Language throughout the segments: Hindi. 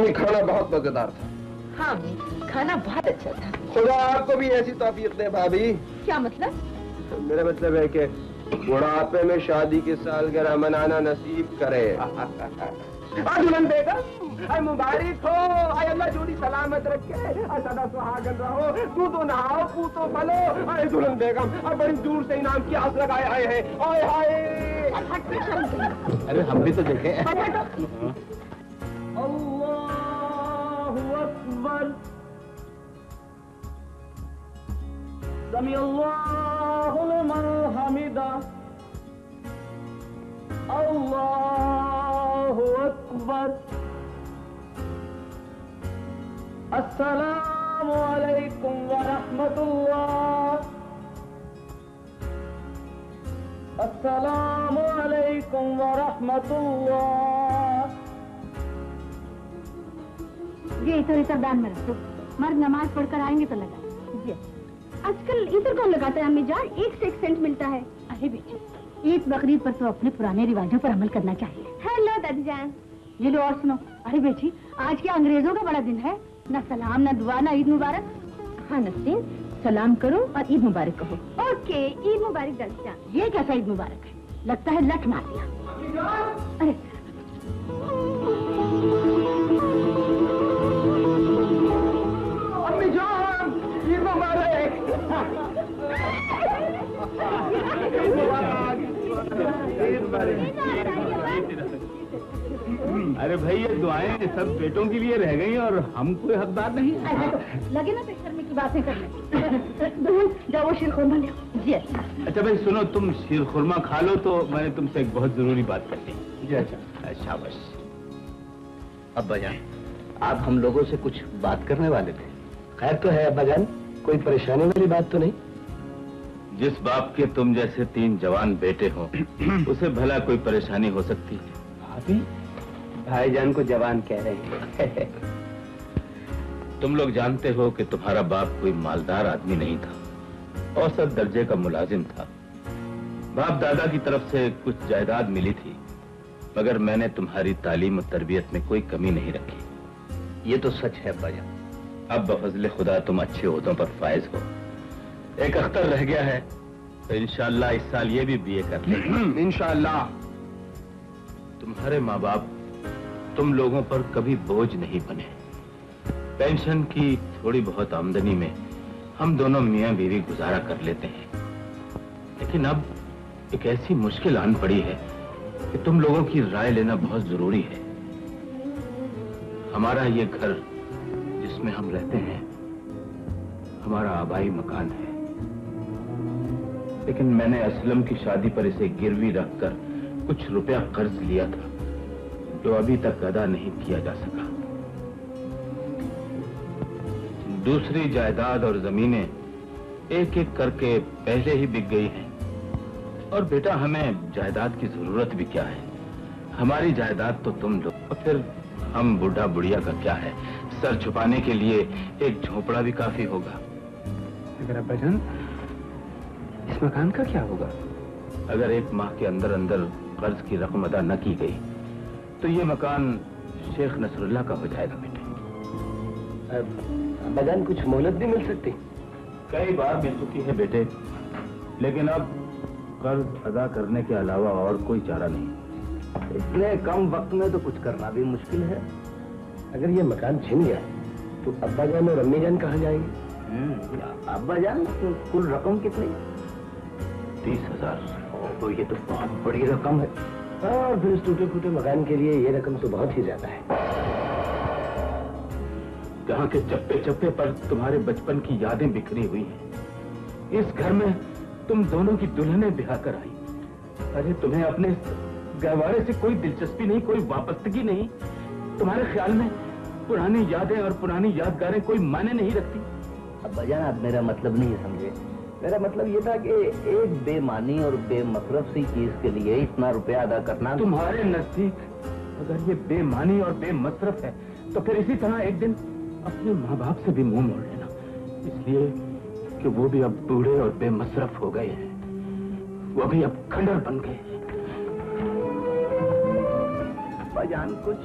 अम्मी खाना बहुत मजेदार था। हाँ खाना बहुत अच्छा था। खुदा आपको भी ऐसी तौफीक दे भाभी। क्या मतलब? मेरा मतलब है कि बुढ़ापे में शादी की सालगिरह मनाना नसीब करे। दुल्हन बेगम मुबारक हो, अल्लाह जोड़ी सलामत रखे, सदा सुहागन रहो, तू तो नहाओ तू तो पलो। अरे दुल्हन बेगम अब बड़ी दूर से इनाम की आस लगाए आए हैं। आए हाय। अरे हम भी तो देखें। अल्लाहु अकबर। समी अल्लाहु लिमन हमिदा। अल्लाहु अकबर। अस्सलामु अलैकुम व रहमतुल्लाह। अस्सलामु अलैकुम व रहमतुल्लाह। ये इतर दान में रखो, मर्द नमाज पढ़कर आएंगे तो लगाए। आजकल इतर कौन लगाता है अम्मी जान? एक से एक सेंट मिलता है। अरे बेटी, ईद बकरीद पर तो अपने पुराने रिवाजों पर अमल करना चाहिए। हेलो दादी जान। ये लो और सुनो। अरे बेटी, आज क्या अंग्रेजों का बड़ा दिन है? न सलाम न दुआ न ईद मुबारक। हाँ नस्रीन, सलाम करो और ईद मुबारक कहो। ओके, ईद मुबारक दादी जान। ये कैसा ईद मुबारक है? लगता है लठ मार दिया। अरे अम्मी जान, ईद मुबारक। अरे भाई ये दुआएं सब बेटों के लिए रह गई और हम कोई हकदार नहीं। लगे ना बेशर्मी की बातें करने। जाओ वो शीरखुरमा ले आओ। जी अच्छा भाई सुनो, तुम शीरखुरमा खा लो तो मैंने तुमसे एक बहुत जरूरी बात करनी। जी अच्छा। शाबाश। अब्बा जान, आप हम लोगों से कुछ बात करने वाले थे। खैर तो है अब्बा जान, कोई परेशानी वाली बात तो नहीं? जिस बाप के तुम जैसे 3 जवान बेटे हो उसे भला कोई परेशानी हो सकती है? भाभी, भाईजान को जवान कह रहे हैं। तुम लोग जानते हो कि तुम्हारा बाप कोई मालदार आदमी नहीं था, औसत दर्जे का मुलाजिम था। बाप दादा की तरफ से कुछ जायदाद मिली थी, मगर मैंने तुम्हारी तालीम और तरबियत में कोई कमी नहीं रखी। ये तो सच है अब्बा जान। अब बफजले खुदा तुम अच्छे ओहदों पर फायज हो। एक अख्तर रह गया है तो इंशाअल्लाह इस साल ये भी बीए कर लेंगे। इंशाअल्लाह। तुम्हारे माँ बाप तुम लोगों पर कभी बोझ नहीं बने। पेंशन की थोड़ी बहुत आमदनी में हम दोनों मियाँ बीवी गुजारा कर लेते हैं, लेकिन अब एक ऐसी मुश्किल आन पड़ी है कि तुम लोगों की राय लेना बहुत जरूरी है। हमारा ये घर जिसमें हम रहते हैं हमारा आबाई मकान है, लेकिन मैंने असलम की शादी पर इसे गिरवी रखकर कुछ रुपया कर्ज लिया था जो अभी तक अदा नहीं किया जा सका। दूसरी जायदाद और जमीनें एक एक करके पहले ही बिक गई हैं, और बेटा हमें जायदाद की जरूरत भी क्या है? हमारी जायदाद तो तुम लोग, और फिर हम बुढ़ा बुढ़िया का क्या है? सर छुपाने के लिए एक झोपड़ा भी काफी होगा। अगर अब्बा जान, इस मकान का क्या होगा? अगर 1 माह के अंदर अंदर कर्ज की रकम अदा न की गई तो ये मकान शेख नसरुल्लाह का हो जाएगा बेटे। अब्बा जान, कुछ मोहलत भी मिल सकती? कई बार मिल चुकी है बेटे, लेकिन अब कर्ज अदा करने के अलावा और कोई चारा नहीं। इतने कम वक्त में तो कुछ करना भी मुश्किल है। अगर ये मकान छिन गया तो अब्बा जान और अम्मी जान कहाँ जाएंगे? अब्बा जान, कुल रकम कितनी? 30,000। तो ये तो बहुत बड़ी रकम है। और फिर इस टूटे फूटे मकान के लिए ये रकम तो बहुत ही ज्यादा है। जहाँ के चप्पे चप्पे पर तुम्हारे बचपन की यादें बिखरी हुई हैं। इस घर में तुम दोनों की दुल्हनें ब्याह कर आई। अरे तुम्हें अपने गहवारे से कोई दिलचस्पी नहीं, कोई वापस्तगी नहीं। तुम्हारे ख्याल में पुरानी यादें और पुरानी यादगारें कोई मायने नहीं रखती। अब्बा जान, आप मेरा मतलब नहीं समझे। मेरा मतलब ये था कि एक बेमानी और बेमसरफ सी चीज के लिए इतना रुपया अदा करना। तुम्हारे नजदीक अगर ये बेमानी और बेमसरफ है तो फिर इसी तरह एक दिन अपने माँ बाप से भी मुंह मोड़ लेना, इसलिए कि वो भी अब बूढ़े और बेमसरफ हो गए हैं। वो भी अब खंडर बन गए हैं। अब्बा जान, कुछ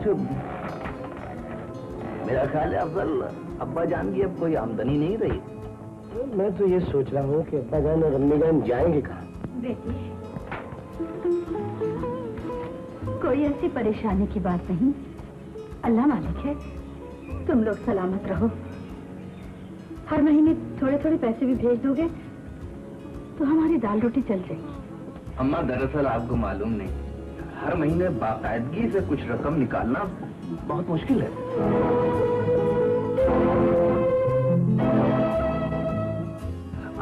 मेरा ख्याल है अफजल, अब्बा जान की अब कोई आमदनी नहीं रही। मैं तो ये सोच रहा हूँ कि अब्बा जान और अम्मी जान जाएंगे कहाँ। बेटी, कोई ऐसी परेशानी की बात नहीं, अल्लाह मालिक है। तुम लोग सलामत रहो। हर महीने थोड़े थोड़े पैसे भी भेज दोगे तो हमारी दाल रोटी चल जाएगी। अम्मा, दरअसल आपको मालूम नहीं, हर महीने बाकायदगी से कुछ रकम निकालना बहुत मुश्किल है।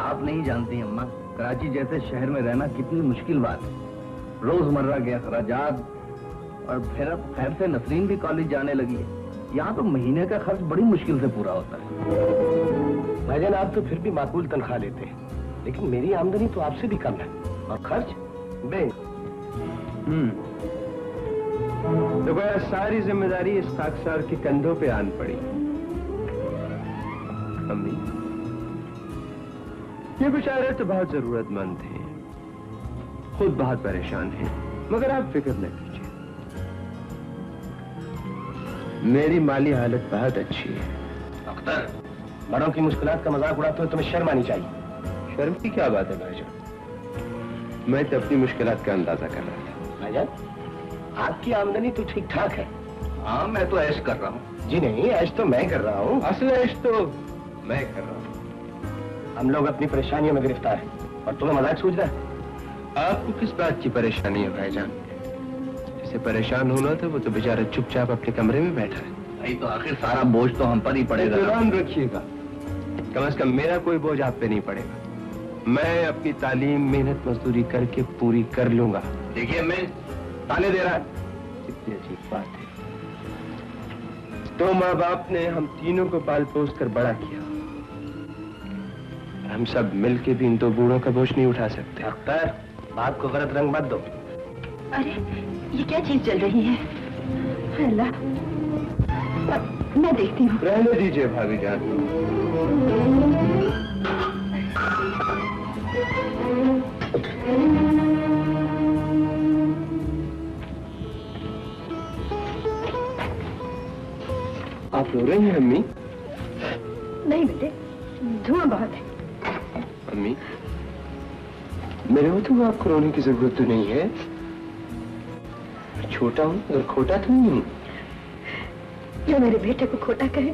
आप नहीं जानती अम्मा, कराची जैसे शहर में रहना कितनी मुश्किल बात है। रोजमर्रा के अखराजात, और फिर अब खैर से नसरीन भी कॉलेज जाने लगी है। यहाँ तो महीने का खर्च बड़ी मुश्किल से पूरा होता है। भाईजान, आप तो फिर भी माकूल तनख्वाह लेते हैं, लेकिन मेरी आमदनी तो आपसे भी कम है और खर्च बे। तो गोया सारी जिम्मेदारी इस खाकसार के कंधों पे आन पड़ी। अम्मी, ये बेचारे तो बहुत जरूरतमंद हैं, खुद बहुत परेशान हैं, मगर आप फिक्र न कीजिए, मेरी माली हालत बहुत अच्छी है। अख्तर, बड़ों की मुश्किलात का मजाक उड़ाते हुए तुम्हें शर्म आनी चाहिए। शर्म की क्या बात है भाईजान, मैं तो अपनी मुश्किलात का अंदाजा कर रहा था। भाईजान, आपकी आमदनी तो ठीक ठाक है। हाँ, मैं तो ऐश कर रहा हूँ। जी नहीं, ऐश तो मैं कर रहा हूँ, असल ऐश तो मैं कर रहा हूँ। हम लोग अपनी परेशानियों में गिरफ्तार हैं और तुम्हें मजाक सूझ रहा है। आपको किस बात की परेशानी है भाईजान? जिसे परेशान होना था वो तो बेचारा चुपचाप अपने कमरे में बैठा है। भाई, तो आखिर सारा बोझ तो हम पर ही पड़ेगा। ध्यान रखिएगा, कम से कम मेरा कोई बोझ आप पे नहीं पड़ेगा। मैं अपनी तालीम मेहनत मजदूरी करके पूरी कर लूंगा। देखिए, मैं ताने दे रहा है, कितनी अजीब बात है। तो माँ बाप ने हम तीनों को पाल पोस कर बड़ा किया, हम सब मिलके भी इन दो बूढ़ों का बोझ नहीं उठा सकते। अख्तर, बात को गलत रंग मत दो। अरे, ये क्या चीज चल रही है? अल्लाह, मैं देखती हूँ। रहने दीजिए भाभी जान। आप रो रही हैं अम्मी? नहीं बेटे, धुआं बहुत है। अम्मी, मेरे को तो आपको रोने की जरूरत तो नहीं है। छोटा हूँ और खोटा तो नहीं हूँ। जो मेरे बेटे को खोटा कहे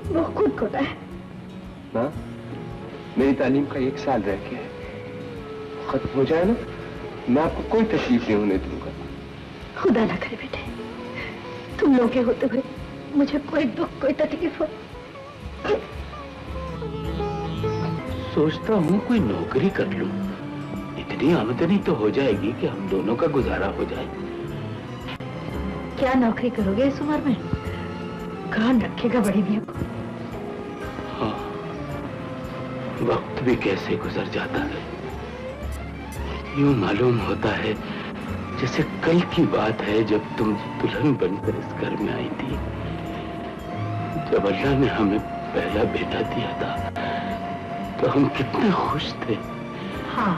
वो खुद खोटा है। माँ, मेरी तालीम का 1 साल रह गया है, खत्म हो जाए ना, मैं आपको कोई तकलीफ नहीं होने दूंगा। खुदा ना करे बेटे, तुम लोग के होते हुए मुझे कोई दुख कोई तकलीफ हो। सोचता हूँ कोई नौकरी कर लूं, इतनी आमदनी तो हो जाएगी कि हम दोनों का गुजारा हो जाए। क्या नौकरी करोगे इस उम्र में? कौन रखेगा बड़ी मियां को? हाँ, वक्त भी कैसे गुजर जाता है। यूं मालूम होता है जैसे कल की बात है, जब तुम दुल्हन बनकर इस घर में आई थी, जब अल्लाह ने हमें पहला बेटा दिया था, तो हम कितने खुश थे। हाँ,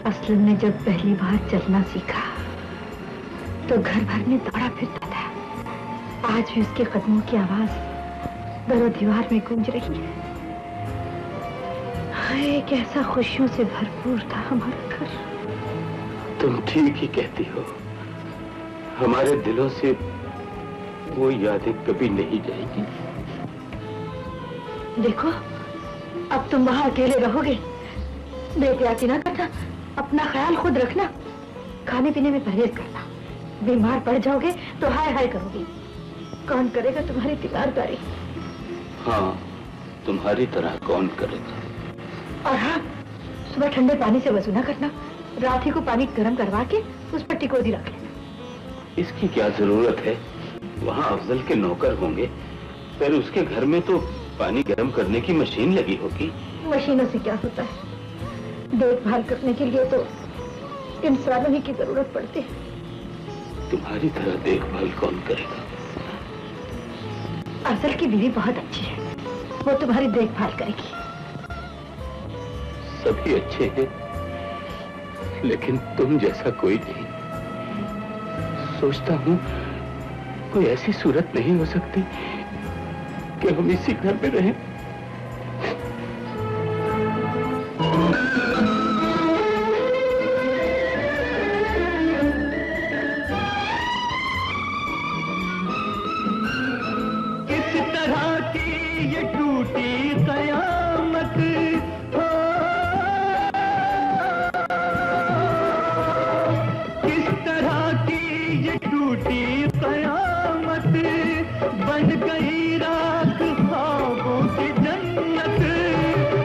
असलम ने जब पहली बार चलना सीखा तो घर भर में दौड़ा फिरता था। आज भी उसके कदमों की आवाज दरो दीवार में गूंज रही है। हाय, कैसा खुशियों से भरपूर था हमारा घर। तुम ठीक ही कहती हो, हमारे दिलों से वो यादें कभी नहीं जाएगी। देखो, अब तुम वहां अकेले रहोगे, बेहतियाती ना करना, अपना ख्याल खुद रखना, खाने पीने में परहेज करना। बीमार पड़ जाओगे तो हाय हाय करोगी, कौन करेगा तुम्हारी तीमारदारी? हाँ, तुम्हारी तरह कौन करेगा। और हाँ, सुबह ठंडे पानी से वजू ना करना, रात ही को पानी गर्म करवा के उस पर टिकोदी रख लेना। इसकी क्या जरूरत है, वहाँ अफजल के नौकर होंगे, फिर उसके घर में तो पानी गर्म करने की मशीन लगी होगी। मशीनों से क्या होता है, देखभाल करने के लिए तो इंसानों ही की जरूरत पड़ती है। तुम्हारी तरह देखभाल कौन करेगा? अफजल की बीवी बहुत अच्छी है, वो तुम्हारी देखभाल करेगी। सभी अच्छे हैं, लेकिन तुम जैसा कोई नहीं। सोचता हूँ कोई ऐसी सूरत नहीं हो सकती कि हम इसी घर में रहें। किस तरह की ये टूटी कयामत हो, किस तरह की ये टूटी कयामत, बन गई रात ख्वाबों की जन्नत,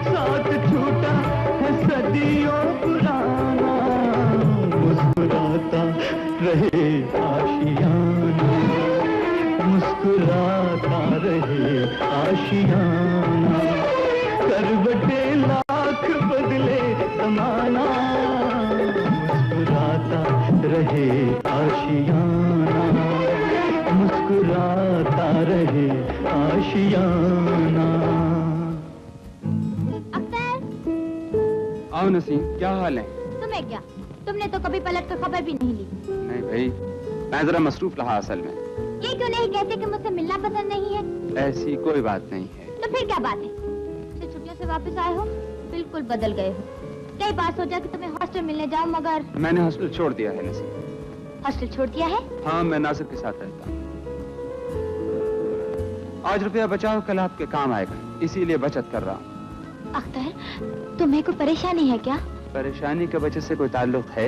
साथ छूटा है सदियों पुराना, मुस्कुराता रहे आशियाना, मुस्कुराता रहे आशियाना, करवटे लाख बदले जमाना, मुस्कुराता रहे आशियाना, मुस्कुराता रहे आशियाना। अख्तर, आओ नसीम, क्या हाल है? तुम्हें क्या? तुमने तो कभी पलट कर खबर भी नहीं ली। नहीं भाई, मैं जरा मसरूफ रहा असल में। ये क्यों नहीं कहते कि मुझसे मिलना पसंद नहीं है? ऐसी कोई बात नहीं है। तो फिर क्या बात है? जब छुट्टियों से वापस आए हो बिल्कुल बदल गए हो। कई बार सोचा कि तुम्हें हॉस्टल मिलने जाऊं, मगर मैंने हॉस्टल छोड़ दिया है नसीम। हॉस्टल छोड़ दिया है? हाँ, मैं नासिर के साथ रहता हूँ। आज रुपया बचाओ, कल आपके काम आएगा, इसीलिए बचत कर रहा हूँ। अख्तर, तुम्हें कोई परेशानी है क्या? परेशानी के वजह से कोई ताल्लुक है?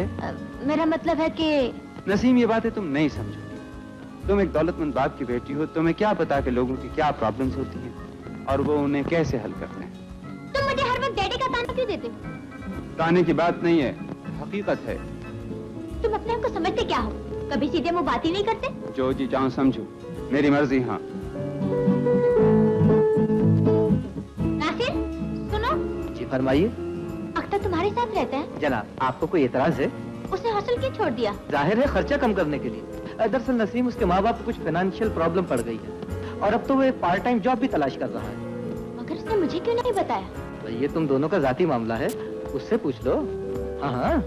मेरा मतलब है कि नसीम, ये बातें तुम नहीं समझोगी। तुम एक दौलतमंद बाप की बेटी हो, तुम्हें क्या पता कि लोगों की क्या प्रॉब्लम्स होती हैं और वो उन्हें कैसे हल करते हैं। तुम मुझे हर वक्त डैडी का ताना क्यों देते हो? ताने की बात नहीं है, हकीकत है। तुम अपने आप को समझते क्या हो? कभी सीधे मुंह बात ही नहीं करते। जो जी चाहूं समझो, मेरी मर्जी। हाँ नासिर, सुनो। जी फरमाइए। अख्तर तुम्हारे साथ रहता है? जनाब, आपको कोई एतराज है? उसने हॉस्टल क्यों छोड़ दिया? जाहिर है खर्चा कम करने के लिए। दरअसल नसीम, उसके माँ बाप को कुछ फाइनेंशियल प्रॉब्लम पड़ गई है और अब तो वो एक पार्ट टाइम जॉब भी तलाश कर रहा है। मगर उसने मुझे क्यों नहीं बताया? तो ये तुम दोनों का जाती मामला है, उससे पूछ लो। हाँ हाँ।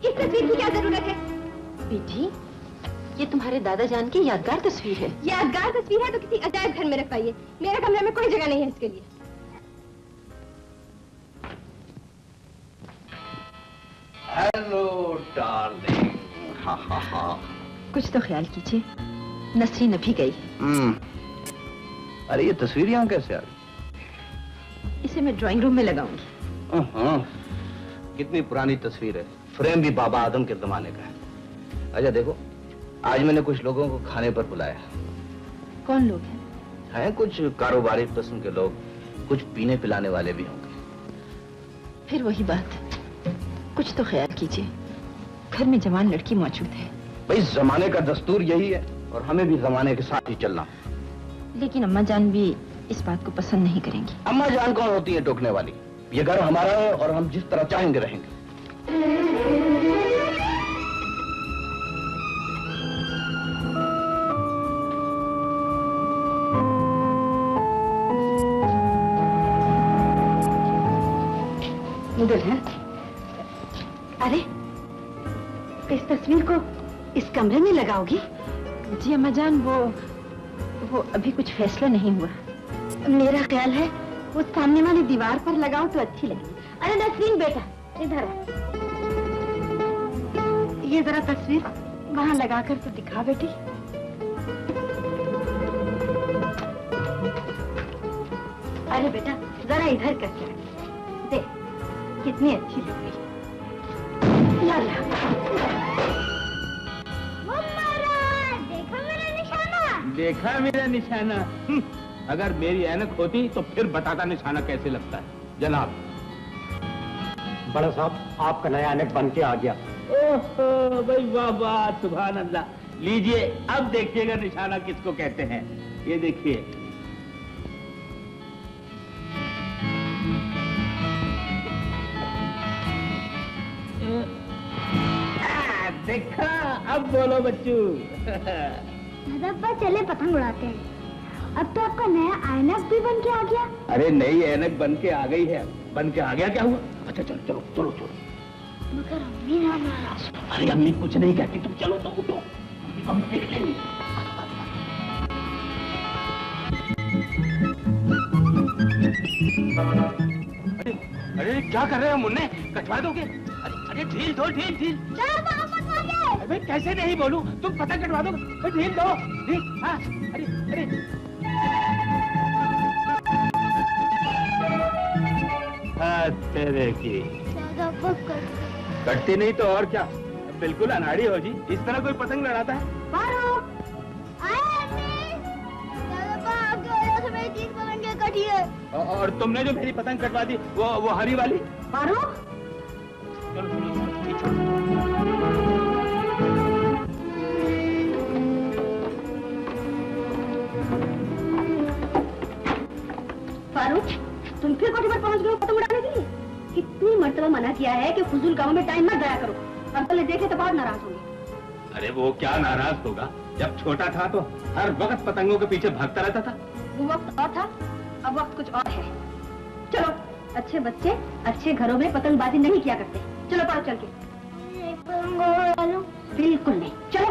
इस तस्वीर की क्या जरूरत है? बेटी, ये तुम्हारे दादा जान की यादगार तस्वीर है। यादगार तस्वीर है तो किसी अजायब घर में रखवाइए। मेरे कमरे में कोई जगह नहीं है इसके लिए। Hello darling. हा हा हा। कुछ तो ख्याल कीजिए, नसरीन अभी गई। अरे ये तस्वीर यहाँ कैसे आ गई? इसे मैं ड्राइंग रूम में लगाऊंगी। कितनी पुरानी तस्वीर है, फ्रेम भी बाबा आदम के जमाने का है। अच्छा देखो, आज मैंने कुछ लोगों को खाने पर बुलाया। कौन लोग हैं? हैं कुछ कारोबारी किस्म के लोग, कुछ पीने पिलाने वाले भी होंगे। फिर वही बात, कुछ तो ख्याल कीजिए, घर में जवान लड़की मौजूद है। भाई जमाने का दस्तूर यही है और हमें भी जमाने के साथ ही चलना। लेकिन अम्मा जान भी इस बात को पसंद नहीं करेंगी। अम्मा जान कौन होती है टोकने वाली? ये घर हमारा है और हम जिस तरह चाहेंगे रहेंगे। दुल्हन, अरे इस तस्वीर को इस कमरे में लगाओगी? जी अम्मा जान, वो अभी कुछ फैसला नहीं हुआ। मेरा ख्याल है वो सामने वाली दीवार पर लगाओ तो अच्छी लगेगी। अरे नसरीन बेटा, इधर आ। ये जरा तस्वीर वहां लगाकर तो दिखा बेटी। अरे बेटा जरा इधर करके देख, कितनी अच्छी लग रही। देखा मेरा निशाना? अगर मेरी ऐनक होती तो फिर बताता निशाना कैसे लगता है। जनाब। बड़ा साहब, आपका नया ऐनक बन के आ गया। ओहो भाई, वाह वाह, सुभान अल्लाह। लीजिए, अब देखिएगा निशाना किसको कहते हैं। ये देखिए। देखा, अब बोलो बच्चू। दादा चले पतंग उड़ाते हैं। अब तो आपका नया ऐनक भी बन के आ गया। अरे नई ऐनक बन के आ गई है। बन के आ गया क्या हुआ? अच्छा चलो चलो चलो चलो। मगर अम्मी ना नाराज। अरे अम्मी कुछ नहीं कहती, तुम चलो तो उठो, हम देख लेंगे। अरे क्या कर रहे हो मुन्ने? कटवा दोगे? अरे ढील दो, ढील ढील। अरे कैसे नहीं बोलूं, तुम पतंग कटवा दो, ढील दो, ढील। हाँ, अरे अरे तेरे की कटती नहीं तो और क्या, बिल्कुल अनाड़ी हो जी। इस तरह कोई पतंग लड़ाता है? और तुमने जो मेरी पतंग कटवा दी वो हरी वाली? चलो फारूक, तुम फिर कोठी पर पहुंच गए पतंग उड़ाने के लिए? कितनी मर्तबा मना किया है कि फुजूल कामों में टाइम मत जाया करो। अंकल ने देखे तो बहुत नाराज होंगे। अरे वो क्या नाराज होगा, जब छोटा था तो हर वक्त पतंगों के पीछे भागता रहता था। वो वक्त और था, अब वक्त कुछ और है। चलो, अच्छे बच्चे अच्छे घरों में पतंगबाजी नहीं किया करते। चलो पास चल के। बिल्कुल नहीं, चलो।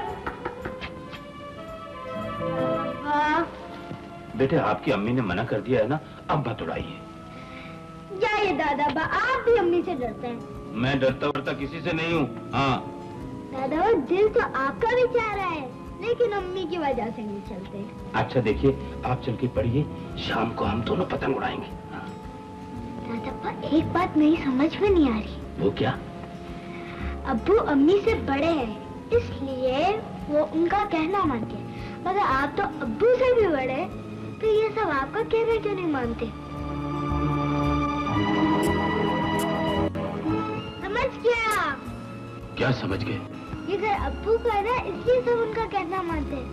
बेटे आपकी अम्मी ने मना कर दिया है ना, अब मत उड़ाइए। जाइए दादा बा, आप भी अम्मी से डरते हैं। मैं डरता वरता किसी से नहीं हूँ। हाँ दादा बा, दिल तो आपका भी चाह रहा है, लेकिन अम्मी की वजह से नहीं चलते। अच्छा देखिए, आप चल के पढ़िए, शाम को हम दोनों पतंग उड़ाएंगे। हाँ। दादा बा, एक बात मेरी समझ में नहीं आ रही। वो क्या? अब्बू अम्मी से बड़े हैं, इसलिए वो उनका कहना मानते हैं। मगर आप तो अब्बू से भी बड़े, तो ये सब आपका कहना क्यों नहीं मानते? समझ गया? क्या समझ गए? ये घर अब्बू का है ना, इसलिए सब उनका कहना मानते हैं।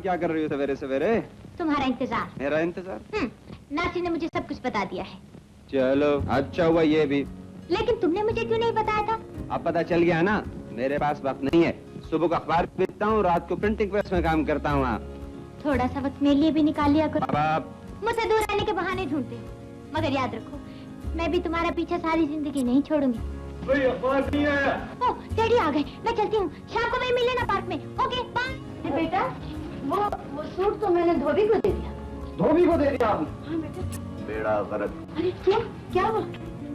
क्या कर रही हो सवेरे सवेरे? तुम्हारा इंतजार। मेरा इंतजार? नासिर ने मुझे सब कुछ बता दिया है। चलो अच्छा हुआ ये भी। लेकिन तुमने मुझे क्यों नहीं बताया था? अब पता चल गया ना, मेरे पास वक्त नहीं है। सुबह को अखबार बेचता हूँ, रात को प्रिंटिंग प्रेस में काम करता हूँ। थोड़ा सा वक्त मेरे लिए भी निकाल लिया करो। अब आप मुझसे दूर रहने के बहाने ढूंढते, मगर याद रखो मैं भी तुम्हारा पीछा सारी जिंदगी नहीं छोड़ूंगी। ओह डैडी आ गए, मैं चलती हूँ। शाम को वहीं मिल लेना पार्क में। Okay bye. बेटा वो सूट तो मैंने धोबी को दे दिया। धोबी को दे दिया आपने? हाँ बेटा। बेड़ा गलत। अरे क्यों, क्या हुआ?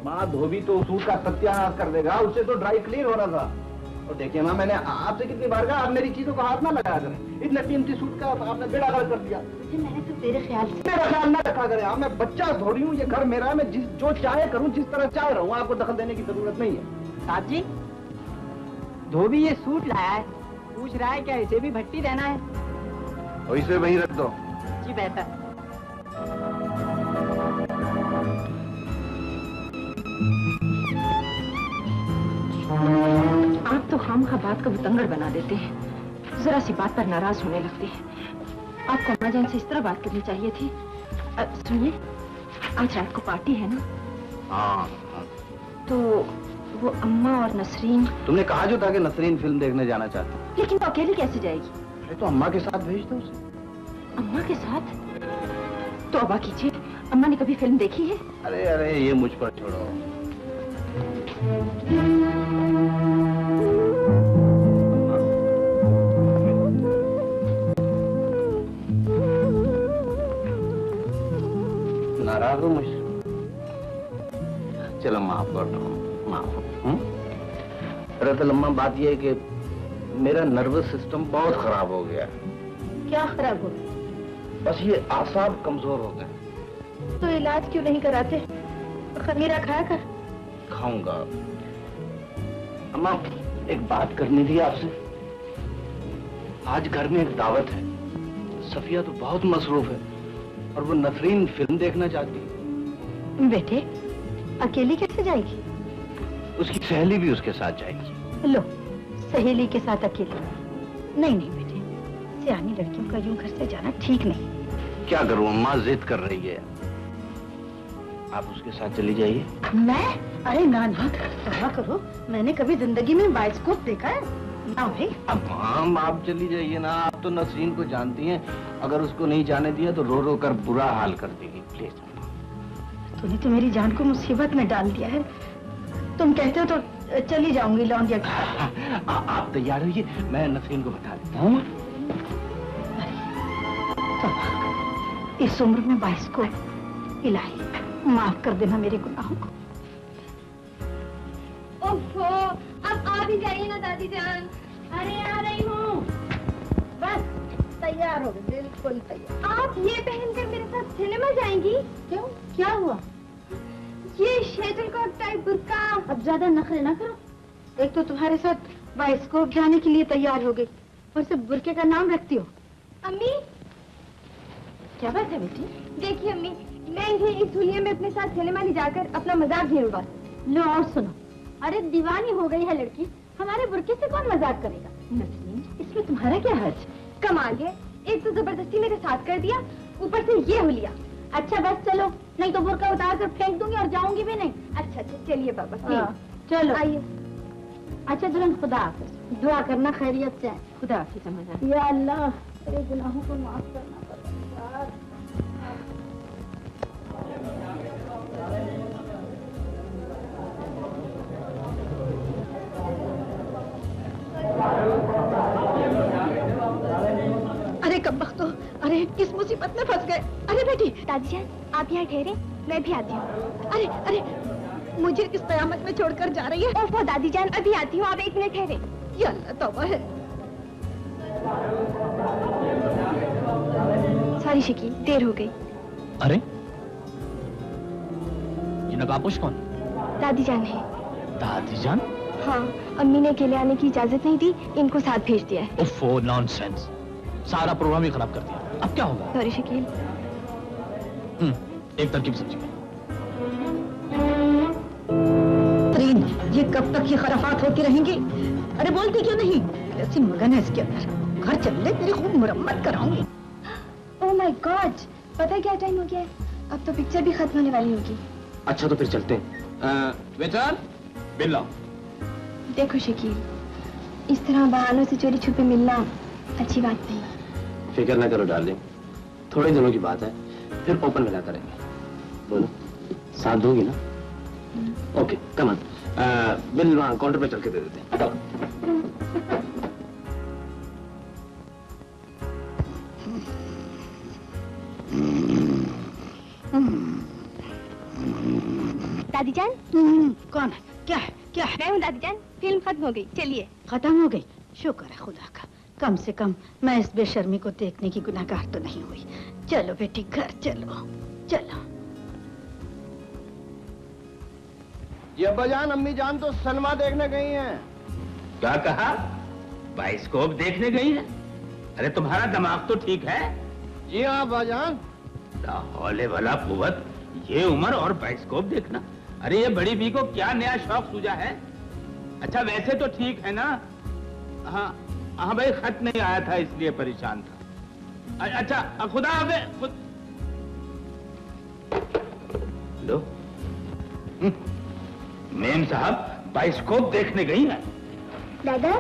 माँ धोबी तो सूट का सत्यानाश कर देगा, उससे तो ड्राई क्लीन हो रहा था। और देखिए माँ, मैंने आपसे कितनी बार कहा आप मेरी चीजों को हाथ ना लगाया करें। इतने कीमती सूट का आपने बेड़ा गलत कर दिया। मैंने तो तेरे ख्याल से मेरा ख्याल ना रखा करें। हाँ, मैं बच्चा थोड़ी हूँ, ये घर मेरा है। मैं जो चाहे करूँ, जिस तरह चाहे रहूँ, आपको दखल देने की जरूरत नहीं है। साहब जी, धोबी ये सूट लाया है, पूछ रहा है क्या इसे भी भट्टी देना है? और इसे वहीं रख दो। जी बेहतर। आप तो खामखा बात को बतंगड़ बना देते हैं, जरा सी बात पर नाराज होने लगते हैं। आपको अम्मा जान से इस तरह बात करनी चाहिए थी। सुनिए, आज रात को पार्टी है ना? हाँ। तो वो अम्मा और नसरीन। तुमने कहा जो था कि नसरीन फिल्म देखने जाना चाहती। लेकिन वो अकेली कैसे जाएगी? अरे तो अम्मा के साथ भेज दो उसे। अम्मा के साथ? तौबा कीजिए, अम्मा ने कभी फिल्म देखी है? अरे अरे ये मुझ पर छोड़ो। नाराज हो मुझसे? चलो माफ कर दो, माफ। दरअसल अम्मा बात यह है कि मेरा नर्वस सिस्टम बहुत खराब हो गया। क्या खराब हो गया? बस ये आसाब कमजोर हो गए। तो इलाज क्यों नहीं कराते? खमीरा खाया कर। खाऊंगा। अम्मा एक बात करनी थी आपसे। आज घर में एक दावत है। सफिया तो बहुत मसरूफ है और वो नसरीन फिल्म देखना चाहती है। बेटे, अकेली कैसे जाएगी? उसकी सहेली भी उसके साथ जाएगी। लो, सहेली के साथ अकेली? नहीं नहीं बेटे, सियानी लड़कियों का यूं घर से जाना ठीक नहीं। क्या करूं अम्मा, जिद कर रही है। आप उसके साथ चली जाइए। मैं? अरे ना ना, तौबा करो, मैंने कभी जिंदगी में बाइस्कोप देखा है ना भाई। अब आप चली जाइए ना। आप तो नसरीन को जानती हैं, अगर उसको नहीं जाने दिया तो रो रो कर बुरा हाल कर देगी। प्लीज। तूने तो मेरी जान को मुसीबत में डाल दिया है। तुम कहते हो तो चली जाऊंगी लौंडिया के साथ। आप तैयार होइए, मैं नसरीन को बता देता हूँ। इस उम्र में बाइस्कोप, इलाही माफ कर देना मेरे गुनाहों को। ओफो, अब आ भी जाइए ना दादी जान। अरे आ रही हूँ। बस तैयार हो गए, बिल्कुल तैयार। आप ये पहनकर मेरे साथ सिनेमा जाएंगी? क्यों, क्या हुआ? ये शटलकॉक टाइप बुर्का। अब ज्यादा नखरे ना करो। एक तो तुम्हारे साथ बाइस्कोप जाने के लिए तैयार हो गई और सिर्फ बुर्के का नाम रखती हो। अम्मी, क्या बात है बेटी? देखिए अम्मी, मैं इन्हें इस हुलिये में अपने साथ सिनेमा ले जाकर अपना मजाक झेलूंगा। लो और सुनो। अरे दीवानी हो गई है लड़की, हमारे बुर्के से कौन मजाक करेगा? नसरीन, इसमें तुम्हारा क्या हर्ज? कमाल है, एक तो जबरदस्ती मेरे साथ कर दिया, ऊपर से ये हुलिया। अच्छा बस चलो, नहीं तो बुर्का उतार कर फेंक दूंगी और जाऊंगी भी नहीं। अच्छा अच्छा चलिए पापा, चलो आइए। अच्छा दुल्हन, खुदा हाफिज। दुआ करना खैरियत से। खुदा हाफिज। या अल्लाह, तेरे गुनाहों को माफ करना पड़ेगा। अरे कब वक्त हो, अरे किस मुसीबत में फंस गए। अरे बेटी। दादी जान, आप यहाँ ठहरे, मैं भी आती हूँ। अरे अरे, मुझे किस कयामत में छोड़कर जा रही है? ओफो दादी जान, अभी आती हूँ, आप 1 मिनट ठहरे। या अल्लाह, तौबा है। सॉरी शकील, देर हो गई। अरे ये नकाबपोश कौन? दादी जान है। दादी जान? हाँ, अम्मी ने अकेले आने की इजाजत नहीं दी, इनको साथ भेज दिया है। ओफो, नॉनसेंस, सारा प्रोग्राम ही खराब कर दिया। अब क्या होगा? सॉरी शकील। एक तरकीब समझिए। ये कब तक ये खराफात होती रहेंगी? अरे बोलती क्यों नहीं? ऐसी मगन है इसके अंदर। घर चल ले, तेरी खूब मुरम्मत कराऊंगी। ओह माय गॉड, पता है क्या टाइम हो गया है? अब तो पिक्चर भी खत्म होने वाली होगी। अच्छा तो फिर चलते हैं। वेटर, बिल लाओ। देखो शकील, इस तरह बहानों से चोरी छुपे मिलना अच्छी बात नहीं। फिक्र ना करो डार्लिंग, थोड़े दिनों की बात है, फिर ओपन में लाते रहेंगे। बोलो, साथ दोगी ना? Okay, come on. बिल वहाँ काउंटर पे चल के दे देते हैं। दादी जान। कौन है? क्या है? क्या है? मैं हूँ दादी जान, फिल्म खत्म हो गई, चलिए। खत्म हो गई? शुक्र है खुदा का, कम से कम मैं इस बेशर्मी को देखने की गुनाहगार तो नहीं हुई। चलो बेटी, घर चलो, चलो। ये अब्बा जान, अम्मी जान तो सनमा देखने गई हैं। क्या कहा? बाइस्कोप देखने गई है? अरे तुम्हारा दिमाग तो ठीक है? जी हाँ अब्बा जान। हौले भला कुवत, ये उम्र और बाइस्कोप देखना। अरे ये बड़ी बी को क्या नया शौक सूझा है? अच्छा वैसे तो ठीक है ना? हाँ हाँ भाई, खत नहीं आया था इसलिए परेशान था। अच्छा खुदा हाफिज। लो मेम साहब बाइस्कोप देखने गई हैं। दादा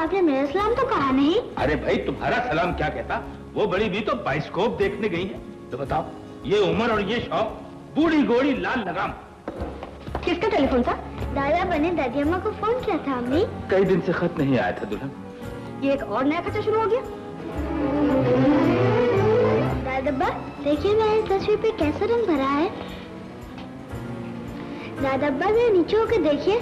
आपने मेरा सलाम तो कहा नहीं। अरे भाई तुम्हारा सलाम क्या कहता, वो बड़ी भी तो बाइस्कोप देखने गई है। तो बताओ, ये उम्र और ये शौक, बूढ़ी गोड़ी लाल लगाम। किसका टेलीफोन था? दादा ने दादी अम्मा को फोन किया था। अम्मी कई दिन से खत नहीं आया था दुल्हन। ये एक और नया खर्चा शुरू हो गया। दादा देखिए मैंने तस्वीर पे कैसा रंग भरा है। दादा जरा नीचे होकर देखिए।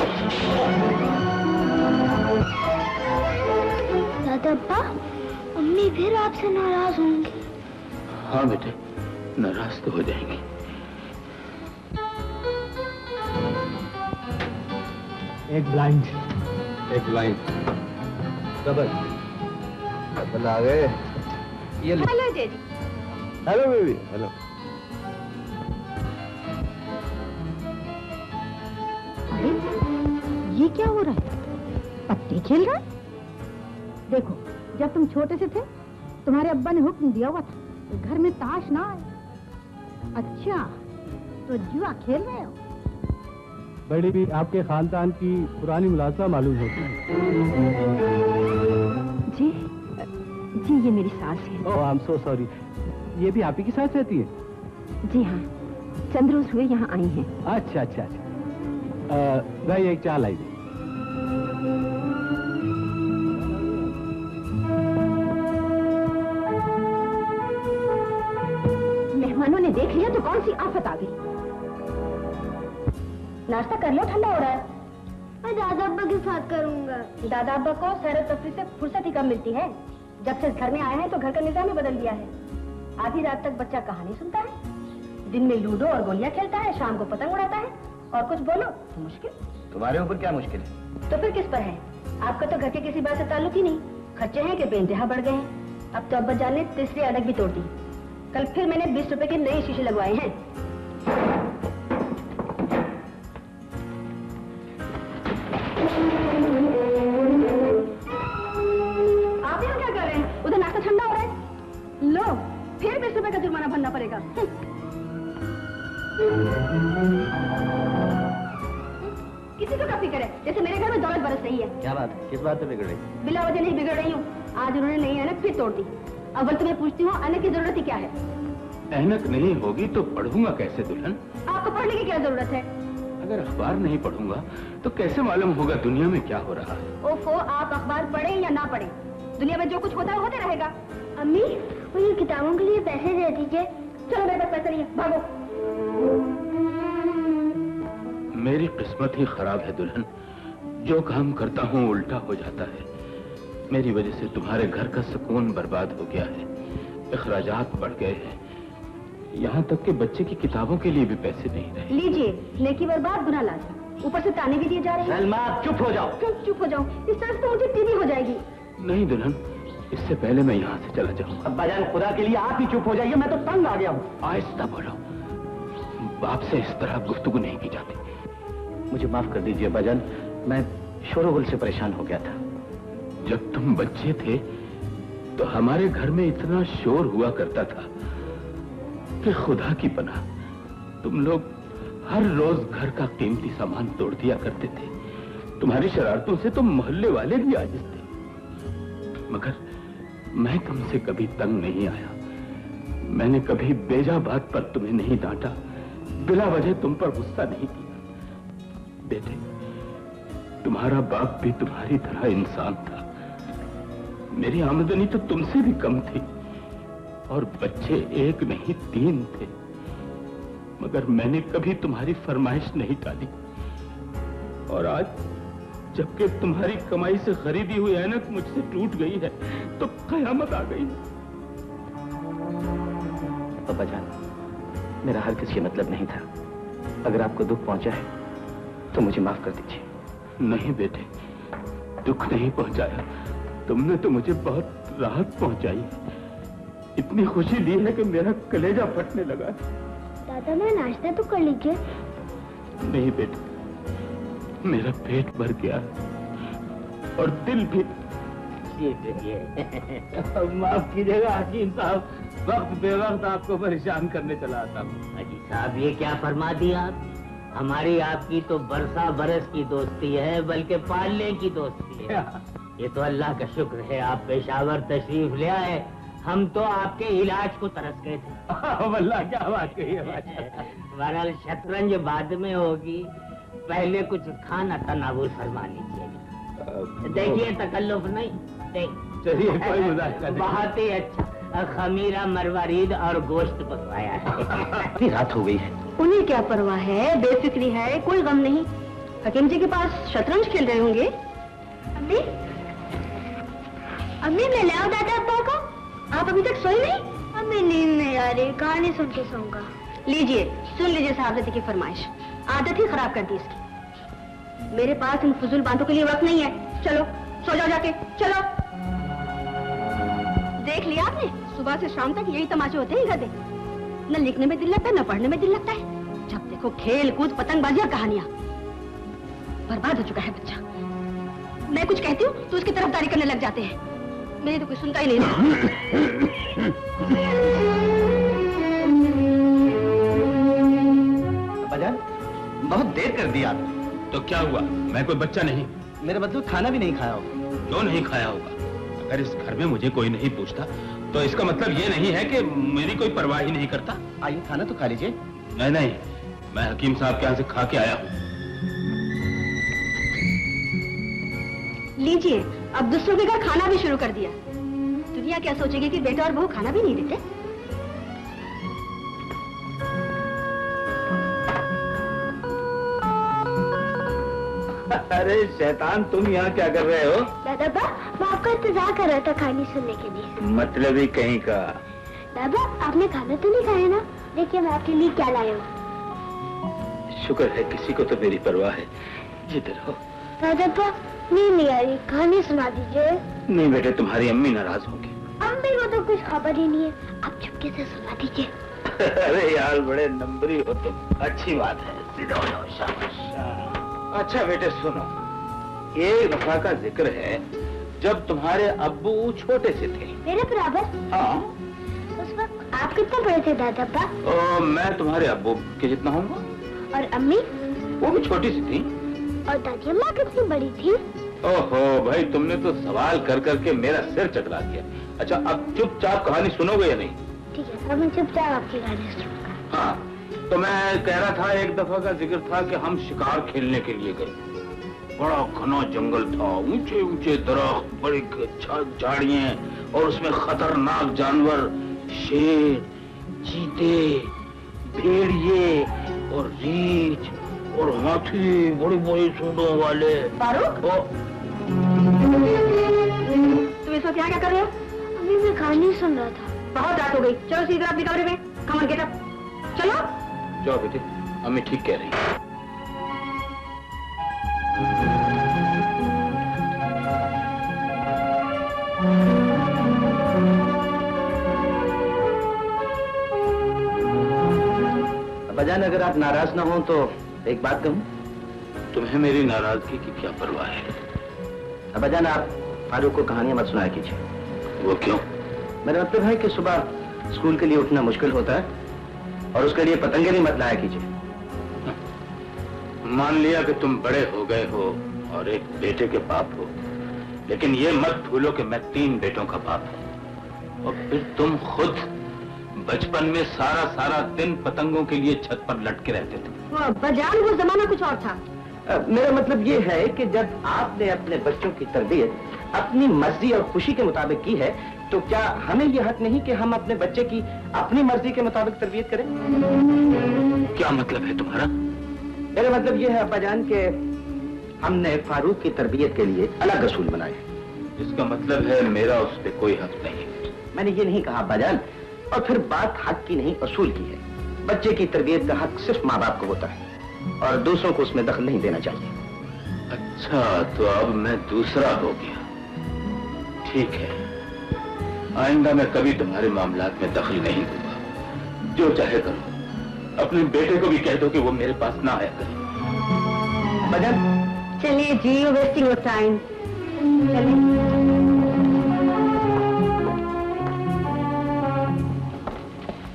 दादा अम्मी फिर आपसे नाराज होंगी। हाँ बेटे, नाराज तो हो जाएंगी। एक ब्लाइंड। डबल आ गए। ये हेलो जेजी। Hello baby. हेलो। अरे ये क्या हो रहा है? पत्ते खेल रहा है? देखो, जब तुम छोटे से थे तुम्हारे अब्बा ने हुक्म दिया हुआ था घर में ताश ना आए। अच्छा तो जुआ खेल रहे हो? बड़ी भी आपके खानदान की पुरानी मुलाजमा मालूम होती है। जी जी ये मेरी सास है। ओह आई एम सो सॉरी। ये भी आप ही के साथ रहती है? जी हाँ, चंद रोज हुए यहाँ आई हैं। अच्छा अच्छा अच्छा। भाई एक चाय लाई। मेहमानों ने देख लिया तो कौन सी आफत आ गई। नाश्ता कर लो, ठंडा हो रहा है। मैं दादा अब्बा के साथ करूंगा। दादा अब्बा को सैर और तफरीह से फुर्सत ही कम मिलती है। जब से घर में आए हैं तो घर का निजाम ही बदल दिया है। आधी रात तक बच्चा कहानी सुनता है, दिन में लूडो और गोलियां खेलता है, शाम को पतंग उड़ाता है, और कुछ बोलो तो मुश्किल। तुम्हारे ऊपर क्या मुश्किल है? तो फिर किस पर है? आपका तो घर के किसी बात से ताल्लुक ही नहीं। खर्चे हैं कि बेइंतहा बढ़ गए हैं। अब तो अब्बा जान ने तीसरी अदक भी तोड़ दी। कल फिर मैंने 20 रुपए के नए शीशे लगवाए हैं। आप यहाँ क्या कर रहे हैं? उधर नाश्ता ठंडा हो रहा है। लो फिर 20 रुपए का जुर्माना भरना पड़ेगा। किसी को क्या फिक्र है? जैसे मेरे घर में दौलत बरस रही है। क्या बात है? किस बात पे बिगड़ रही? बिला वजह नहीं बिगड़ रही हूँ। आज उन्होंने नई ऐनक फिर तोड़ दी। अव्वल तो मैं पूछती हूँ, ऐनक की जरूरत ही क्या है? ऐनक नहीं होगी तो पढ़ूंगा कैसे दुल्हन? आपको पढ़ने की क्या जरूरत है? अगर अखबार नहीं पढ़ूंगा तो कैसे मालूम होगा दुनिया में क्या हो रहा है? ओफो, आप अखबार पढ़े या ना पढ़े, दुनिया में जो कुछ होता है होते रहेगा। अम्मी मुझे किताबों के लिए पैसे दे दीजिए। चलो मेरे पास पैसे नहीं है, भागो। मेरी किस्मत ही खराब है दुल्हन। जो काम करता हूँ उल्टा हो जाता है। मेरी वजह से तुम्हारे घर का सुकून बर्बाद हो गया है। अखराजात बढ़ गए हैं। यहाँ तक के बच्चे की किताबों के लिए भी पैसे नहीं रहे। लीजिए, नेकी बर्बाद गुनाह लाजिम, ऊपर से ताने भी दिए जा रहे हैं। सलमा चुप हो जाओ। क्यों चुप हो जाऊं? इस तरह से तो मुझे टीवी हो जाएगी। नहीं दुल्हन, इससे पहले मैं यहाँ से चला जाऊँ। अब्बा जान खुदा के लिए आप ही चुप हो जाइए, मैं तो तंग आ गया हूँ। आहिस्ता बोलो, बाप से इस तरह गुफ्तगू नहीं की जाती। मुझे माफ कर दीजिए बाजान, मैं शोरगुल से परेशान हो गया था। जब तुम बच्चे थे तो हमारे घर में इतना शोर हुआ करता था कि खुदा की पनाह तुम लोग हर रोज घर का कीमती सामान तोड़ दिया करते थे। तुम्हारी शरारतों से तो मोहल्ले वाले भी आजिज थे। मगर मैं तुमसे कभी तंग नहीं आया। मैंने कभी बेजा बात पर तुम्हें नहीं डांटा, बिला वजह तुम पर गुस्सा नहीं किया। बेटे, तुम्हारा बाप भी तुम्हारी तरह इंसान था। मेरी आमदनी तो तुमसे भी कम थी और बच्चे एक नहीं 3 थे। मगर मैंने कभी तुम्हारी फरमाइश नहीं टाली। और आज जबकि तुम्हारी कमाई से खरीदी हुई ऐनक मुझसे टूट गई है तो कयामत आ गई। पापा जान, मेरा हर किसी मतलब नहीं था। अगर आपको दुख पहुंचा है तो मुझे माफ कर दीजिए। नहीं बेटे, दुख नहीं पहुंचाया। तुमने तो मुझे बहुत राहत पहुंचाई। इतनी खुशी दी है कि मेरा कलेजा फटने लगा। दादा मैं नाश्ता तो कर लीजिए। नहीं बेटे, मेरा पेट भर गया और दिल भी। माफ कीजिएगा हकीम साहब, वक्त बेवक्त आपको परेशान करने चला आता हूँ। हाजी साहब ये क्या फरमा दिया आप? हमारी आपकी तो बरसा बरस की दोस्ती है, बल्कि पालने की दोस्ती है। ये तो अल्लाह का शुक्र है आप पेशावर तशरीफ ले आए, हम तो आपके इलाज को तरस गए थे। वल्लाह क्या बात कही है। बहरहाल शतरंज बाद में होगी, पहले कुछ खाना तनावुल फरमा लीजिएगा। देखिए तकल्लुफ नहीं, चलिए कोई मुजाहिरा नहीं। बहुत ही अच्छा खमीरा मरवारीद और गोश्त पकवाया है। रात हो गई है। उन्हें क्या परवाह है, बेफिक्री है, कोई गम नहीं। हकीम जी के पास शतरंज खेल रहे होंगे। अम्मी, अम्मी मैं ले आओ दादा अब्बा को। आप अभी तक सोई नहीं? अम्मी नींद नहीं आ रही, कहानी सुन के सोऊंगा। लीजिए सुन लीजिए साहबजादी की फरमाइश, आदत ही खराब कर दी इसकी। मेरे पास इन फजूल बातों के लिए वक्त नहीं है, चलो सो जाओ जाके, चलो। देख लिया आपने, सुबह से शाम तक यही तमाशे होते हैं गधे। न लिखने में दिल लगता है, न पढ़ने में दिल लगता है। जब देखो खेल कूद पतंगबाजी और कहानियां। बर्बाद हो चुका है बच्चा। मैं कुछ कहती हूँ तो उसकी तरफदारी करने लग जाते हैं। मेरी तो कोई सुनता ही नहीं। अब्बाजान बहुत देर कर दी आपने। तो क्या हुआ, मैं कोई बच्चा नहीं? मेरा मतलब खाना भी नहीं खाया होगा। क्यों नहीं खाया होगा? अगर इस घर में मुझे कोई नहीं पूछता तो इसका मतलब ये नहीं है कि मेरी कोई परवाह ही नहीं करता। आइए खाना तो खा लीजिए। नहीं नहीं, मैं हकीम साहब के यहाँ से खा के आया हूँ। लीजिए, अब दूसरों के घर खाना भी शुरू कर दिया। दुनिया क्या सोचेगी कि बेटा और बहू खाना भी नहीं देते। अरे शैतान, तुम यहाँ क्या कर रहे हो? दादा मैं आपका इंतजार कर रहा था कहानी सुनने के लिए। मतलब ही कहीं का। दादा आपने खाना तो नहीं खाया ना? देखिए मैं आपके लिए क्या लाया हूँ। शुक्र है किसी को तो मेरी परवाह है। जिधर हो। दादा नींद नहीं आ रही, कहानी सुना दीजिए। नहीं बेटे, तुम्हारी अम्मी नाराज होगी। अम्मी को तो कुछ खबर ही नहीं है, आप चुपके से सुना दीजिए। अरे यार बड़े नंबरी हो तुम। अच्छी बात है, सीधा हो जाओ, शाबाश। अच्छा बेटे सुनो, एक दफा का जिक्र है जब तुम्हारे अब्बू छोटे से थे। मेरे बराबर? हाँ। उस वक्त आप कितने बड़े थे दादा अब्बा? ओ, मैं तुम्हारे अब्बू के जितना होऊंगा। और अम्मी? वो भी छोटी सी थी। और दादी अम्मा कितनी बड़ी थी? ओहो भाई, तुमने तो सवाल कर करके मेरा सिर चकरा दिया। अच्छा अब चुपचाप कहानी सुनोगे या नहीं? ठीक है, अब मैं चुपचाप आपकी कहानी सुनूंगा। हाँ, तो मैं कह रहा था एक दफा का जिक्र था कि हम शिकार खेलने के लिए गए। बड़ा घना जंगल था, ऊंचे ऊंचे दरख्त, बड़ी झाड़ियां और उसमें खतरनाक जानवर, शेर, चीते, भेड़िए और रीछ और हाथी, बड़ी बड़ी सूंडों वाले। फारूक, तुम इस वक्त यहाँ क्या कर रहे हो? अम्मी मैं कहानी सुन रहा था। बहुत रात हो गई, चलो सीधे अपनी कमरे में। कम ऑन गेट अप, चलो। जाओ बेटे, अम्मी ठीक कह रही है। अब्बाजान अगर आप नाराज ना हो तो एक बात कहूं। तुम्हें मेरी नाराजगी की क्या परवाह है? अब्बाजान आप फारूक को कहानियां मत सुनाया कीजिए। वो क्यों? मेरा मतलब है कि सुबह स्कूल के लिए उठना मुश्किल होता है और उसके लिए पतंगे भी मत लाया कीजिए। मान लिया कि तुम बड़े हो गए हो और एक बेटे के बाप हो, लेकिन ये मत भूलो कि मैं 3 बेटों का बाप हूं। और फिर तुम खुद बचपन में सारा सारा दिन पतंगों के लिए छत पर लटके रहते थे। वो अब्बाजान वो जमाना कुछ और था। मेरा मतलब ये है कि जब आपने अपने बच्चों की तरबियत अपनी मर्जी और खुशी के मुताबिक की है, तो क्या हमें ये हक नहीं कि हम अपने बच्चे की अपनी मर्जी के मुताबिक तरबियत करें? क्या मतलब है तुम्हारा? मेरा मतलब ये है अब्बाजान के हमने फारूक की तरबियत के लिए अलग असूल बनाए। इसका मतलब है मेरा उस पर कोई हक नहीं। मैंने ये नहीं कहा अब्बाजान, और फिर बात हक की नहीं असूल की है। बच्चे की तरबियत का हक सिर्फ माँ बाप को होता है और दूसरों को उसमें दखल नहीं देना चाहिए। अच्छा, तो अब मैं दूसरा हो गया। ठीक है, आइंदा मैं कभी तुम्हारे मामलात में दखल नहीं दूंगा। जो चाहे करो। अपने बेटे को भी कह दो कि वो मेरे पास ना आया करे। अब्बाजान चलिए जी, यू वेस्टिंग योर टाइम।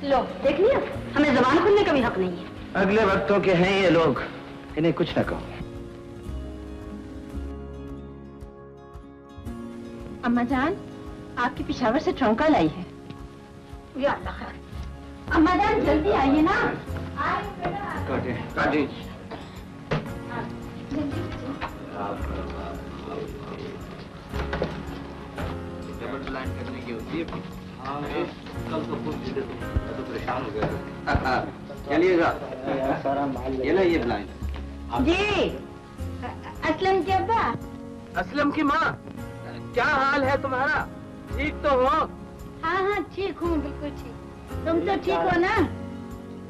लो देख लिया, हमें जबान खोलने का भी हक नहीं है। अगले वक्तों के हैं ये लोग, इन्हें कुछ न कहो। अम्मा जान, आपकी पिशावर से ट्रंका लाई है। या अल्लाह खैर। अम्मा जान जल्दी आइए ना। काटे। करने की होती है। कल तो खुद तो परेशान हो गया। चलिएगा, ये ना ये ब्लाइंड। जी असलम के अब्बा। असलम की माँ, क्या हाल है तुम्हारा? ठीक तो हो? हाँ हाँ ठीक हूँ, बिल्कुल ठीक। तुम तो ठीक हो ना?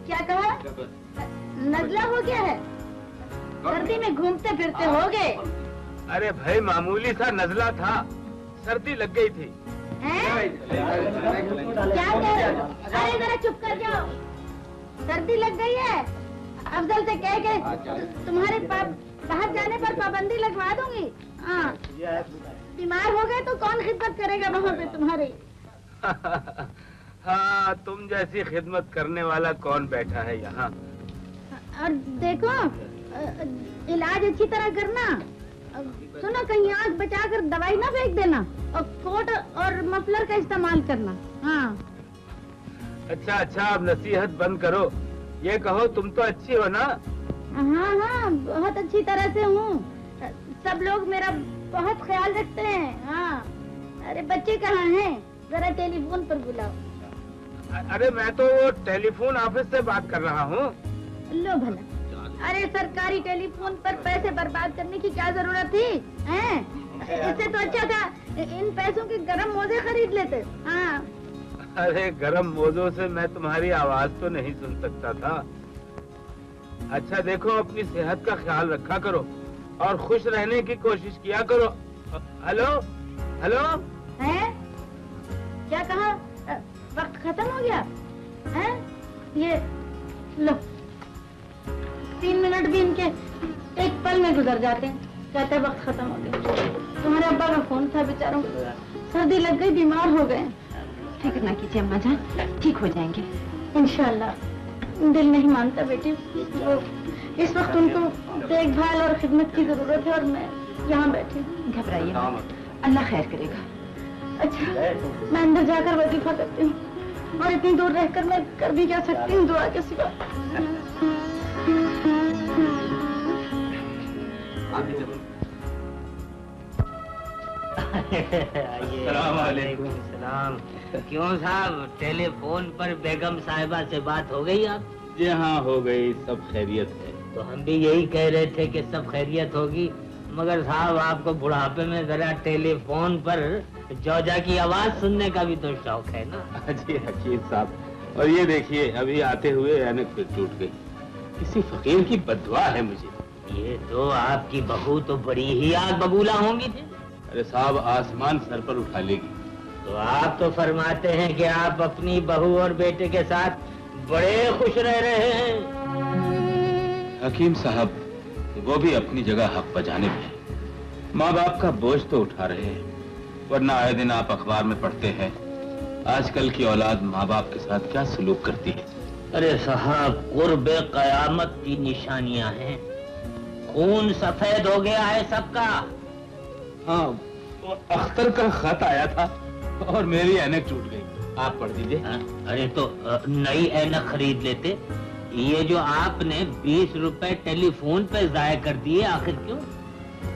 क्या कहा? नजला हो गया है? सर्दी में घूमते फिरते हो गए? अरे भाई मामूली सा नजला था, सर्दी लग गई थी। क्या कह रहे हो? अरे जरा चुप कर जाओ। सर्दी लग गई है, अफजल से कह के तुम्हारे बाहर जाने पर पाबंदी लगवा दूंगी। हाँ, बीमार हो गए तो कौन खिदमत करेगा वहाँ पे तुम्हारी? हाँ, तुम जैसी खिदमत करने वाला कौन बैठा है यहाँ? और देखो, इलाज अच्छी तरह करना। सुनो, कहीं आँख बचाकर दवाई ना फेंक देना, और कोट और मफलर का इस्तेमाल करना। हाँ अच्छा अच्छा, अब नसीहत बंद करो। ये कहो, तुम तो अच्छी हो ना? हाँ हाँ, बहुत अच्छी तरह से हूँ। सब लोग मेरा बहुत ख्याल रखते हैं। हाँ, अरे बच्चे कहाँ हैं? जरा टेलीफोन पर बुलाओ। अरे मैं तो वो टेलीफोन ऑफिस से बात कर रहा हूँ। लो भला, अरे सरकारी टेलीफोन पर पैसे बर्बाद करने की क्या जरूरत थी? हैं? इससे तो अच्छा था इन पैसों के गरम मोजे खरीद लेते। हाँ। अरे गरम मोजों से मैं तुम्हारी आवाज तो नहीं सुन सकता था। अच्छा देखो, अपनी सेहत का ख्याल रखा करो और खुश रहने की कोशिश किया करो। हेलो हेलो, हैं? क्या कहा? वक्त खत्म हो गया है? ये लो, 3 मिनट भी इनके एक पल में गुजर जाते हैं। कहते वक्त खत्म हो गया। तुम्हारे अब्बा का फोन था, बेचारों सर्दी लग गई, बीमार हो गए। फिक्र ना कीजिए अम्मा जान, ठीक हो जाएंगे इंशाल्लाह। दिल नहीं मानता बेटी, वो इस वक्त उनको देखभाल और खिदमत की जरूरत है और मैं यहाँ बैठी। घबराइए, अल्लाह खैर करेगा। अच्छा, मैं अंदर जाकर वजीफा करती हूँ, और इतनी दूर रहकर मैं कर भी क्या सकती हूँ दुआ के सिवा। सलाम। क्यों साहब, टेलीफोन पर बेगम साहिबा से बात हो गई आप? जी हाँ, हो गई, सब खैरियत है। तो हम भी यही कह रहे थे कि सब खैरियत होगी, मगर साहब आपको बुढ़ापे में जरा टेलीफोन पर जौजा की आवाज सुनने का भी तो शौक है ना? जी हकीम साहब, और ये देखिए अभी आते हुए ऐनक फिर टूट गई। किसी फकीर की बद्दुआ है मुझे। ये तो आपकी बहू तो बड़ी ही आग बबूला होंगी थी। अरे साहब, आसमान सर पर उठा लेगी। तो आप तो फरमाते हैं कि आप अपनी बहू और बेटे के साथ बड़े खुश रह रहे हैं। हकीम साहब, वो भी अपनी जगह हक बजाने में है। माँ बाप का बोझ तो उठा रहे हैं, वरना आए दिन आप अखबार में पढ़ते हैं आजकल की औलाद माँ बाप के साथ क्या सलूक करती है। अरे साहब, कुर्बे कयामत की निशानियां हैं। खून सफेद हो गया है सबका। हाँ, तो अख्तर का खत आया था और मेरी ऐनक टूट गई। आप पढ़ दीजिए। अरे तो नई ऐनक खरीद लेते। ये जो आपने 20 रुपए टेलीफोन पे जाया कर दिए, आखिर क्यों?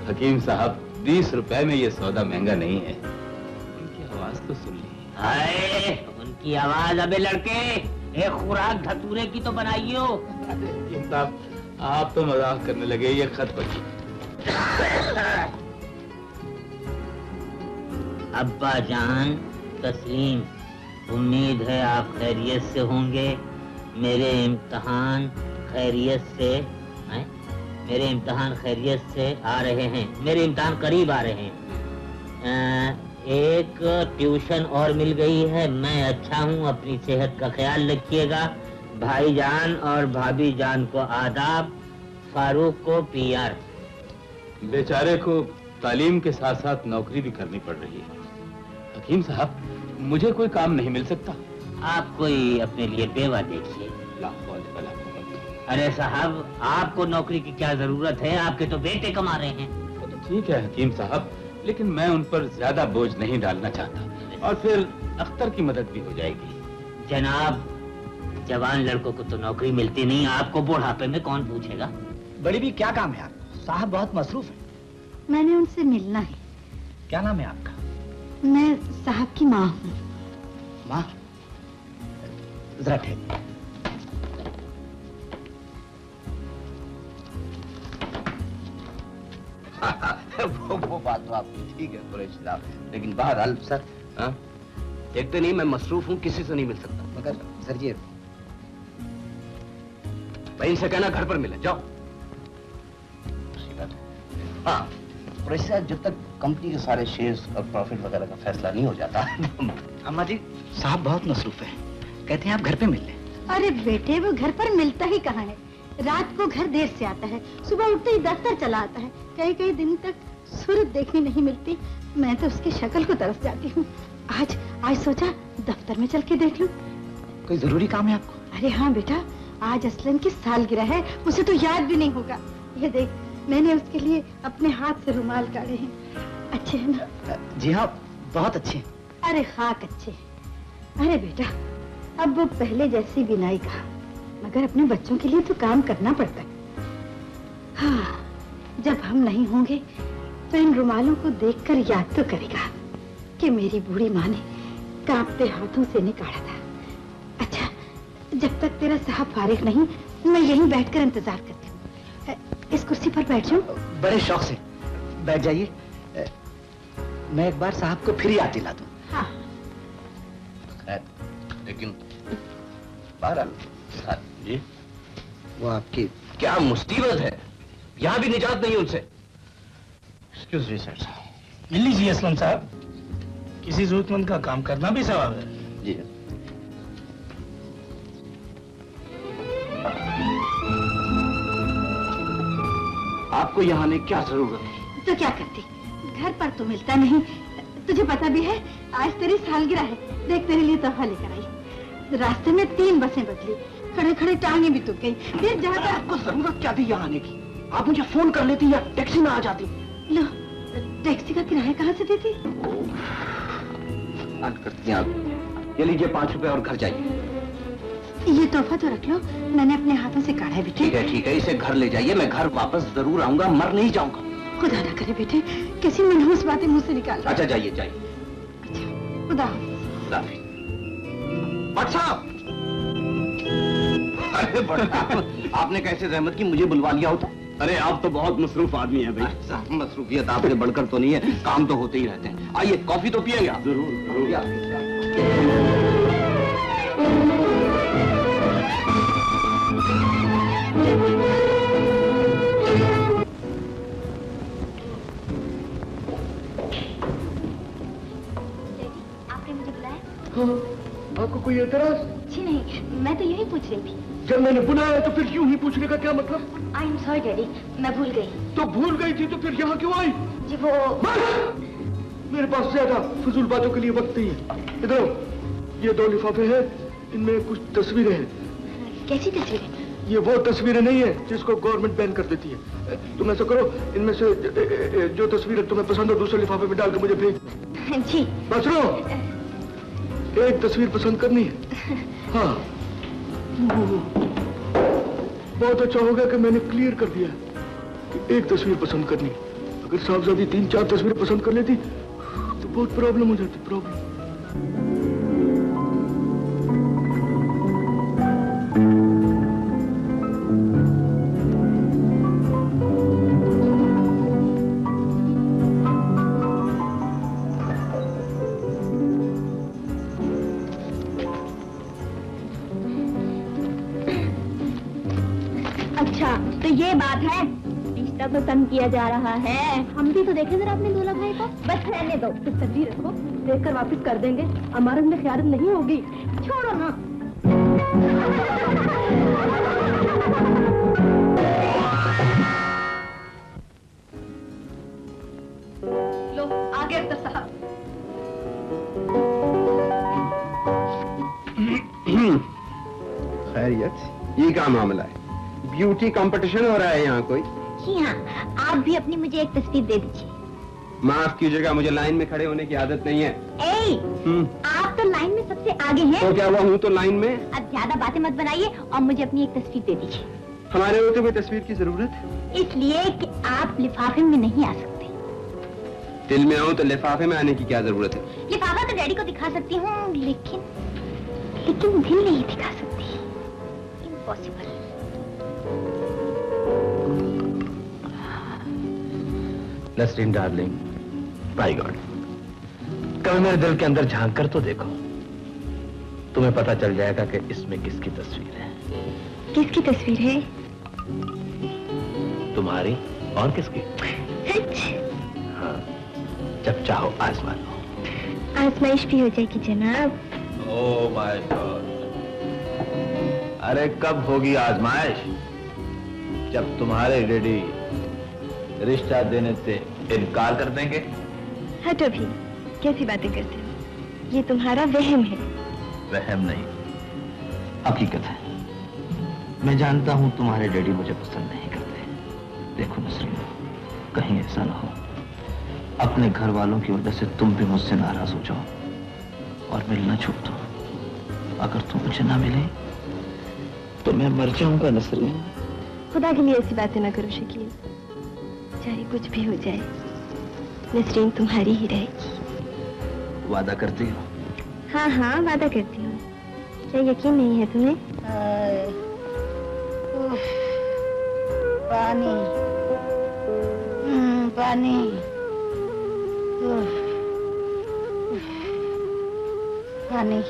हकीम साहब, 20 रुपए में ये सौदा महंगा नहीं है। उनकी आवाज तो सुन ली। हाय, उनकी आवाज। अबे लड़के, एक खुराक धतूरे की तो बनाइयो। हकीम साहब, आप तो मजाक करने लगे। ये खत पढ़िए। अब्बा जान, तस्लीम, उम्मीद है आप खैरियत से होंगे। मेरे इम्तिहान खैरियत से हैं? मेरे इम्तिहान खैरियत से आ रहे हैं। मेरे इम्तिहान करीब आ रहे हैं। एक ट्यूशन और मिल गई है। मैं अच्छा हूँ, अपनी सेहत का ख्याल रखिएगा। भाईजान और भाभी जान को आदाब, फारूक को पीआर। बेचारे को तालीम के साथ साथ नौकरी भी करनी पड़ रही है। हकीम साहब, मुझे कोई काम नहीं मिल सकता? आप कोई अपने लिए बेवा देखिए। अरे साहब, आपको नौकरी की क्या जरूरत है? आपके तो बेटे कमा रहे हैं। वो तो ठीक है हकीम साहब, लेकिन मैं उन पर ज्यादा बोझ नहीं डालना चाहता, और फिर अख्तर की मदद भी हो जाएगी। जनाब, जवान लड़कों को तो नौकरी मिलती नहीं, आपको बुढ़ापे में कौन पूछेगा? बड़ी भी क्या काम है आपको? साहब बहुत मसरूफ है। मैंने उनसे मिलना है। क्या नाम है आपका? मैं साहब की माँ हूँ। माँ, जरा ठहरिए। वो बात तो आपकी ठीक है कुरैशी साहब, लेकिन बहरहाल सर, देखते नहीं मैं मसरूफ हूँ, किसी से नहीं मिल सकता। मगर सर जी, भाई इनसे कहना घर पर मिले, जाओ। हाँ कुरैशी साहब, जब तक कंपनी के सारे शेयर्स और प्रॉफिट वगैरह का फैसला नहीं हो जाता। अम्मा जी, साहब बहुत मसरूफ है, कहते हैं आप घर पे मिल लें। अरे बेटे, वो घर पर मिलता ही कहाँ है। रात को घर देर से आता है, सुबह उठते ही दफ्तर चला आता है। कई कई दिन तक सूरत देखने नहीं मिलती। मैं तो उसकी शक्ल को तरस जाती हूँ। आज सोचा दफ्तर में चल के देख लूं। कोई जरूरी काम है आपको? अरे हाँ बेटा, आज असलन की सालगिरह है, उसे तो याद भी नहीं होगा। ये देख, मैंने उसके लिए अपने हाथ से रुमाल काढ़े हैं। अच्छे हैं ना? जी हाँ, बहुत अच्छे। अरे खाक अच्छे। अरे बेटा, अब वो पहले जैसी बिनाई का, मगर अपने बच्चों के लिए तो काम करना पड़ता है। हाँ, जब हम नहीं होंगे तो इन रुमालों को देखकर याद तो करेगा कि मेरी बूढ़ी माँ ने कांपते हाथों से निकाला था। अच्छा, जब तक तेरा साहब फारिग नहीं, मैं यहीं बैठकर इंतजार करती हूँ। इस कुर्सी पर बैठ जाऊं? बड़े शौक से बैठ जाइए। मैं एक बार साहब को फिर याद दिला दूं। हाँ। लेकिन बहरहाल साहब जी, वो आपकी क्या मुसीबत है, यहाँ भी निजात नहीं उनसे। Excuse me sir. मिल लीजिए असलम साहब, किसी जरूरतमंद का काम करना भी सवाब है। जी आपको यहाँ आने क्या जरूरत है? तो क्या करती, घर पर तो मिलता नहीं। तुझे पता भी है, आज तेरी सालगिरह है। देख, तेरे लिए तोहफा लेकर आई। रास्ते में 3 बसें बदली, खड़े खड़े टांगे भी तुक गई। फिर जहाँ आपको जरूरत क्या थी यहाँ आने की? आप मुझे फोन कर लेती या टैक्सी में आ जाती। लो, टैक्सी का किराया कहाँ से देती? करती हैं आप। ये लीजिए 5 रुपए और घर जाइए। ये तोहफा तो रख लो, मैंने अपने हाथों से काढ़ा भी। ठीक है, इसे घर ले जाइए। मैं घर वापस जरूर आऊंगा, मर नहीं जाऊंगा। खुदा ना करे बेटे, किसी मनहूस बातें मुंह से निकाल। अच्छा जाइए। अच्छा, खुदा हाफिज़। भट्ट साहब, अरे भट्ट साहब, आपने कैसे जहमत की मुझे बुलवा लिया होता? अरे आप तो बहुत मसरूफ आदमी हैं भाई। मसरूफियत आपसे बढ़कर तो नहीं है, काम तो होते ही रहते हैं। आइए, कॉफी तो पिएंगे आप? जरूर। आपने मुझे बुलाया? हाँ, आपको कोई एतराज? जी नहीं, मैं तो यही पूछ रही थी। जब मैंने बुलाया तो फिर यूं ही पूछने का क्या मतलब? आई एम सॉरी डैडी, मैं भूल गई। तो भूल गई थी तो फिर यहाँ क्यों आई? जी वो मेरे पास ज्यादा फजूल बातों के लिए वक्त नहीं है। इधर, ये 2 लिफाफे हैं, इनमें कुछ तस्वीरें हैं। कैसी तस्वीरें? ये वो तस्वीरें नहीं है जिसको गवर्नमेंट बैन कर देती है। तुम ऐसा करो, इनमें से जो तस्वीरें तुम्हें पसंद हो दूसरे लिफाफे में डालकर मुझे भेज। जी। बस रो, एक तस्वीर पसंद करनी है। हाँ, बहुत अच्छा हो गया कि मैंने क्लियर कर दिया कि एक तस्वीर पसंद करनी। अगर साहबजादी 3-4 तस्वीरें पसंद कर लेती तो बहुत प्रॉब्लम हो जाती। प्रॉब्लम। अच्छा, तो ये बात है, रिश्ता तो तंग किया जा रहा है। हम भी तो देखें जरा अपने दूल्हा भाई को। बस रहने दो, तस्वीर रखो, देखकर वापस कर देंगे। हमारे में ख्याल नहीं होगी, छोड़ो ना। गया अख्तर साहब। खैरियत, ये क्या मामला है? ब्यूटी कंपटीशन हो रहा है यहाँ कोई? जी हाँ, आप भी अपनी मुझे एक तस्वीर दे दीजिए। माफ कीजिएगा, मुझे लाइन में खड़े होने की आदत नहीं है। आप तो लाइन में सबसे आगे हैं। तो क्या हुआ, हूँ तो लाइन में? अब ज्यादा बातें मत बनाइए और मुझे अपनी एक तस्वीर दे दीजिए। हमारे होते हुए तस्वीर की जरूरत? इसलिए कि आप लिफाफे में नहीं आ सकते। दिल में आऊँ तो लिफाफे में आने की क्या जरूरत है? लिफाफा तो डैडी को दिखा सकती हूँ, लेकिन दिल नहीं दिखा सकती। Impossible. Nasreen darling, my God, कभी मेरे दिल के अंदर झांक कर तो देखो, तुम्हें पता चल जाएगा कि इसमें किसकी तस्वीर है। किसकी तस्वीर है? तुम्हारी और किसकी? सच? हाँ, जब चाहो आजमा लो। आजमाइश भी हो जाएगी जनाब। ओह माय गॉड, अरे कब होगी आजमाइश? जब तुम्हारे डैडी रिश्ता देने से इनकार कर देंगे। हटो भी, कैसी बातें करते हो? ये तुम्हारा वहम है। वहम नहीं, हकीकत है। मैं जानता हूं तुम्हारे डैडी मुझे पसंद नहीं करते। देखो नसरीन, कहीं ऐसा ना हो अपने घर वालों की वजह से तुम भी मुझसे नाराज हो जाओ और मिलना छूट दो। अगर तुम मुझे ना मिले तो मैं मर जाऊंगा नसरीन। खुदा के लिए ऐसी बातें ना करो शकील, चाहे कुछ भी हो जाए नसरीन तुम्हारी ही रहेगी। वादा करती हो? हाँ हाँ, वादा करती हूँ। क्या यकीन नहीं है तुम्हें? पानी, पानी। पानी।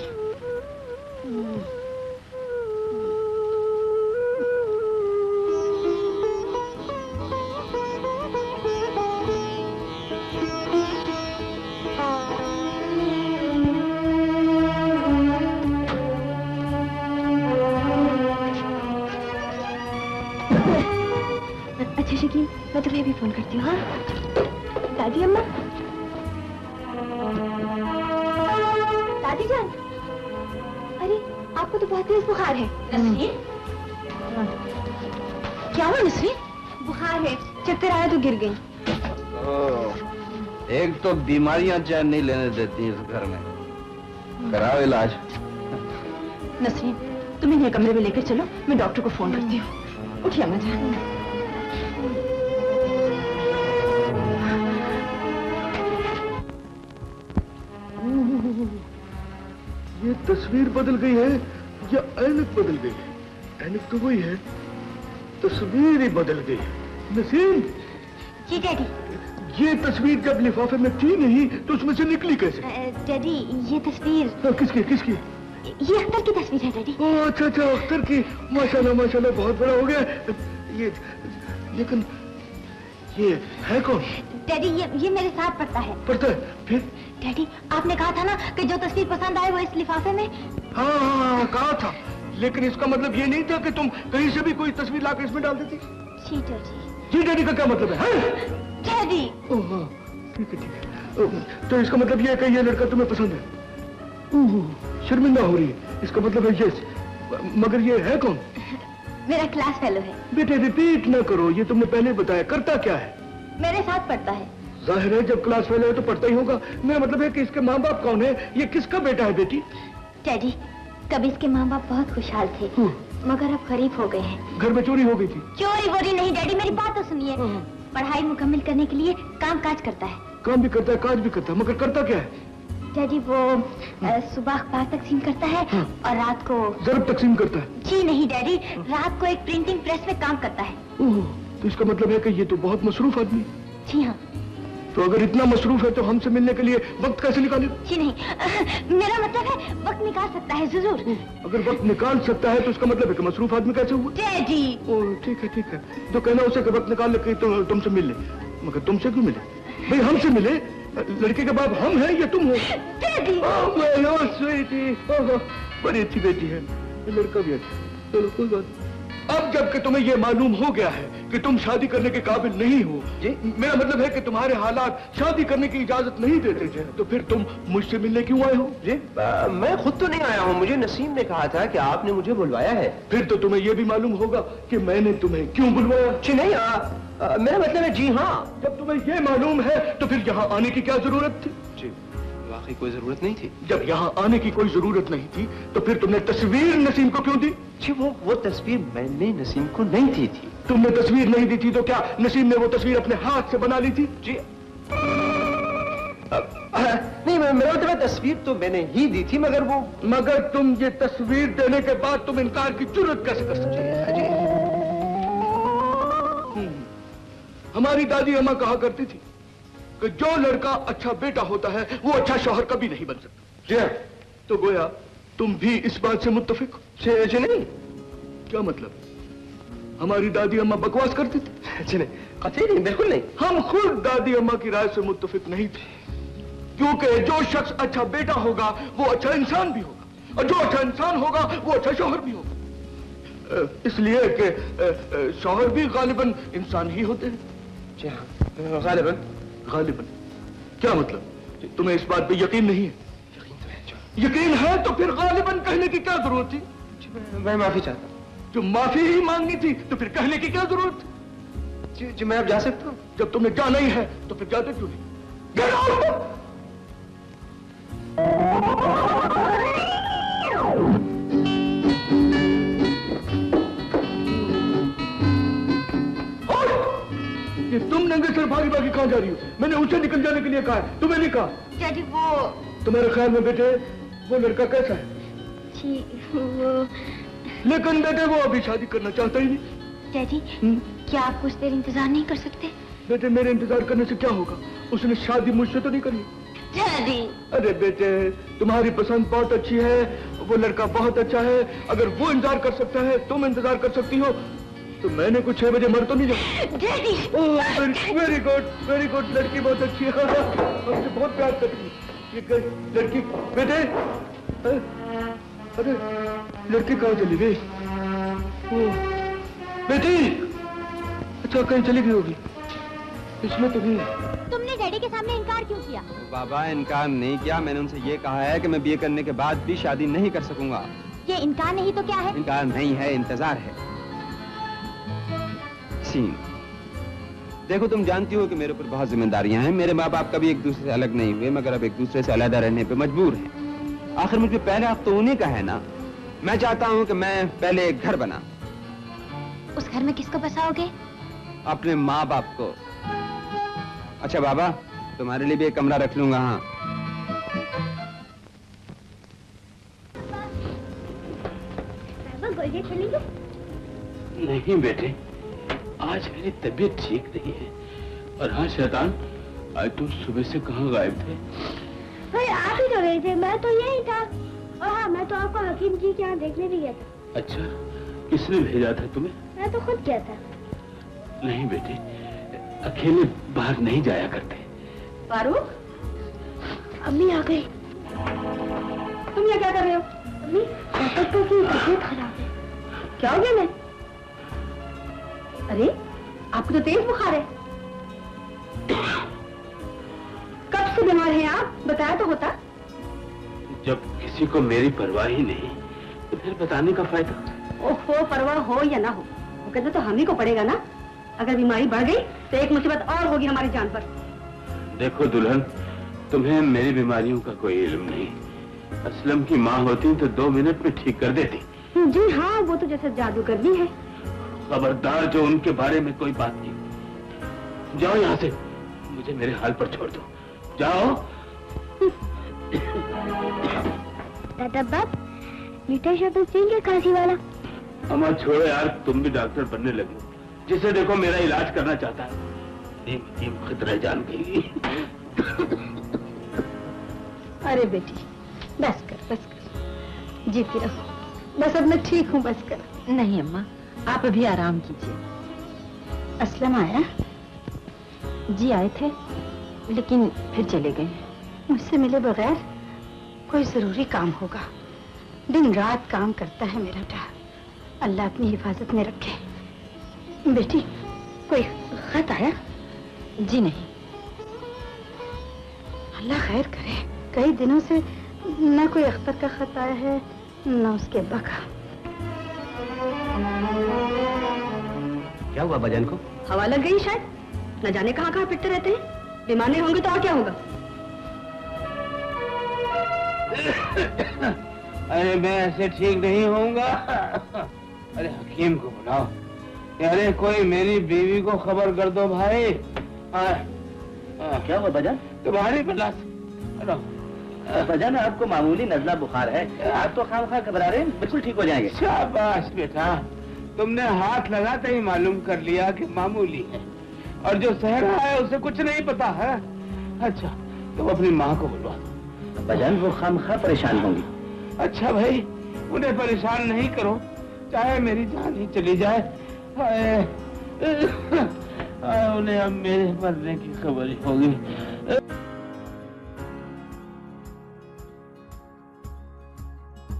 अच्छा शकील, मैं तुम्हें भी फोन करती हूँ। हाँ दादी अम्मा, दादी जान, अरे आपको तो बहुत तेज बुखार है। नसरीन? क्या हुआ नसरीन? बुखार है, चक्कर आया तो गिर गई। एक तो बीमारियां चैन नहीं लेने देती इस घर में। कराओ इलाज। नसरीन, तुम इन्हें कमरे में लेकर चलो, मैं डॉक्टर को फोन करती हूँ। उठिए अम्मा जान। ये तस्वीर बदल गई है या ऐनक बदल गई है? ऐनक तो वही है, तस्वीर ही बदल गई है। नसीम। जी डैडी। ये तस्वीर जब लिफाफे में थी नहीं तो उसमें से निकली कैसे? डैडी ये तस्वीर। किसकी किसकी? ये अख्तर की तस्वीर है डैडी। अच्छा अच्छा, अख्तर की। माशाल्लाह माशाल्लाह, बहुत बड़ा हो गया ये। लेकिन ये है कौन? डैडी ये मेरे साथ पढ़ता है। पढ़ता है? फिर? डैडी आपने कहा था ना कि जो तस्वीर पसंद आए वो इस लिफाफे में। हाँ कहा था, लेकिन इसका मतलब ये नहीं था कि तुम कहीं से भी कोई तस्वीर लाकर इसमें डाल देती। जी डैडी। जी डैडी का क्या मतलब है? डैडी। ठीक है। तो इसका मतलब ये है कि ये लड़का तुम्हें पसंद है। शर्मिंदा हो रही है, इसका मतलब है यस। मगर ये है कौन? मेरा क्लास फेलो है। बेटे रिपीट ना करो, ये तुमने पहले बताया। करता क्या है? मेरे साथ पढ़ता है। जाहिर है जब क्लास फेलो है तो पढ़ता ही होगा। मेरा मतलब है कि इसके माँ बाप कौन है? ये किसका बेटा है बेटी? डैडी कभी इसके माँ बाप बहुत खुशहाल थे, मगर अब गरीब हो गए हैं। घर में चोरी हो गई थी? चोरी वोरी नहीं डैडी, मेरी बात तो सुनिए। पढ़ाई मुकम्मल करने के लिए काम काज करता है। काम भी करता है, काज भी करता है, मगर करता क्या है? डैडी वो सुबह अखबार तकसीम करता है और रात को ज़रब तकसीम करता है। जी नहीं डैडी, रात को एक प्रिंटिंग प्रेस में काम करता है। तो इसका मतलब है कि ये तो बहुत मसरूफ आदमी। जी हाँ। तो अगर इतना मसरूफ है तो हमसे मिलने के लिए वक्त कैसे निकालेगा? जी नहीं, मेरा मतलब है वक्त निकाल सकता है जरूर। अगर वक्त निकाल सकता है तो इसका मतलब है कि मसरूफ आदमी कैसे हुआ? डैडी। ठीक है, तो कहना उसे कि वक्त निकाल ले तो तुमसे मिल ले। मगर तुमसे क्यों मिले? भाई हमसे मिले। लड़के के बाप हम हैं या तुम हो? बड़ी अच्छी बेटी है, लड़का भी अच्छा। चलो कोई बात। अब जबकि तुम्हें यह मालूम हो गया है कि तुम शादी करने के काबिल नहीं हो, मेरा मतलब है कि तुम्हारे हालात शादी करने की इजाजत नहीं देते थे, तो फिर तुम मुझसे मिलने क्यों आए हो? जी मैं खुद तो नहीं आया हूँ, मुझे नसीम ने कहा था कि आपने मुझे बुलवाया है। फिर तो तुम्हें यह भी मालूम होगा कि मैंने तुम्हें क्यों बुलवाया। जी नहीं, मेरा मतलब है जी हाँ। जब तुम्हें यह मालूम है तो फिर यहाँ आने की क्या जरूरत थी? जी वाकई कोई जरूरत नहीं थी। जब यहाँ आने की कोई जरूरत नहीं थी तो फिर तुमने तस्वीर नसीम को क्यों दी? जी वो तस्वीर मैंने नसीम को नहीं दी थी। तुमने तस्वीर नहीं दी थी तो क्या नसीम ने वो तस्वीर अपने हाथ से बना ली थी? जी नहीं, मेरा मतलब तस्वीर तो मैंने ही दी थी, मगर तुम ये तस्वीर देने के बाद तुम इनकार की जरूरत कैसे कर सकते? हमारी दादी अम्मा कहा करती थी कि जो लड़का अच्छा बेटा होता है वो अच्छा शौहर कभी नहीं बन सकता। जी हाँ। तो गोया तुम भी इस बात से मुत्तफिक हो? जी नहीं। क्या मतलब? हमारी दादी अम्मा बकवास करती थी? जी नहीं, कतई नहीं, बिल्कुल नहीं। हम खुद दादी अम्मा की राय से मुत्तफिक नहीं थे, क्योंकि जो शख्स अच्छा बेटा होगा वो अच्छा इंसान भी होगा, और जो अच्छा इंसान होगा वो अच्छा शौहर भी होगा। इसलिए कि शौहर भी गालिबन इंसान ही होते हैं। जी हाँ, गालिबन। क्या मतलब? तुम्हें इस बात पे यकीन नहीं है? यकीन है तो फिर गालिबन कहने की क्या जरूरत थी? मैं माफी चाहता हूँ। जो माफी ही मांगनी थी तो फिर कहने की क्या जरूरत थी? जी मैं अब जा सकता हूँ। जब तुमने जाना ही है तो फिर जाते क्यों नहीं? Get out! ये तुम नंगे सिर भागी भागी कहाँ जा रही हो? मैंने उसे निकल जाने के लिए कहा है, तुम्हें नहीं कहा। डैडी वो तुम्हारे ख्याल में बेटे वो लड़का कैसा है? जी वो। लेकिन बेटे वो अभी शादी करना चाहता ही नहीं। डैडी क्या आप कुछ देर इंतजार नहीं कर सकते? बेटे मेरे इंतजार करने से क्या होगा? उसने शादी मुझसे तो नहीं करनी। डैडी अरे बेटे तुम्हारी पसंद बहुत अच्छी है, वो लड़का बहुत अच्छा है, अगर वो इंतजार कर सकता है तुम इंतजार कर सकती हो, तो मैंने कुछ 6 बजे मर तो नहीं जाऊँ। डैडी वेरी गुड, लड़की बहुत अच्छी है, हमसे बहुत प्यार करती है ये लड़की। बेटे अरे लड़की कहाँ चली गई? बेटी अच्छा कहीं चली गई होगी, इसमें तो नहीं। तुमने डैडी के सामने इनकार क्यों किया? बाबा इनकार नहीं किया, मैंने उनसे ये कहा है कि मैं बीए करने के बाद भी शादी नहीं कर सकूंगा। ये इनकार नहीं तो क्या है? इनकार नहीं है, इंतजार है। सीन देखो, तुम जानती हो कि मेरे ऊपर बहुत जिम्मेदारियां हैं। मेरे माँ बाप कभी एक दूसरे से अलग नहीं हुए, मगर अब एक दूसरे से अलग रहने पे मजबूर हैं। आखिर मुझे पहले हक तो उन्हीं का है ना। मैं चाहता हूँ कि मैं पहले एक घर बना। उस घर में किसको बसाओगे? अपने माँ बाप को। अच्छा बाबा तुम्हारे लिए भी एक कमरा रख लूंगा। हाँ गोलगेट चलेंगे? नहीं बेटे, आज मेरी तबीयत ठीक नहीं है। और हाँ शैतान, आज तुम सुबह से कहाँ गायब थे? भाई आप ही तो गए थे, मैं तो यही था। और हाँ मैं तो आपको हकीम जी के यहाँ देखने भी गया था। अच्छा, किसने भेजा था तुम्हें? मैं तो खुद गया था। नहीं बेटे, अकेले बाहर नहीं जाया करते। फारूक, अम्मी आ गई। तुम यहाँ क्या कर रहे हो? अम्मी तबीयत खराब है। क्या हो गया? मैं अरे आपको तो तेज बुखार है। कब से बीमार हैं आप? बताया तो होता। जब किसी को मेरी परवाह ही नहीं तो फिर बताने का फायदा। ओहो, परवाह हो या ना हो, वो कहते तो हम ही को पड़ेगा ना। अगर बीमारी बढ़ गई तो एक मुसीबत और होगी हमारी जान पर। देखो दुल्हन, तुम्हें मेरी बीमारियों का कोई इल्म नहीं। असलम की माँ होती तो 2 मिनट में ठीक कर देती। जी हाँ, वो तो जैसे जादूगरनी है। खबरदार जो उनके बारे में कोई बात की। जाओ यहाँ से, मुझे मेरे हाल पर छोड़ दो। जाओ। दादा बाप, मीठा शब्द चाहिए खांसी वाला। अम्मा छोड़ो यार, तुम भी डॉक्टर बनने लगे। जिसे देखो मेरा इलाज करना चाहता है। खतरा जान गई। अरे बेटी बस कर, जीती रहो। बस अब मैं ठीक हूँ, बस कर। नहीं अम्मा, आप अभी आराम कीजिए। असलम आया? जी आए थे, लेकिन फिर चले गए। मुझसे मिले बगैर कोई जरूरी काम होगा। दिन रात काम करता है मेरा बेटा। अल्लाह अपनी हिफाजत में रखे। बेटी, कोई खत आया? जी नहीं। अल्लाह खैर करे। कई दिनों से न कोई अख्तर का खत आया है न उसके अब्बा का। क्या हुआ बजन को? हवा लग गई शायद, न जाने कहाँ कहाँ पिटते रहते हैं। बीमार नहीं होंगे तो और क्या होगा? अरे मैं ऐसे ठीक नहीं होऊंगा। अरे हकीम को बुलाओ। अरे कोई मेरी बीवी को खबर कर दो भाई। क्या हुआ बजन? तुम्हारी बला बजन, आपको मामूली नजला बुखार है। आप तो खामखा घबरा रहे हैं, बिल्कुल ठीक हो जाएंगे। शाबाश बेटा, तुमने हाथ लगाते ही मालूम कर लिया कि मामूली है, और जो सह रहा है उसे कुछ नहीं पता है। अच्छा, तुम अपनी माँ को बुलवा दो। बजन, वो खामखा परेशान होंगी। अच्छा भाई, उन्हें परेशान नहीं करो, चाहे मेरी जान ही चली जाए। उन्हें अब मेरे मरने की खबर होगी।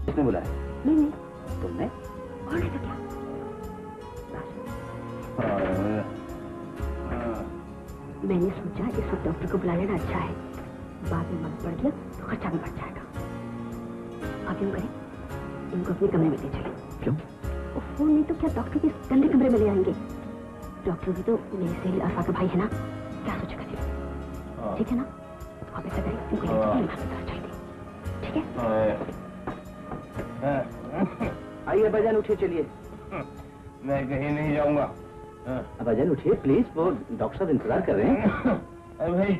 किसने बुलाया? नहीं, तुमने? और नहीं तो क्या? मैंने सोचा इस वक्त डॉक्टर को बुला लेना अच्छा है, बाद में मत पड़ गया तो खर्चा भी बढ़ जाएगा। आप यूँ करें, इनको अपने कमरे में ले चलें। क्यों? फोन नहीं तो क्या डॉक्टर के गंदे कमरे में ले आएंगे? डॉक्टर भी तो मेरी सहेली अरफा का भाई है ना, क्या सोचेगा? ठीक है ना? तो आप ऐसा करें, इनको ले चलिए, ठीक है? आइए बजन, उठिए, चलिए। मैं कहीं नहीं जाऊंगा। बजन उठिए प्लीज, वो डॉक्टर साहब इंतजार कर रहे हैं। अरे भाई,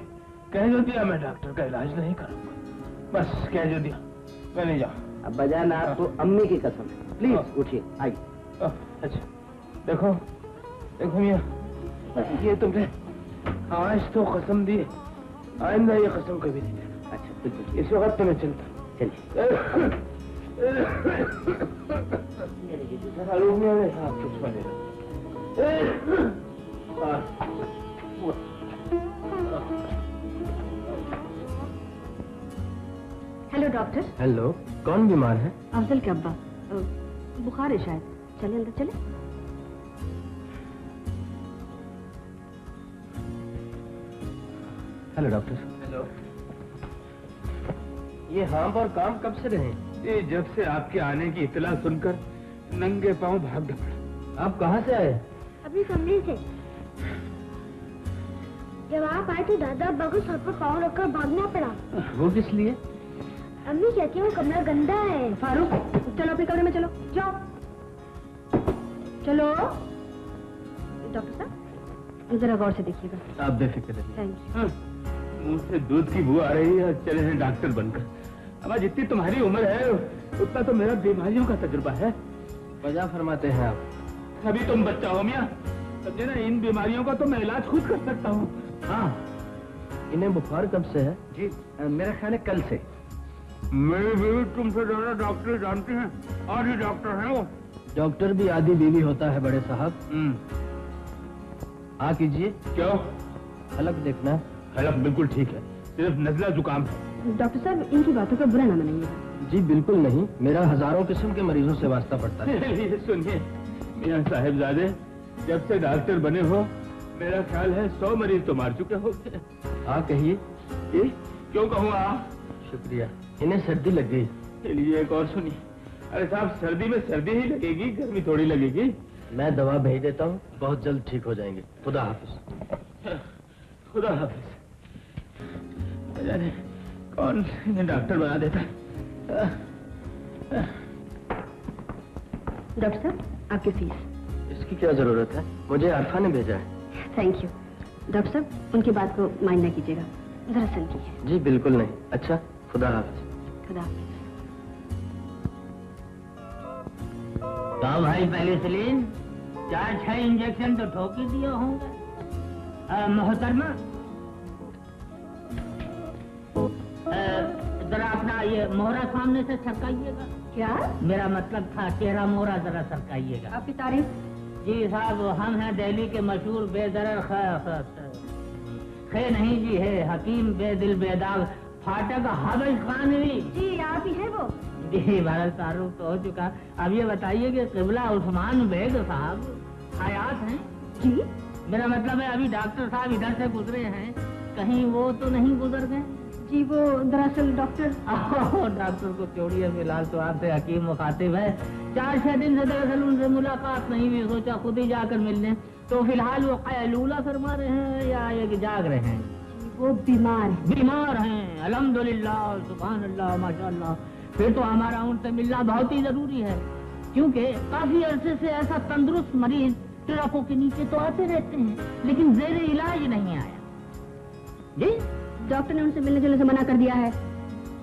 कह जो दिया मैं डॉक्टर का इलाज नहीं करूंगा, बस कह जो दिया, मैं नहीं जाऊँ। अब बजान, आपको अम्मी की कसम है, प्लीज उठिए, आइए। अच्छा, देखो देखो मियाँ, ये तुमने आज तो कसम दी, आइंदा ये कसम कभी नहीं देना। अच्छा, बिल्कुल। इस वक्त तो मैं चलता। चलिए। आप चुप पा लेना। Hello doctor. हेलो, कौन बीमार है? अफजल के अब्बा, बुखार है शायद। चले अंदर चले। Hello doctor. हेलो। ये हाँप और काम कब से रहे? ये जब से आपके आने की इतला सुनकर नंगे पांव भाग दौड़ा। आप कहाँ से आए? अभी कमरे से। जब आप आए तो दादा अब्बा को सर पर पाँव रखकर भागना पड़ा। वो किस लिए? अम्मी कहती है वो कमरा गंदा है। फारूक, चलो अपने कमरे में चलो, जाओ चलो। डॉक्टर साहब, जरा गौर से देखिएगा। आप बेफिक्र रहिए। Thank you. मुंह से दूध की बू आ रही है, चले हैं डॉक्टर बनकर। अब जितनी तुम्हारी उम्र है उतना तो मेरा बीमारियों का तजुर्बा है। वजह फरमाते हैं आप। अभी तुम बच्चा हो मियाँ, समझे ना, इन बीमारियों का तो मैं इलाज खुद कर सकता हूँ। हाँ, इन्हें बुखार कब से है? जी, मेरा ख्याल है कल से। मेरी बीवी तुमसे ज्यादा डॉक्टर जानती हैं, और ही डॉक्टर हैं वो। डॉक्टर भी आधी बीवी होता है बड़े साहब। हाँ कीजिए। क्यों? हलक देखना है। हलक बिल्कुल ठीक है, सिर्फ नजला जुकाम है। डॉक्टर साहब, इनकी बातों का बुरा ना मानिएगा। जी बिल्कुल नहीं, मेरा हजारों किस्म के मरीजों से वास्ता पड़ता है। ये सुनिए मियां साहिबजादे, जब से डॉक्टर बने हो मेरा ख्याल है 100 मरीज तो मार चुके हो। हाँ कहिए। क्यों कहूँ आप? शुक्रिया। इन्हें सर्दी लग गई। चलिए एक और सुनिए। अरे साहब, सर्दी में सर्दी ही लगेगी, गर्मी थोड़ी लगेगी। मैं दवा भेज देता हूँ, बहुत जल्द ठीक हो जाएंगे। खुदा हाफिज। खुदा हाफिज। जाने कौन इन्हें डॉक्टर बना देता। डॉक्टर साहब, आपकी फीस। इसकी क्या जरूरत है? मुझे अरफा ने भेजा है। Thank you. डॉक्टर साहब, उनकी बात को माइंड न कीजिएगा, जरा सुन कीजिए। जी बिल्कुल नहीं। अच्छा, खुदा हाफिज। खुदा हाफिज। तो भाई पेनिसिलिन 4-6 इंजेक्शन तो ठोक ही दिए होंगे। मोहतरमा, जरा अपना ये मोहरा सामने से सरकाइएगा। क्या? मेरा मतलब था चेहरा मोहरा जरा सरकाइएगा। आपकी तारीफ? जी साहब, हम हैं दिल्ली के मशहूर बेदरर खे नहीं जी है हकीम बेदिल बेदाग फाटक हबश खान हुई। जी आप ही है वो? जी भारत तारुफ तो हो चुका। अब ये बताइए कि क़िबला उस्मान बेग साहब हयात हैं? जी मेरा मतलब है अभी डॉक्टर साहब इधर से गुजरे हैं, कहीं वो तो नहीं गुजर गए? जी वो दरअसल डॉक्टर डॉक्टर को छोड़िए, फिलहाल तो आपसे हकीम मुखातिब है। 4-6 दिन से दरअसल उनसे मुलाकात नहीं हुई, सोचा खुद ही जाकर मिल लें। तो फिलहाल वो क़ैलूला फरमा रहे हैं या ये कि जाग रहे हैं? वो बीमार है। बीमार हैं, अल्हम्दुलिल्लाह, सुभान अल्लाह, माशाअल्लाह। फिर तो हमारा उनसे मिलना बहुत ही जरूरी है, क्योंकि काफी अरसे से ऐसा तंदुरुस्त मरीज ट्रकों के नीचे तो आते रहते हैं, लेकिन ज़ेरे इलाज नहीं आया। जी डॉक्टर ने उनसे मिलने जुलने से मना कर दिया है।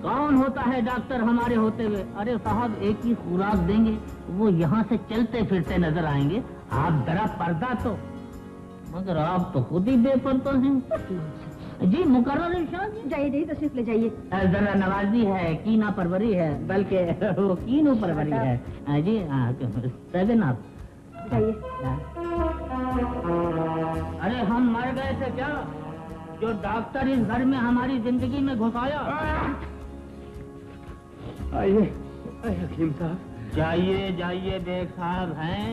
कौन होता है डॉक्टर हमारे होते हुए? अरे साहब एक ही खुराक देंगे, वो यहाँ से चलते फिरते नजर आएंगे। आप जरा पर्दा तो, मगर आप तो खुद ही बेपर्दा हैं। जी मुकर्रर इरशाद। जाइए जाइए तशरीफ ले जाइए। जरा नवाजी है, कीना परवरी है, बल्कि वो कीनो परवरी है। जी सेवन आप जाइए। अरे हम मर गए थे क्या, जो डॉक्टर इस घर में हमारी जिंदगी में घुसाया? आइए हकीम साहब। जाइए जाइए बेग साहब हैं,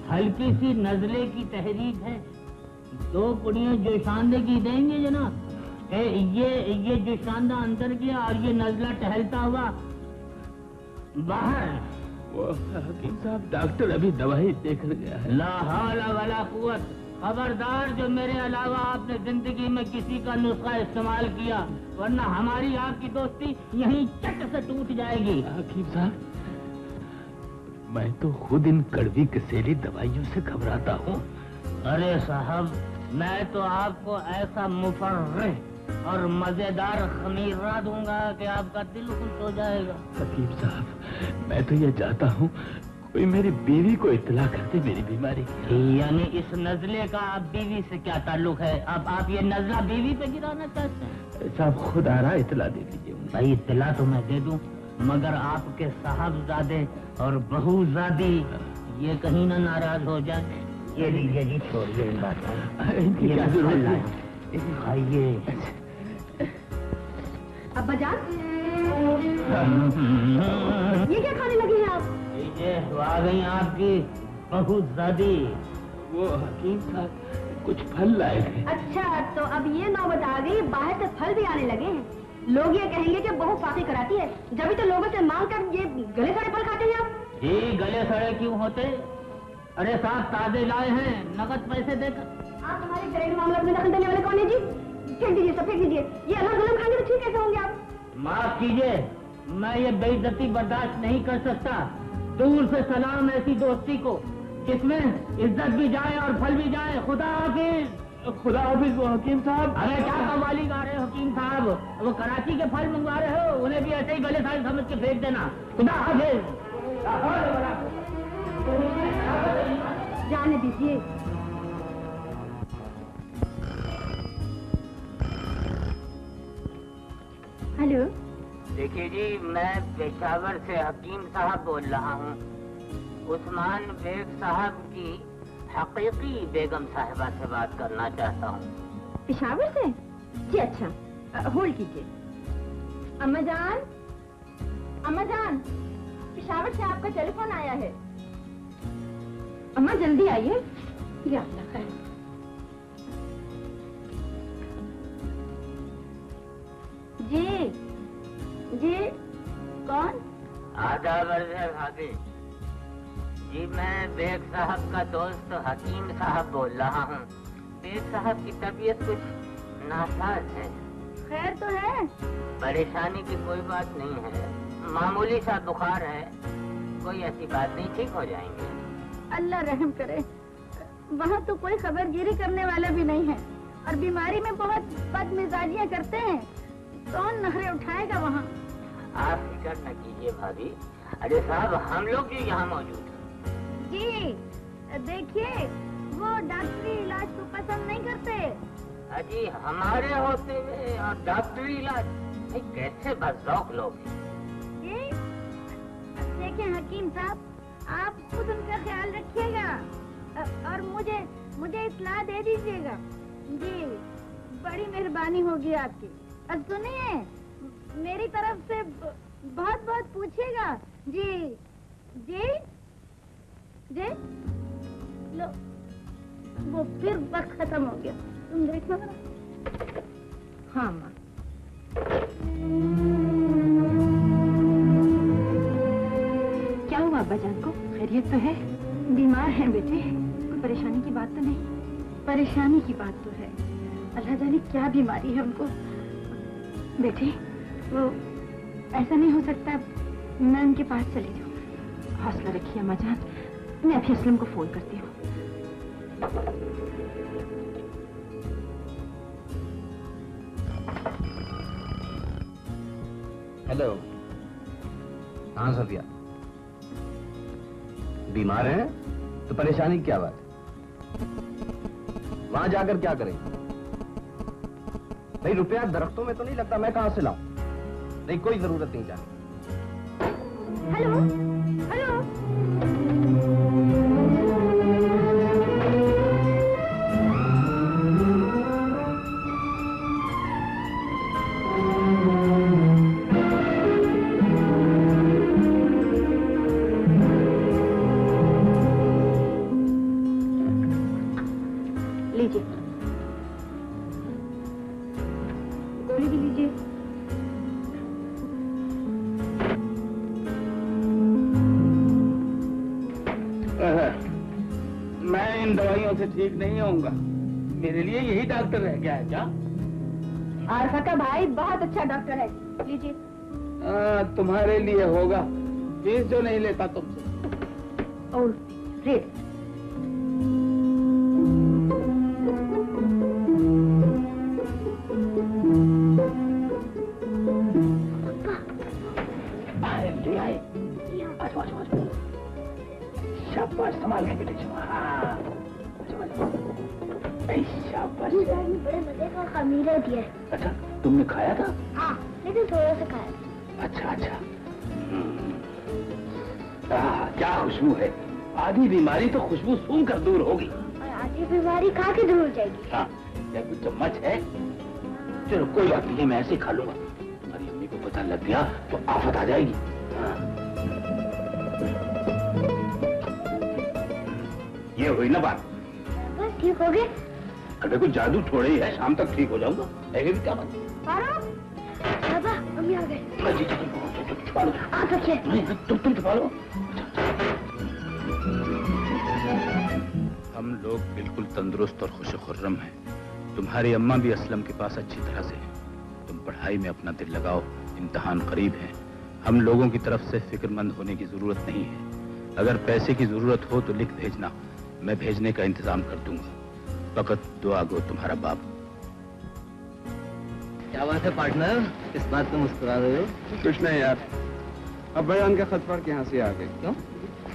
हल्की सी नजले की तहरीक है, 2 पुड़ियाँ जोशांदे की देंगे जनाब। ये जोशांदा अंदर गया और ये नजला टहलता हुआ बाहर। वो हकीम साहब डॉक्टर अभी दवाई देकर गया है। ला हौला वला कुव्वत। खबरदार जो मेरे अलावा आपने जिंदगी में किसी का नुस्खा इस्तेमाल किया, वरना हमारी आपकी दोस्ती यहीं चट से टूट जाएगी। हकीम साहब मैं तो खुद इन कड़वी कसेली दवाइयों से घबराता हूँ। अरे साहब मैं तो आपको ऐसा मुफर्रिह और मजेदार खमीरा दूंगा कि आपका दिल खुश हो जाएगा। हकीम साहब मैं तो ये चाहता हूँ कोई मेरी बीवी को इत्तला कर दे मेरी बीमारी की। यानी इस नजले का आप बीवी से क्या ताल्लुक है? अब आप ये नजला बीवी पे गिराना चाहते हैं? साहब खुद आ रहा इत्तला दे दीजिए। भाई इत्तला तो मैं दे दूं, मगर आपके साहबजादे और बहूजादी ये कहीं ना नाराज हो जाए। ये लीजिए जी, छोड़िए इन बातों, इनकी क्या जरूरत है? खाइए। अब्बा जान ये क्या खाने लगे हैं आप? ये आ गई आपकी बहूजादी। वो हकीम साहब कुछ फल लाए थे। अच्छा तो अब ये नौबत आ गई, बाहर से फल भी आने लगे हैं। लोग ये कहेंगे कि बहू फाकी कराती है, जब तो लोगों से मांग कर ये गले सड़े फल खाते हैं आप। जी गले सड़े क्यों होते? अरे साहब ताजे लाए हैं, नकद पैसे देकर। आप हमारे घरेलू मामलों में दखल देने वाले कौन है जी? फेंक दीजिए सब, फेंक दीजिए। ये अलग गलम खाएंगे तो ठीक कैसे होंगे आप? माफ कीजिए, मैं ये बेइज्जती बर्दाश्त नहीं कर सकता। दूर से सलाम ऐसी दोस्ती को जिसमें इज्जत भी जाए और फल भी जाए। खुदा हाफिज। खुदा हाफिज। वो हकीम साहब अरे क्या कव्वाली गा रहे हो हकीम साहब? वो कराची के फल मंगवा रहे हो, उन्हें भी ऐसे ही गले साल समझ के फेंक देना। खुदा हाफिज। जाने दीजिए। हेलो देखिए जी, मैं पेशावर से हकीम साहब बोल रहा हूँ। उस्मान बेग साहब की हकीकी बेगम साहिबा से बात करना चाहता हूँ। पेशावर से? जी अच्छा, होल्ड कीजिए। अम्मा जान, अम्मा जान, पेशावर से आपका टेलीफोन आया है। अम्मा जल्दी आइए। या अल्लाह खैर। जी जी कौन? आदाब अर्ज़ है भाभी जी, मैं बेग साहब का दोस्त हकीम साहब बोल रहा हूँ। बेग साहब की तबीयत कुछ नासाज है। खैर तो है? परेशानी की कोई बात नहीं है, मामूली सा बुखार है, कोई ऐसी बात नहीं, ठीक हो जाएंगे। अल्लाह रहम करे। वहाँ तो कोई खबरगिरी करने वाला भी नहीं है और बीमारी में बहुत बदमिजाजियाँ करते हैं। कौन नखरे उठाएगा वहाँ? आप फिक्र न कीजिए भाभी। अरे साहब हम लोग भी यहाँ मौजूद हैं। जी देखिए, वो डॉक्टरी इलाज को पसंद नहीं करते। अजी हमारे होते हुए और डॉक्टरी इलाज, कैसे बज़ौक़ लोग हैं। जी देखिए हकीम साहब, आप खुद उनका ख्याल रखिएगा और मुझे इत्तला दे दीजिएगा। जी बड़ी मेहरबानी होगी आपकी। सुनिए, मेरी तरफ से बहुत बहुत पूछिएगा। जी जी जी। लो, वो फिर वक्त खत्म हो गया। तुम देखना जरा। हाँ माँ। क्या हुआ अब्बा जान को? खैरियत तो है? बीमार हैं बेटे, कोई परेशानी की बात तो नहीं? परेशानी की बात तो है, अल्लाह जाने क्या बीमारी है उनको। बेटे वो ऐसा नहीं हो सकता, मैं उनके पास चली जाऊँ। हौसला रखिए अम्मा जान, मैं अभी असलम को फोन करती हूँ। हेलो। हाँ सफिया, बीमार हैं तो परेशानी क्या बात है? वहां जाकर क्या करेंगे? नहीं, रुपया दरख्तों में तो नहीं लगता, मैं कहां से लाऊं? नहीं, कोई जरूरत नहीं जाने। Hello hello. लीजिए, गोली भी लीजिए। मैं इन दवाइयों से ठीक नहीं होऊंगा। मेरे लिए यही डॉक्टर रह गया है क्या? आरफा का भाई बहुत अच्छा डॉक्टर है, लीजिए। तुम्हारे लिए होगा, फीस जो नहीं लेता तुमसे। और रेट शाबाश, संभाल के बेटे। शाबाश। बड़े मजे का खमीरा दिया है। अच्छा, तुमने खाया था? हाँ, लेकिन थोड़ा सा खाया। अच्छा अच्छा। क्या खुशबू है। आधी बीमारी तो खुशबू सूंघ कर दूर होगी, और आधी बीमारी खा के दूर हो जाएगी। हाँ, क्या कुछ चम्मच है? चलो कोई बात नहीं, मैं ऐसे ही खा लूंगा। अरे अम्मी को पता लग गया तो आफत आ जाएगी। ये हुई ना बात? बस ठीक हो गए। अरे कोई जादू थोड़े ही है, शाम तक ठीक हो जाऊंगा। ऐसे भी क्या बात? बाबा, मम्मी आ गए। छुपा लो। आप रखिए। तुम छुपा लो। हम लोग बिल्कुल तंदुरुस्त और खुश खुर्रम हैं। तुम्हारी अम्मा भी असलम के पास अच्छी तरह से है। तुम पढ़ाई में अपना दिल लगाओ, इम्तिहान करीब है। हम लोगों की तरफ से फिक्रमंद होने की जरूरत नहीं है। अगर पैसे की जरूरत हो तो लिख भेजना, मैं भेजने का इंतजाम कर दूंगा। फकत दुआ गो तुम्हारा बाप। क्या बात है पार्टनर, इस बात पे मुस्कुरा रहे हो? कुछ नहीं यार, अब बयान का खत पढ़ के यहाँ से आ गए। क्यों?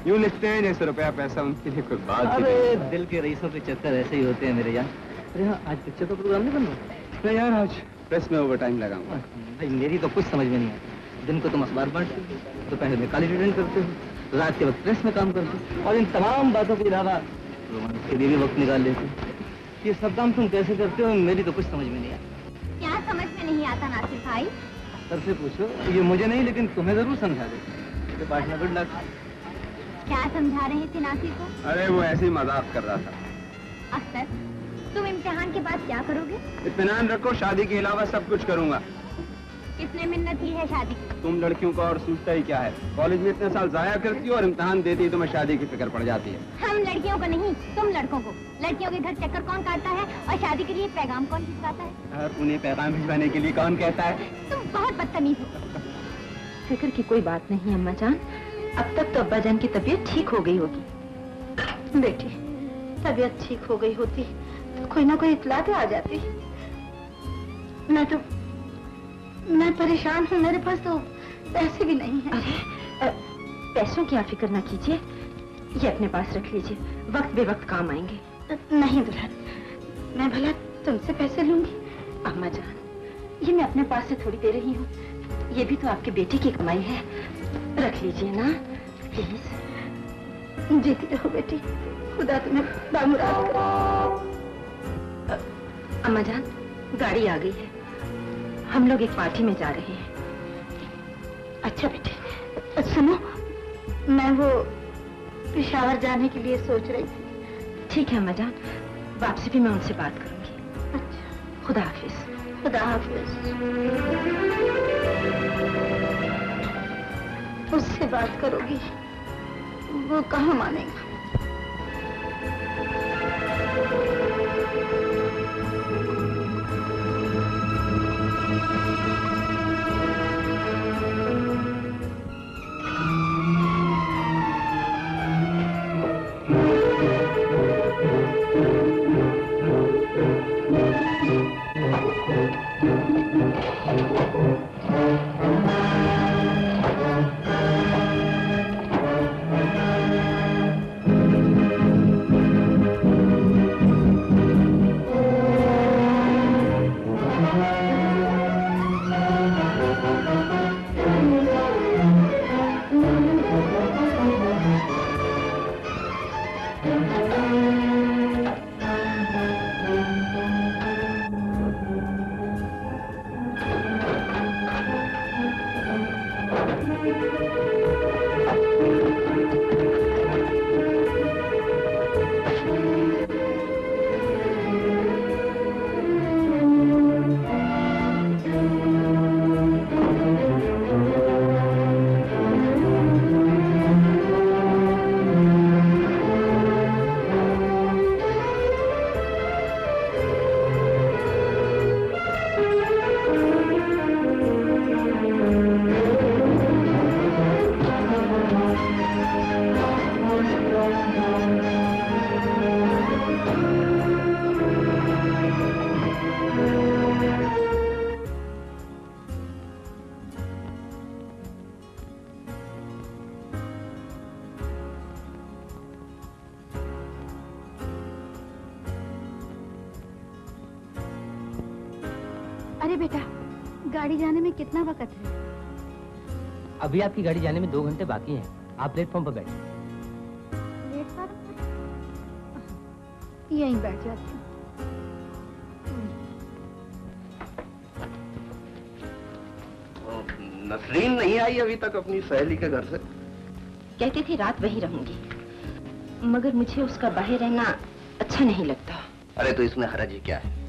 यूँ लिखते हैं जैसे रुपया पैसा उनके लिए कुछ बात। अरे दिल के रईसों के चक्कर ऐसे ही होते हैं मेरे यार। अरे हाँ, आज पिक्चर का प्रोग्राम नहीं बन रहा? नहीं यार, आज प्रेस में ओवर टाइम लगाऊंगा। भाई मेरी तो कुछ समझ में नहीं आता। दिन को तुम अखबार बांटते हो, दोपहर में कॉलेज अटेंड करते हो, रात के वक्त प्रेस में काम करते हो, और इन तमाम बातों के अलावा रोमांस के लिए भी वक्त निकाल लेते हो। ये सब काम तुम कैसे करते हो, मेरी तो कुछ समझ में नहीं आता। क्या समझ में नहीं आता नासिर भाई? सर से पूछो, ये मुझे नहीं लेकिन तुम्हें जरूर समझा दे। Partner good luck. क्या समझा रहे थे नासिर को? अरे वो ऐसे ही मजाक कर रहा था। अख्तर, तुम इम्तिहान के बाद क्या करोगे? इत्मीनान रखो, शादी के अलावा सब कुछ करूंगा। कितने मिन्नत की है शादी की? तुम लड़कियों का और सोचता ही क्या है, कॉलेज में इतने साल जाया करती हो और इम्तिहान देती तो मैं शादी की फिक्र पड़ जाती है। हम लड़कियों को नहीं, तुम लड़कों को। लड़कियों के घर चक्कर कौन काटता है और शादी के लिए पैगाम कौन भिजवाता है? और उन्हें पैगाम भिजवाने के लिए कौन कहता है? तुम बहुत बदतमीज हो। फिक्र की कोई बात नहीं अम्मा जान, अब तक तो अब्बा जान की तबीयत ठीक हो गई होगी। बेटी, तबीयत ठीक हो गई होती तो कोई ना कोई इत्तला तो आ जाती। मैं परेशान हूँ, मेरे पास तो पैसे भी नहीं हैं। अरे पैसों की आप फिक्र ना कीजिए, ये अपने पास रख लीजिए, वक्त बेवक्त काम आएंगे। नहीं दुल्हन, मैं भला तुमसे पैसे लूंगी? अम्मा जान, ये मैं अपने पास से थोड़ी दे रही हूँ, ये भी तो आपके बेटे की कमाई है, रख लीजिए ना प्लीज। जीती रहो बेटी, खुदा तुम्हें बामुराद करे। अम्मा जान, गाड़ी आ गई है। हम लोग एक पार्टी में जा रहे हैं। अच्छा बेटे, सुनो, मैं वो पेशावर जाने के लिए सोच रही थी। ठीक है अम्मा जान, वापसी भी मैं उनसे बात करूंगी। अच्छा, खुदा हाफिज। खुदा हाफिज। उससे बात करोगी, वो कहाँ मानेगा। अरे बेटा, गाड़ी जाने में कितना वक्त है? अभी आपकी गाड़ी जाने में 2 घंटे बाकी हैं। आप प्लेटफॉर्म पर बैठिए। प्लेटफॉर्म पर? यहीं बैठ जाती हूँ। नसरीन नहीं आई अभी तक अपनी सहेली के घर से? कहती थी रात वहीं रहूंगी, मगर मुझे उसका बाहर रहना अच्छा नहीं लगता। अरे तो इसमें हरज ही क्या है?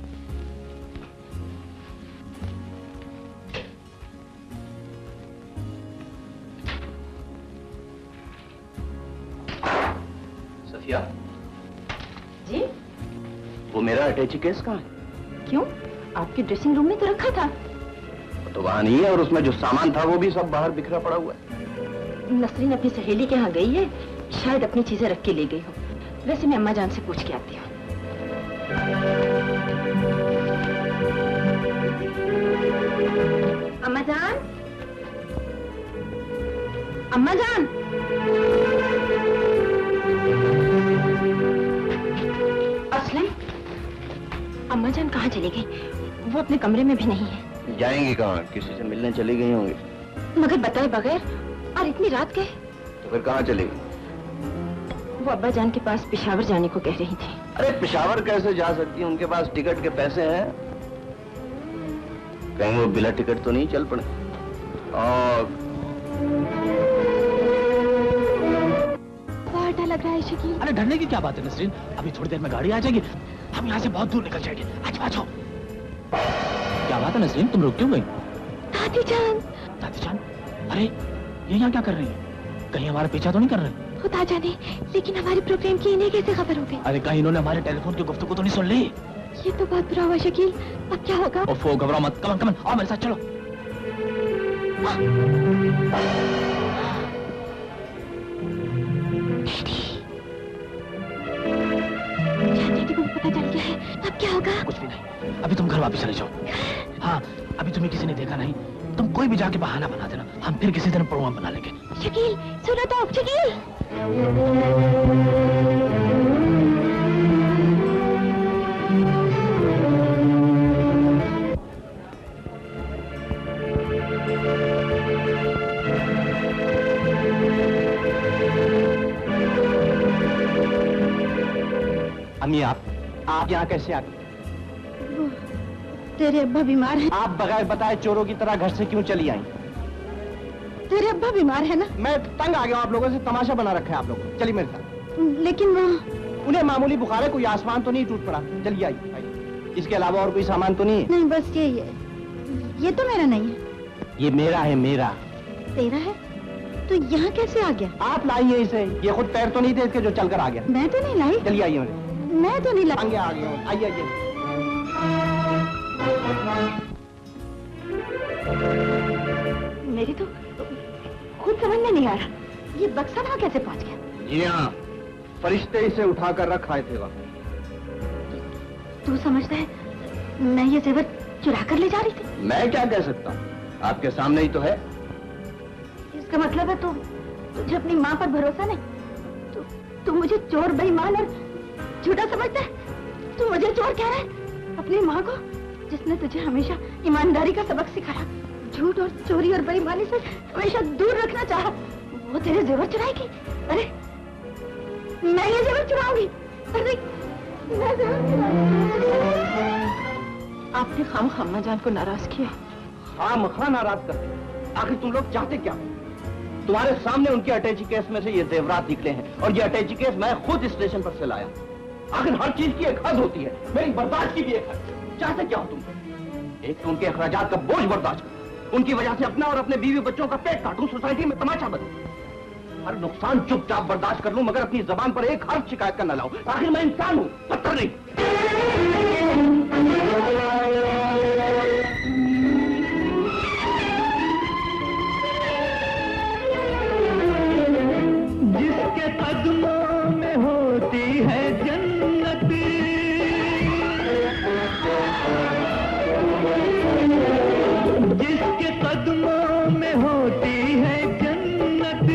सफिया जी? वो मेरा अटैची केस कहाँ है? क्यों? आपके ड्रेसिंग रूम में तो रखा था। तो वहां नहीं है, और उसमें जो सामान था वो भी सब बाहर बिखरा पड़ा हुआ है। नसरीन अपनी सहेली के यहाँ गई है, शायद अपनी चीजें रख के ले गई हो। वैसे मैं अम्मा जान से पूछ के आती हूँ। अम्मा जान, अम्मा जान। असलम, अम्मा जान कहाँ चली गई? वो अपने कमरे में भी नहीं है। जाएंगी कहाँ? किसी से मिलने चली गई होंगी। मगर बताए बगैर, और इतनी रात के? तो फिर कहाँ चली गई? वो अब्बा जान के पास पेशावर जाने को कह रही थी। अरे पेशावर कैसे जा सकती है? उनके पास टिकट के पैसे हैं। कहीं वो बिना टिकट तो नहीं चल पड़े। और बहुत डर लग रहा है शकील। अरे डरने की क्या बात है नसरीन, अभी थोड़ी देर में गाड़ी आ जाएगी, हम यहाँ से बहुत दूर निकल जाएंगे। आज क्या बात है नसरीन, तुम रुक क्यों गई? दादी जान। दादी जान? अरे ये यहाँ क्या कर रही है? कहीं हमारा पीछा तो नहीं कर रहे? खुदा जाने, लेकिन हमारे प्रोग्राम की इन्हें कैसे खबर हो गई? अरे कहीं इन्होंने हमारे टेलीफोन की गुफ्तगू तो नहीं सुन ली? ये तो बहुत बुरा हुआ शकील, अब क्या होगा? ओफो, घबराओ मत, कमन कमन आओ मेरे साथ चलो। डैडी को पता चल गया है, अब क्या होगा? कुछ भी नहीं, अभी तुम घर वापस चले जाओ। हाँ, अभी तुम्हें किसी ने देखा नहीं, तुम कोई भी जाके बहाना बना देना, हम फिर किसी दिन प्रोग्राम बना लेंगे। शकील सुनो तो, शकील। अम्मी आप यहाँ कैसे आ गए? तेरे अब्बा बीमार हैं। आप बगैर बताए चोरों की तरह घर से क्यों चली आई? तेरे अब्बा बीमार है ना? मैं तंग आ गया हूँ आप लोगों से, तमाशा बना रखा है आप लोगों ने। चलिए मेरे साथ। लेकिन वो उन्हें मामूली बुखार है, कोई आसमान तो नहीं टूट पड़ा। चलिए आइए। इसके अलावा और कोई सामान तो नहीं है? नहीं, बस ये तो मेरा नहीं है। ये मेरा है। मेरा तेरा है तो यहाँ कैसे आ गया? आप लाई है इसे। ये खुद पैर तो नहीं थे इसके जो चलकर आ गया। मैं तो नहीं लाई। चलिए आइए। मैं तो नहीं लाई। आगे आ गया हूँ। आइए आइए। मेरी तो खुद समझ में नहीं आ रहा, ये बक्सा वहाँ कैसे पहुँच गया? जी हाँ, फरिश्ते इसे उठाकर रख आए थे वहाँ। तू समझता है मैं ये जेवर चुरा कर ले जा रही थी? मैं क्या कह सकता हूँ, आपके सामने ही तो है। इसका मतलब है तुझे अपनी माँ पर भरोसा नहीं? तू मुझे चोर, बेईमान और झूठा समझता है? तू मुझे चोर कह रहा है? अपनी माँ को, जिसने तुझे हमेशा ईमानदारी का सबक सिखाया, झूठ और चोरी और बेईमानी से हमेशा दूर रखना चाहा, वो तेरे जेवर चुराएगी? अरे मैं ये जेवर चुराऊंगी? अरे मैं जेवर चुराऊंगी। आपने खामखा अम्मा जान को नाराज किया। खामखा नाराज कर? आखिर तुम लोग चाहते क्या? तुम्हारे सामने उनके अटैची केस में से ये जेवरात निकले हैं, और ये अटैची केस मैं खुद स्टेशन पर से लाया। आखिर हर चीज की एक हद होती है, मेरी बर्दाश्त की भी एक हद। चाहते क्या हो तुम? एक तो उनके अखराजात का बोझ बर्दाश्त करूं, उनकी वजह से अपना और अपने बीवी बच्चों का पेट काटूं, सोसाइटी में तमाशा बनूं। हर नुकसान चुपचाप बर्दाश्त कर लूं, मगर अपनी जबान पर एक हर्फ शिकायत का न लाऊं। आखिर मैं इंसान हूं, पत्थर नहीं। जिसके कदमों में होती है जन्नत, जिसके कदमों में होती है जन्नत,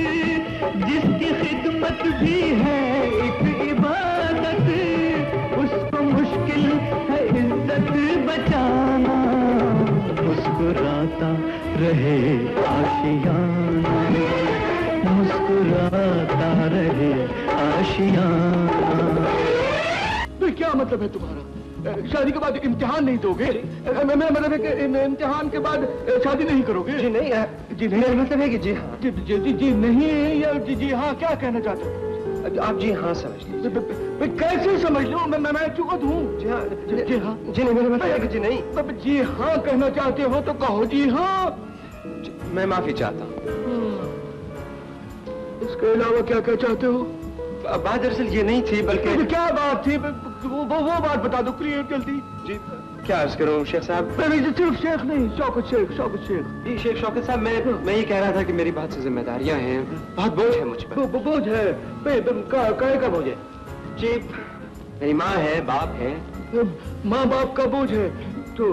जिसकी खिदमत भी है एक इबादत, उसको मुश्किल है इज्जत बचाना, मुस्कुराता रहे आशियाना, मुस्कुराता रहे आशियाना। तो क्या मतलब है तुम्हारा? शादी के बाद इम्तिहान नहीं दोगे? मेरा मतलब है कि इम्तिहान के बाद शादी नहीं करोगे? जी नहीं। जी नहीं, मेरा मतलब है कि जी हाँ। जी नहीं या जी हाँ क्या कहना चाहते हो? आप जी हाँ समझ लीजिए। कैसे समझ लूं? मैं चुकत हूँ। जी हाँ। जी नहीं, मेरा मतलब है कि जी नहीं। जी हाँ कहना चाहते हो तो कहो जी हाँ। मैं माफी चाहता हूँ। इसके अलावा क्या क्या चाहते हो? बात दरअसल ये नहीं थी, बल्कि क्या बात थी? वो बात बता दो क्लियर जल्दी। जी क्या अर्ज करूं शेख साहब? सिर्फ शेख नहीं, शौकत शेख। जी शेख शौकत साहब, मैं ये कह रहा था कि मेरी बहुत सी जिम्मेदारियां हैं, बहुत बोझ है मुझ पर। बोझ है? काय का बोझ है? जी मेरी माँ है, बाप है। माँ बाप का बोझ है तो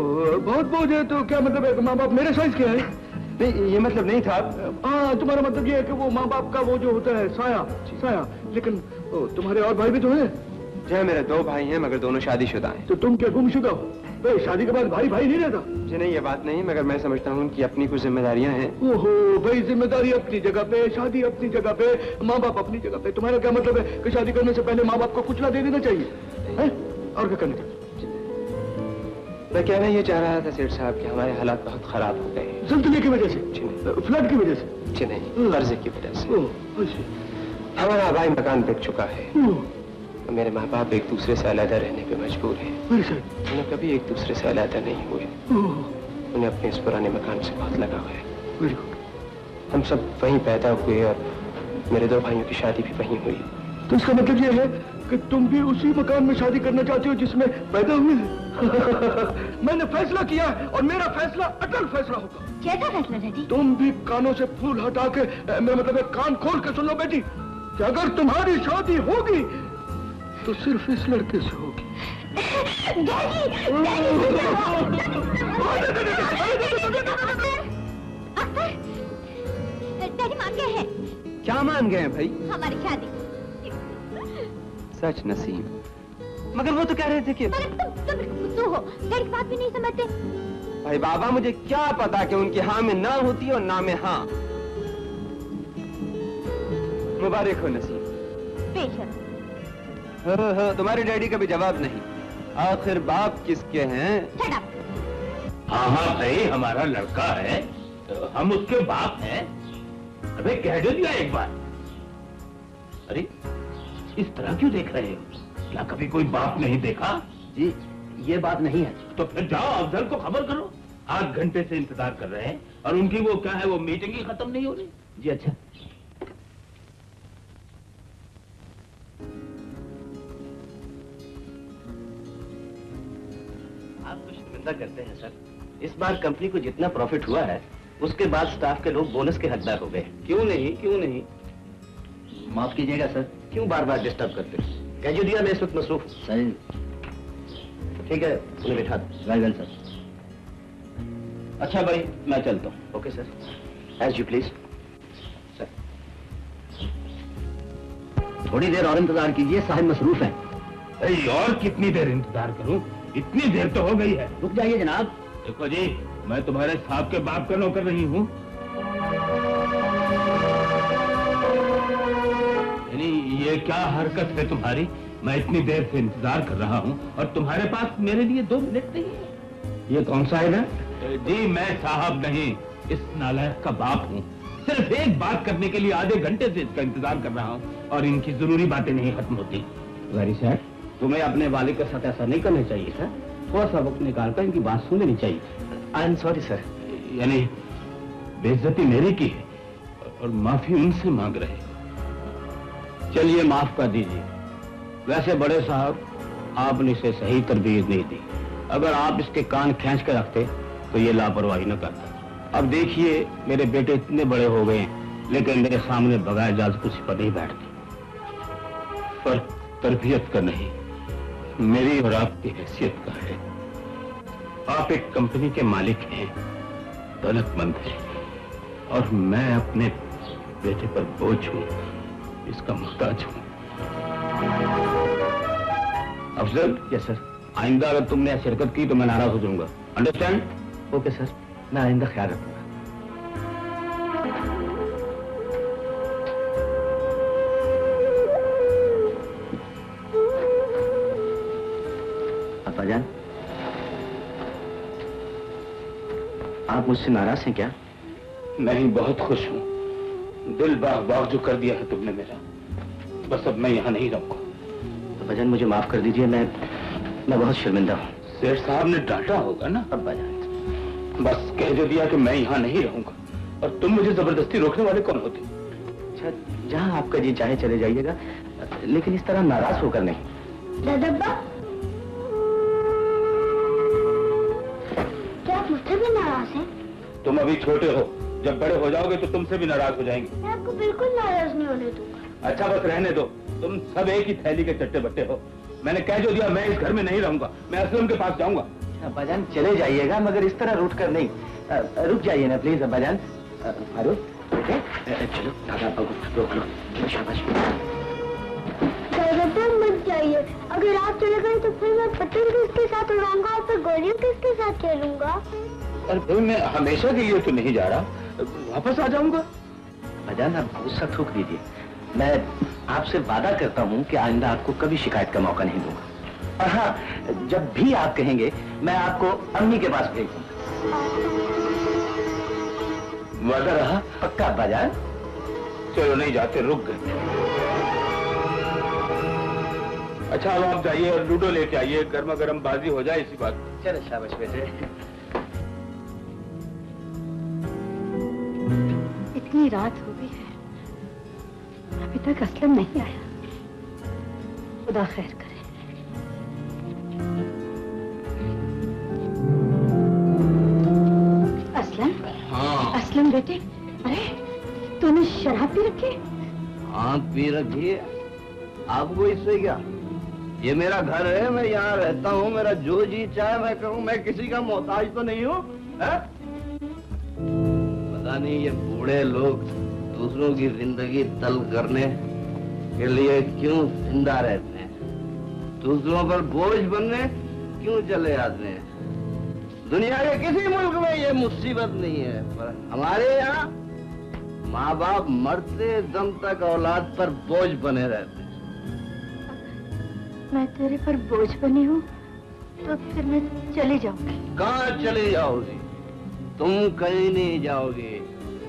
बहुत बोझ है। तो क्या मतलब है? माँ बाप मेरे साइज के हैं? नहीं, ये मतलब नहीं था। हाँ, तुम्हारा मतलब ये है कि वो माँ बाप का वो जो होता है साया। लेकिन तुम्हारे और भाई भी तो हैं? जी मेरे 2 भाई हैं, मगर दोनों शादीशुदा हैं। तो तुम क्या गुमशुदा हो? शादी के बाद भाई नहीं रहता? जी नहीं, ये बात नहीं, मगर मैं समझता हूँ कि अपनी कुछ जिम्मेदारियां हैं। ओहो भाई, जिम्मेदारी अपनी जगह पे, शादी अपनी जगह पे, माँ बाप अपनी जगह पे। तुम्हारा क्या मतलब है कि शादी करने से पहले माँ बाप को कुचला दे देना चाहिए है? और क्या करना चाहिए? मैं कहना ये चाह रहा था सेठ साहब कि हमारे हालात बहुत खराब हो गए। ज़िंदगी की वजह से? फ्लड की वजह से? जी नहीं, कर्जे की वजह से। हमारा आबाई मकान बिक चुका है। तो मेरे माँ बाप एक दूसरे से अलग रहने पे मजबूर हैं। उन्हें कभी एक दूसरे से अलग नहीं हुए। उन्हें अपने इस पुराने मकान से बहुत लगाव है। हम सब वहीं पैदा हुए और मेरे 2 भाइयों की शादी भी वहीं हुई। तो इसका मतलब ये है कि तुम भी उसी मकान में शादी करना चाहते हो जिसमें पैदा हुए हैं? मैंने फैसला किया है और मेरा फैसला अटल फैसला होगा। कैसा फैसला डैडी? तुम भी कानों से फूल हटा के, मेरा मतलब है कान खोल के सुन लो बेटी, कि अगर तुम्हारी शादी होगी तो सिर्फ इस लड़के से होगी। डैडी मान गए हैं। क्या मान गए हैं भाई? हमारी शादी। सच नसीम, मगर वो तो कह रहे थे कि तुम हो, डैडी बात भी नहीं समझते। भाई बाबा, मुझे क्या पता कि उनकी हाँ में ना होती और ना में हाँ। मुबारक हो नसीम। बेशक। तुम्हारे डैडी का भी जवाब नहीं। आखिर बाप किसके हैं? हाँ हाँ भाई, हमारा लड़का है, तो हम उसके बाप हैं। अबे कह दो दिया एक बार। अरे इस तरह क्यों देख रहे हो? क्या कभी कोई बाप नहीं देखा? जी ये बात नहीं है। तो फिर जाओ अफजल को खबर करो। 8 घंटे से इंतजार कर रहे हैं और उनकी वो क्या है, वो मीटिंग ही खत्म नहीं हो रही। जी अच्छा। आपको शर्मिंदा करते हैं सर। इस बार कंपनी को जितना प्रॉफिट हुआ है उसके बाद स्टाफ के लोग बोनस के हकदार हो गए। क्यों नहीं, क्यों नहीं? माफ कीजिएगा सर, क्यों बार बार डिस्टर्ब करते हैं? कह दिया मैं इस वक्त मसरूफ। सर ठीक है, उन्हें बिठा दो। Well sir. अच्छा भाई, मैं चलता हूँ। Okay sir, as you please. Sir थोड़ी देर और इंतजार कीजिए, साहब मसरूफ हैं। अरे और कितनी देर इंतजार करूं? इतनी देर तो हो गई है। रुक जाइए जनाब। देखो जी, मैं तुम्हारे साहब के बाप का नौकर नहीं हूँ। यानी ये क्या हरकत है तुम्हारी? मैं इतनी देर से इंतजार कर रहा हूँ और तुम्हारे पास मेरे लिए 2 मिनट नहीं है। ये कौन सा है? जी मैं साहब नहीं, इस नालायक का बाप हूँ। सिर्फ एक बात करने के लिए आधे घंटे से इसका इंतजार कर रहा हूँ और इनकी जरूरी बातें नहीं खत्म होती। Very sad. तुम्हें अपने वालिद के साथ ऐसा नहीं करना चाहिए सर। थोड़ा सा वक्त निकालकर इनकी बात सुन लेनी चाहिए। I am sorry sir. यानी बेइज्जती मेरी की है और माफी उनसे मांग रहे हो। चलिए माफ कर दीजिए। वैसे बड़े साहब, आपने इसे सही तरबियत नहीं दी। अगर आप इसके कान खींच कर रखते तो ये लापरवाही न करता। अब देखिए मेरे बेटे इतने बड़े हो गए हैं लेकिन मेरे सामने बगैर इजाजत कुछ पर नहीं बैठते। पर तरबियत का नहीं, मेरी और आपकी हैसियत का है। आप एक कंपनी के मालिक हैं, दौलतमंद हैं और मैं अपने बेटे पर बोझ हूं, इसका मुहताज हूं। अफजल। Yes sir. आइंदा अगर तुमने ऐसी हरकत की तो मैं नाराज हो जाऊंगा। अंडरस्टैंड? ओके सर, मैं आइंदा ख्याल रखूंगा। अब्बाजान, आप मुझसे नाराज हैं क्या? नहीं, बहुत खुश हूँ। दिल बाग बाग जो कर दिया है तुमने मेरा। बस अब मैं यहाँ नहीं रहूंगा। अब्बाजान मुझे माफ कर दीजिए, मैं बहुत शर्मिंदा हूँ। सेठ साहब ने डांटा होगा ना? अब्बाजान बस कह जो दिया कि मैं यहाँ नहीं रहूंगा और तुम मुझे जबरदस्ती रोकने वाले कौन होते? अच्छा, जहाँ आपका जी चाहे चले जाइएगा, लेकिन इस तरह नाराज होकर नहीं। दादा क्या आप मुझसे भी नाराज हैं? तुम अभी छोटे हो, जब बड़े हो जाओगे तो तुमसे भी नाराज हो जाएंगे। मैं आपको बिल्कुल नाराज नहीं होने दूंगा। अच्छा बस रहने दो, तुम सब एक ही थैली के चट्टे बट्टे हो। मैंने कह जो दिया, मैं इस घर में नहीं रहूंगा, मैं असलम के पास जाऊंगा। अब्बाजान चले जाइएगा मगर इस तरह रूठ कर नहीं। रुक जाइए ना प्लीज अब्बाजान। फारूक चलो दादा रोक लो। शाबाश। मत जाइए, अगर आप चले गए तो फिर मैं पतंग किसके साथ उड़ाऊंगा और फिर गोलियों किसके साथ खेलूंगा? अरे भाई मैं हमेशा के लिए तो नहीं जा रहा, वापस आ जाऊंगा। अब्बाजान आप गुस्सा थूक दीजिए। मैं आपसे वादा करता हूँ कि आइंदा आपको कभी शिकायत का मौका नहीं दूंगा। और हाँ, जब भी आप कहेंगे मैं आपको अम्मी के पास भेज दूंगा। वादा रहा? पक्का अब्बाजान। चलो नहीं जाते, रुक गए। अच्छा अब आप जाइए और लूडो लेके आइए, गर्मा गर्म बाजी हो जाए इसी बात। चलो शाबाश बेटे। इतनी रात हो गई है, अभी तक असलम नहीं आया। खुदा खैर करे। असलम? हाँ। असलम बेटे, अरे तूने शराब पी रखी? हाँ पी रखी है। आपको इससे क्या? ये मेरा घर है, मैं यहाँ रहता हूँ, मेरा जो जी चाहे मैं करूँ, मैं किसी का मोहताज तो नहीं हूँ। पता नहीं ये बूढ़े लोग दूसरों की जिंदगी तलब करने के लिए क्यों जिंदा रहते हैं, दूसरों पर बोझ बनने क्यों चले आते हैं। दुनिया के किसी मुल्क में ये मुसीबत नहीं है, पर हमारे यहाँ माँ बाप मरते दम तक औलाद पर बोझ बने रहते हैं। मैं तेरे पर बोझ बनी हूँ तो फिर मैं चली जाऊंगी। कहाँ चली जाओगी? तुम कहीं नहीं जाओगी।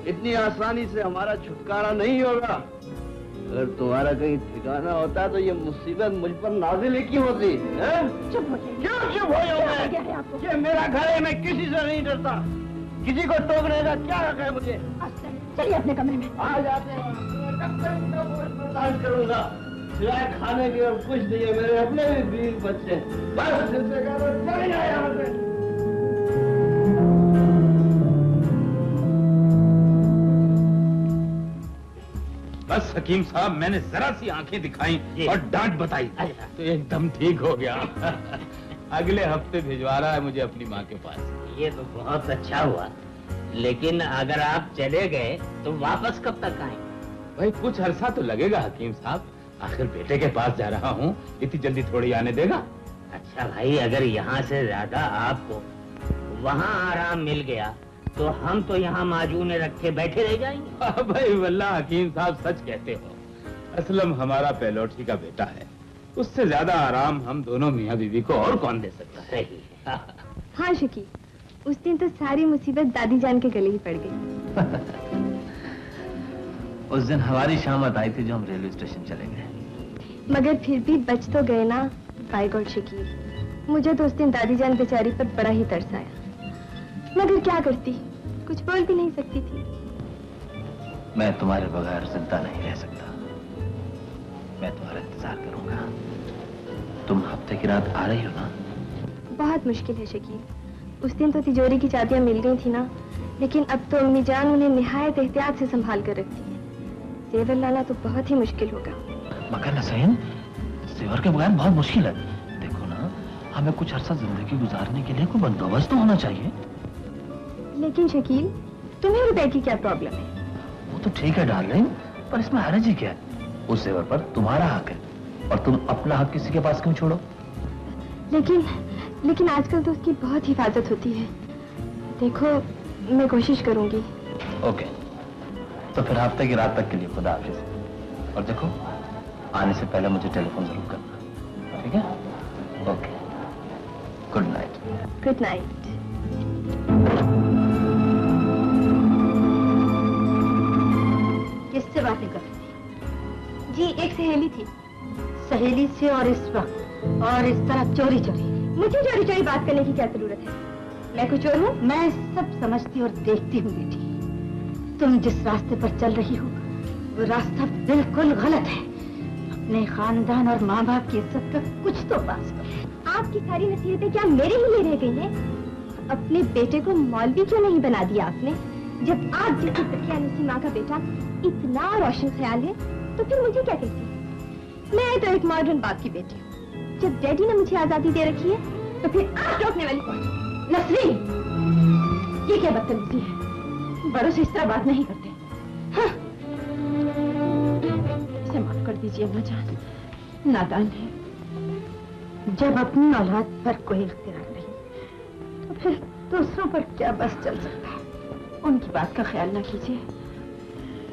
इतनी आसानी से हमारा छुटकारा नहीं होगा। अगर तुम्हारा कहीं ठिकाना होता तो ये मुसीबत मुझ पर नाज़िल ही क्यों होती? चुप हो जाइए। क्यों चुप हो जाऊं? ये मेरा घर है, मैं किसी से नहीं डरता। किसी को टोकने का क्या हक है मुझे? चलिए अपने कमरे में। आ जाते हैं। बर्दाश्त करूंगा। सिवाय खाने के और कुछ नहीं है। मेरे अपने भी बीवी बच्चे। बस जिससे कहो चले जाए यहाँ से। बस हकीम साहब, मैंने जरा सी आंखें दिखाई और डांट बताई तो एकदम ठीक हो गया। अगले हफ्ते भिजवा रहा है मुझे अपनी माँ के पास। ये तो बहुत अच्छा हुआ, लेकिन अगर आप चले गए तो वापस कब तक आएंगे? भाई कुछ अरसा तो लगेगा हकीम साहब, आखिर बेटे के पास जा रहा हूँ, इतनी जल्दी थोड़ी आने देगा। अच्छा भाई, अगर यहाँ से ज्यादा आपको वहाँ आराम मिल गया तो हम तो यहाँ माजूने रखे बैठे रह जाएंगे। भाई वल्लाह हकीम साहब सच कहते हो। असलम हमारा पहलौठी का बेटा है, उससे ज्यादा आराम हम दोनों मियाँ बीवी को और कौन दे सकता है। हाँ शकी, उस दिन तो सारी मुसीबत दादी जान के गले ही पड़ गई। उस दिन हमारी शामत आई थी जो हम रेलवे स्टेशन चले गए। मगर फिर भी बच तो गए ना। बाय गॉड शकील, मुझे तो उस दिन दादी जान बेचारी पर बड़ा ही तरस आया। मगर क्या करती, कुछ बोल भी नहीं सकती थी। मैं तुम्हारे बगैर जिंदा नहीं रह सकता। मैं तुम्हारा इंतजार करूंगा। तुम हफ्ते की रात आ रही हो ना? बहुत मुश्किल है शकील। उस दिन तो तिजोरी की चाबियां मिल गई थी ना, लेकिन अब तो अम्मी जान उन्हें निहायत एहतियात से संभाल कर रखती है। जेवर लाना तो बहुत ही मुश्किल होगा। मगर नसरीन, जेवर के बगैर बहुत मुश्किल है। देखो ना, हमें कुछ अरसा जिंदगी गुजारने के लिए कोई बंदोबस्त तो होना चाहिए। लेकिन शकील, तुम्हें रुपए की क्या प्रॉब्लम है? वो तो ठीक है डार्लिंग, पर इसमें हर्ज ही क्या है? उस जेवर पर तुम्हारा हक है और तुम अपना हक किसी के पास क्यों छोड़ो? लेकिन आजकल तो उसकी बहुत हिफाजत होती है। देखो, मैं कोशिश करूंगी। ओके, तो फिर हफ्ते की रात तक के लिए खुदा हाफिज। और देखो, आने से पहले मुझे टेलीफोन जरूर करना, ठीक है? Okay, good night. Good night. किससे बातें कर रही थी? जी, एक सहेली थी। सहेली से? और इस वक्त और इस तरह चोरी चोरी? मुझे चोरी चोरी बात करने की क्या जरूरत है? मैं कोई चोर हूँ? मैं सब समझती और देखती हूँ बेटी। तुम जिस रास्ते पर चल रही हो वो रास्ता बिल्कुल गलत है। अपने खानदान और माँ बाप की इज्जत का कुछ तो पास करो। आपकी सारी नसीहतें क्या मेरे ही लिए रह गई हैं? अपने बेटे को मौलवी क्यों नहीं बना दिया आपने? जब आप जैसी तकियानुसी माँ का बेटा इतना रोशन ख्याल है, तो फिर मुझे क्या कहती है? मैं तो एक मॉडर्न बाप की बेटी हूँ। जब डैडी ने मुझे आजादी दे रखी है, तो फिर आप रोकने वाली कौन है? नसरीन, ये क्या बदतमीजी है? बड़ों से इस तरह बात नहीं करते। हाँ। इसे माफ कर दीजिए अम्मा जान, नादान है। जब अपनी औलाद पर कोई इख्तियार नहीं, तो फिर दूसरों पर क्या बस चल सकता है? उनकी बात का ख्याल ना कीजिए।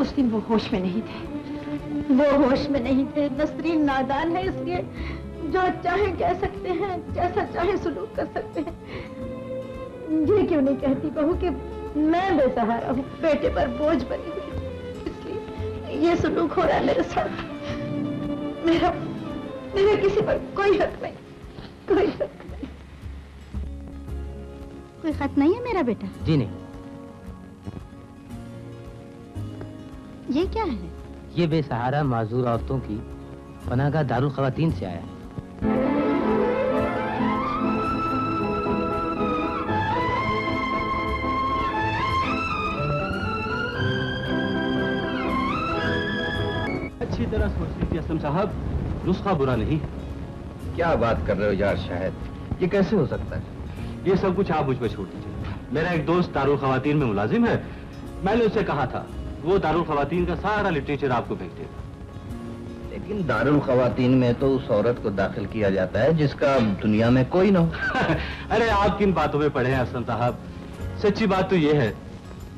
उस दिन वो होश में नहीं थे। वो होश में नहीं थे। नसरीन नादान है, इसलिए जो चाहे कह सकते हैं, जैसा चाहे सुलूक कर सकते हैं। ये क्यों नहीं कहती बहू कि मैं बेसहारा हूँ, बेटे पर बोझ बनी हुई, इसलिए ये सुलूक हो रहा है मेरे साथ। मेरा किसी पर कोई हक नहीं, कोई हक नहीं। कोई खत नहीं है मेरा बेटा? जी नहीं। ये क्या है? ये बेसहारा माजूर औरतों की पनाहगाह दारुल खवातीन से आया है। अच्छी तरह सोच लीजिए असलम साहब, नुस्खा बुरा नहीं। क्या बात कर रहे हो यार शाहिद, ये कैसे हो सकता है? ये सब कुछ आप मुझ पर छोड़ दीजिए। मेरा एक दोस्त दारुल खवातीन में मुलाजिम है, मैंने उससे कहा था वो दारुल खवातीन का सारा लिटरेचर आपको भेज देगा। लेकिन दारुल खवातीन में तो उस औरत को दाखिल किया जाता है जिसका दुनिया में कोई ना हो। अरे आप किन बातों में पढ़े हैं असलम साहब, सच्ची बात तो ये है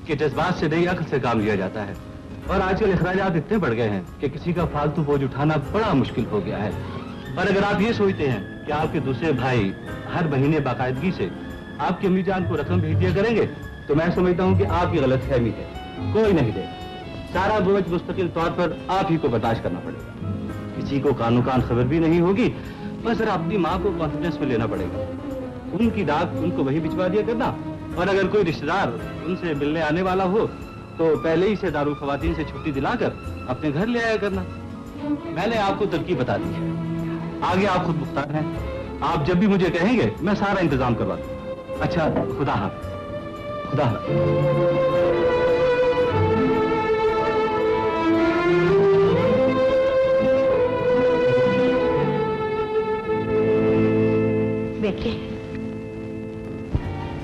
कि जज्बात से नहीं अक्ल से काम लिया जाता है। और आजकल अखराजात इतने बढ़ गए हैं कि किसी का फालतू बोझ उठाना बड़ा मुश्किल हो गया है। और अगर आप ये सोचते हैं कि आपके दूसरे भाई हर महीने बाकायदगी से आपकी अम्मी जान को रकम भेज दिया करेंगे, तो मैं समझता हूँ कि आपकी गलतफहमी है। कोई नहीं देगा। सारा बोझ मुस्तकिल तौर पर आप ही को बर्दाश्त करना पड़ेगा। किसी को कानो कान खबर भी नहीं होगी। बस जरा अपनी माँ को कॉन्फिडेंस में लेना पड़ेगा। उनकी डाक उनको वही भिजवा दिया करना, और अगर कोई रिश्तेदार उनसे मिलने आने वाला हो तो पहले ही से दारुल खवातीन से छुट्टी दिलाकर अपने घर ले आया करना। मैंने आपको तरकीब बता दी है, आगे आप खुद मुख्तार हैं। आप जब भी मुझे कहेंगे मैं सारा इंतजाम करवा दूंगा। अच्छा, खुदा हाफ़िज़। खुदा हाफ़िज़। बेटे,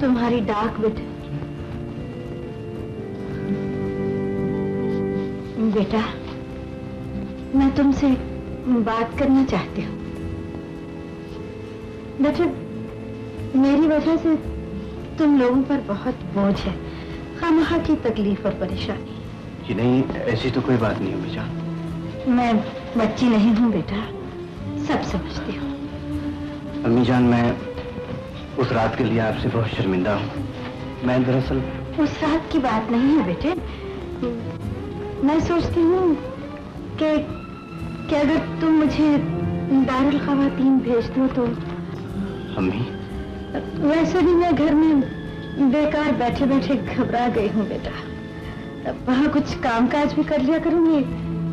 तुम्हारी डाक बेटे। बेटा, मैं तुमसे बात करना चाहती हूँ। बेटा, मेरी वजह से तुम लोगों पर बहुत बोझ है, खामखा की तकलीफ और परेशानी। कि नहीं, ऐसी तो कोई बात नहीं अम्मी जान। मैं बच्ची नहीं हूँ बेटा, सब समझती हूँ। अम्मी जान, मैं उस रात के लिए आपसे बहुत शर्मिंदा हूँ। मैं दरअसल उस रात की बात नहीं है बेटे। मैं सोचती हूँ कि अगर तुम मुझे दारुल खवातीन भेज दो तो। अम्मी, वैसे भी मैं घर में बेकार बैठे बैठे घबरा गई हूँ बेटा। वहाँ कुछ कामकाज भी कर लिया करूँगी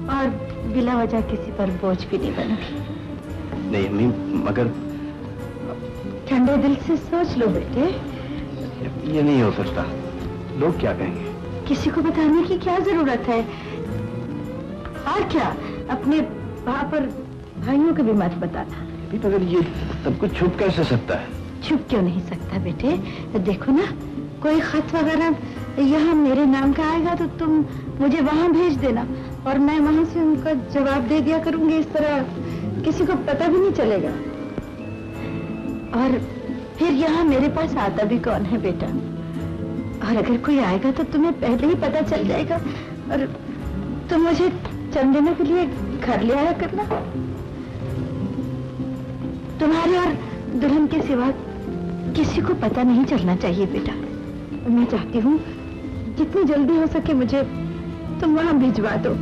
और बिला वजह किसी पर बोझ भी नहीं बनूंगी। नहीं अम्मी, मगर ठंडे दिल से सोच लो बेटे। ये नहीं हो सकता। लोग क्या कहेंगे? किसी को बताने की क्या जरूरत है? और क्या, अपने पाप और भाइयों को भी मत बताना। मगर ये सब कुछ छुप कैसे सकता है? छुप क्यों नहीं सकता बेटे? देखो ना, कोई खत वगैरह यहाँ मेरे नाम का आएगा तो तुम मुझे वहाँ भेज देना और मैं वहाँ से उनका जवाब दे दिया करूंगी। इस तरह किसी को पता भी नहीं चलेगा। और फिर यहाँ मेरे पास आता भी कौन है बेटा? और अगर कोई आएगा तो तुम्हें पहले ही पता चल जाएगा और तुम मुझे चंद दिनों के लिए घर ले आया करना। तुम्हारे और दुल्हन के सिवा किसी को पता नहीं चलना चाहिए बेटा। मैं चाहती हूँ जितनी जल्दी हो सके मुझे तुम वहाँ भिजवा दो।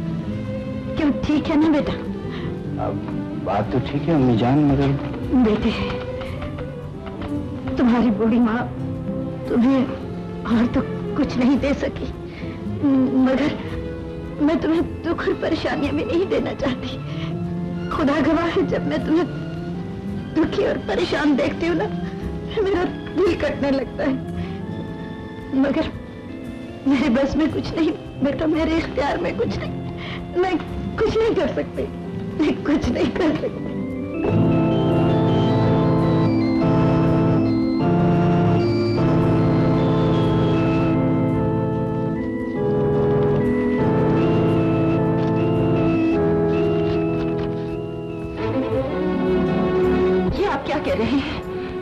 क्यों, ठीक है ना बेटा? बात तो ठीक है अम्मी जान, मगर बेटे, तुम्हारी बूढ़ी माँ तुम्हें और तो कुछ नहीं दे सकी, मगर मैं तुम्हें दुख और परेशानियां भी नहीं देना चाहती। खुदा गवाह है, जब मैं तुम्हें दुखी और परेशान देखती हूँ ना, मेरा दिल कटने लगता है। मगर मेरे बस में कुछ नहीं बेटा, मेरे इख्तियार में कुछ नहीं। मैं कुछ नहीं कर सकती, मैं कुछ नहीं कर सकती।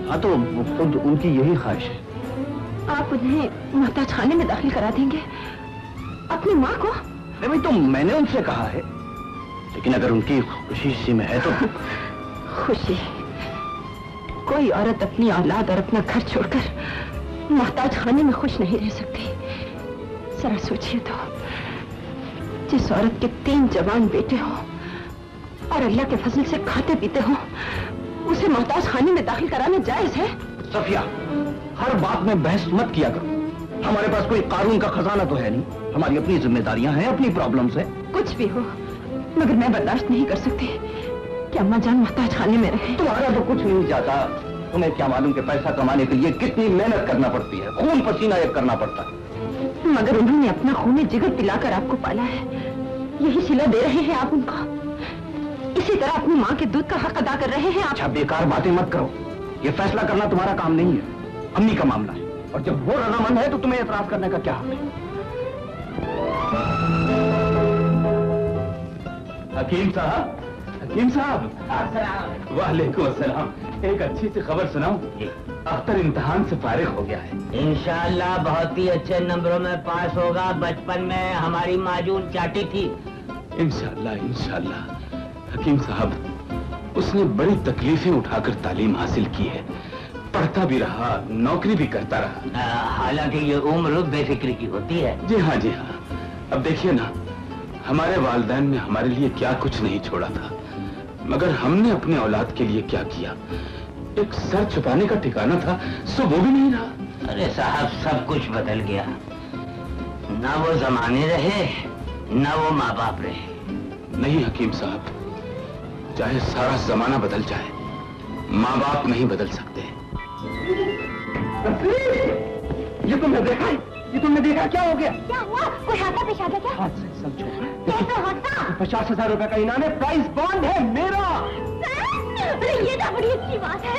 हाँ, तो खुद उनकी यही ख्वाहिश है। आप उन्हें मोहताज खाने में दाखिल करा देंगे? अपनी माँ को? नहीं भाई, तो मैंने उनसे कहा है, लेकिन अगर उनकी खुशी इसी में है तो। खुशी? कोई औरत अपनी औलाद और अपना घर छोड़कर मोहताज खाने में खुश नहीं रह सकती। जरा सोचिए तो, जिस औरत के 3 जवान बेटे हो और अल्लाह के फजल से खाते पीते हो, उसे मोहताज खाने में दाखिल कराना जायज है? सफिया, हर बात में बहस मत किया करो। हमारे पास कोई कानून का खजाना तो है नहीं। हमारी अपनी जिम्मेदारियां हैं, अपनी प्रॉब्लम्स हैं। कुछ भी हो, मगर मैं बर्दाश्त नहीं कर सकती कि अम्मा जान मोहताज खाने में रहे। तुम्हारा तो कुछ नहीं जाता। तुम्हें क्या मालूम कि पैसा कमाने के लिए कितनी मेहनत करना पड़ती है, खून पसीना एक करना पड़ता है। मगर उन्होंने अपना खून जिगर पिलाकर आपको पाला है, यही सिला दे रहे हैं आप उनको। इसी तरह अपनी माँ के दूध का हक अदा कर रहे हैं आप। अच्छा, बेकार बातें मत करो। ये फैसला करना तुम्हारा काम नहीं है, अम्मी का मामला है। और जब वो रजामंद है तो तुम्हें एतराज करने का क्या हक है? हकीम साहब, हकीम साहब। वालेकुम अस्सलाम। एक अच्छी सी खबर सुनाऊं? अख्तर इम्तिहान से फारिग हो गया है। इंशाअल्लाह बहुत ही अच्छे नंबरों में पास होगा। बचपन में हमारी माजून चाटी थी। इंशाअल्लाह, इंशाअल्लाह। हकीम साहब, उसने बड़ी तकलीफें उठाकर तालीम हासिल की है, पढ़ता भी रहा, नौकरी भी करता रहा। हालांकि ये उम्र बेफिक्री की होती है। जी हाँ जी हाँ। अब देखिए ना, हमारे वालिदैन ने हमारे लिए क्या कुछ नहीं छोड़ा था, मगर हमने अपने औलाद के लिए क्या किया। एक सर छुपाने का ठिकाना था, सो वो भी नहीं रहा। अरे साहब, सब कुछ बदल गया। ना वो जमाने रहे, ना वो माँ बाप रहे। नहीं हकीम साहब, चाहे सारा जमाना बदल जाए, माँ बाप नहीं बदल सकते। ये तुमने देखा? ये तुमने देखा? क्या हो गया? क्या हुआ? कोई हाथा पेशा गया क्या? हाथ से समझो। कैसे होता? 50,000 रुपए का इनाम है, प्राइस बॉन्ड है मेरा। अरे ये तो बड़ी अच्छी बात है।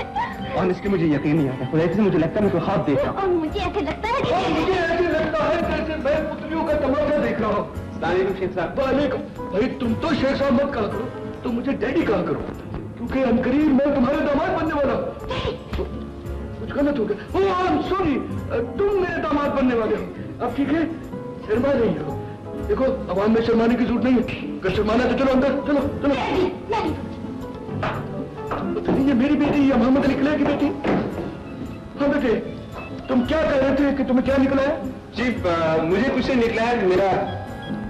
और इसकी मुझे यकीन नहीं आता, खुदा से मुझे लगता है मैं कोई ख्वाब देख रहा हूँ। और मुझे ऐसे लगता है मुझे ऐसे लगता है जैसे मैं पुतलियों का तमाशा देख रहा हूँ। शेख साहब। वालेकुम। भाई तुम तो शेख साहब मत कहा करो, तुम मुझे डैडी कहा करो, क्योंकि अनकरीब मैं तुम्हारे दामाद बनने वाला हूँ। कुछ गलत हो गया। ओह आई एम सॉरी, तुम मेरे दामाद बनने वाले हो। अब ठीक है, शर्मा नहीं हो। देखो, अवाम में शर्माने की जरूरत नहीं है। अगर शर्माना तो चलो अंदर, चलो चलो। ये मेरी बेटी या मोहम्मद अली की बेटी? हाँ बेटे, तुम क्या कह रहे थे कि तुम्हें क्या निकला है? जी मुझे कुछ नहीं निकला है, मेरा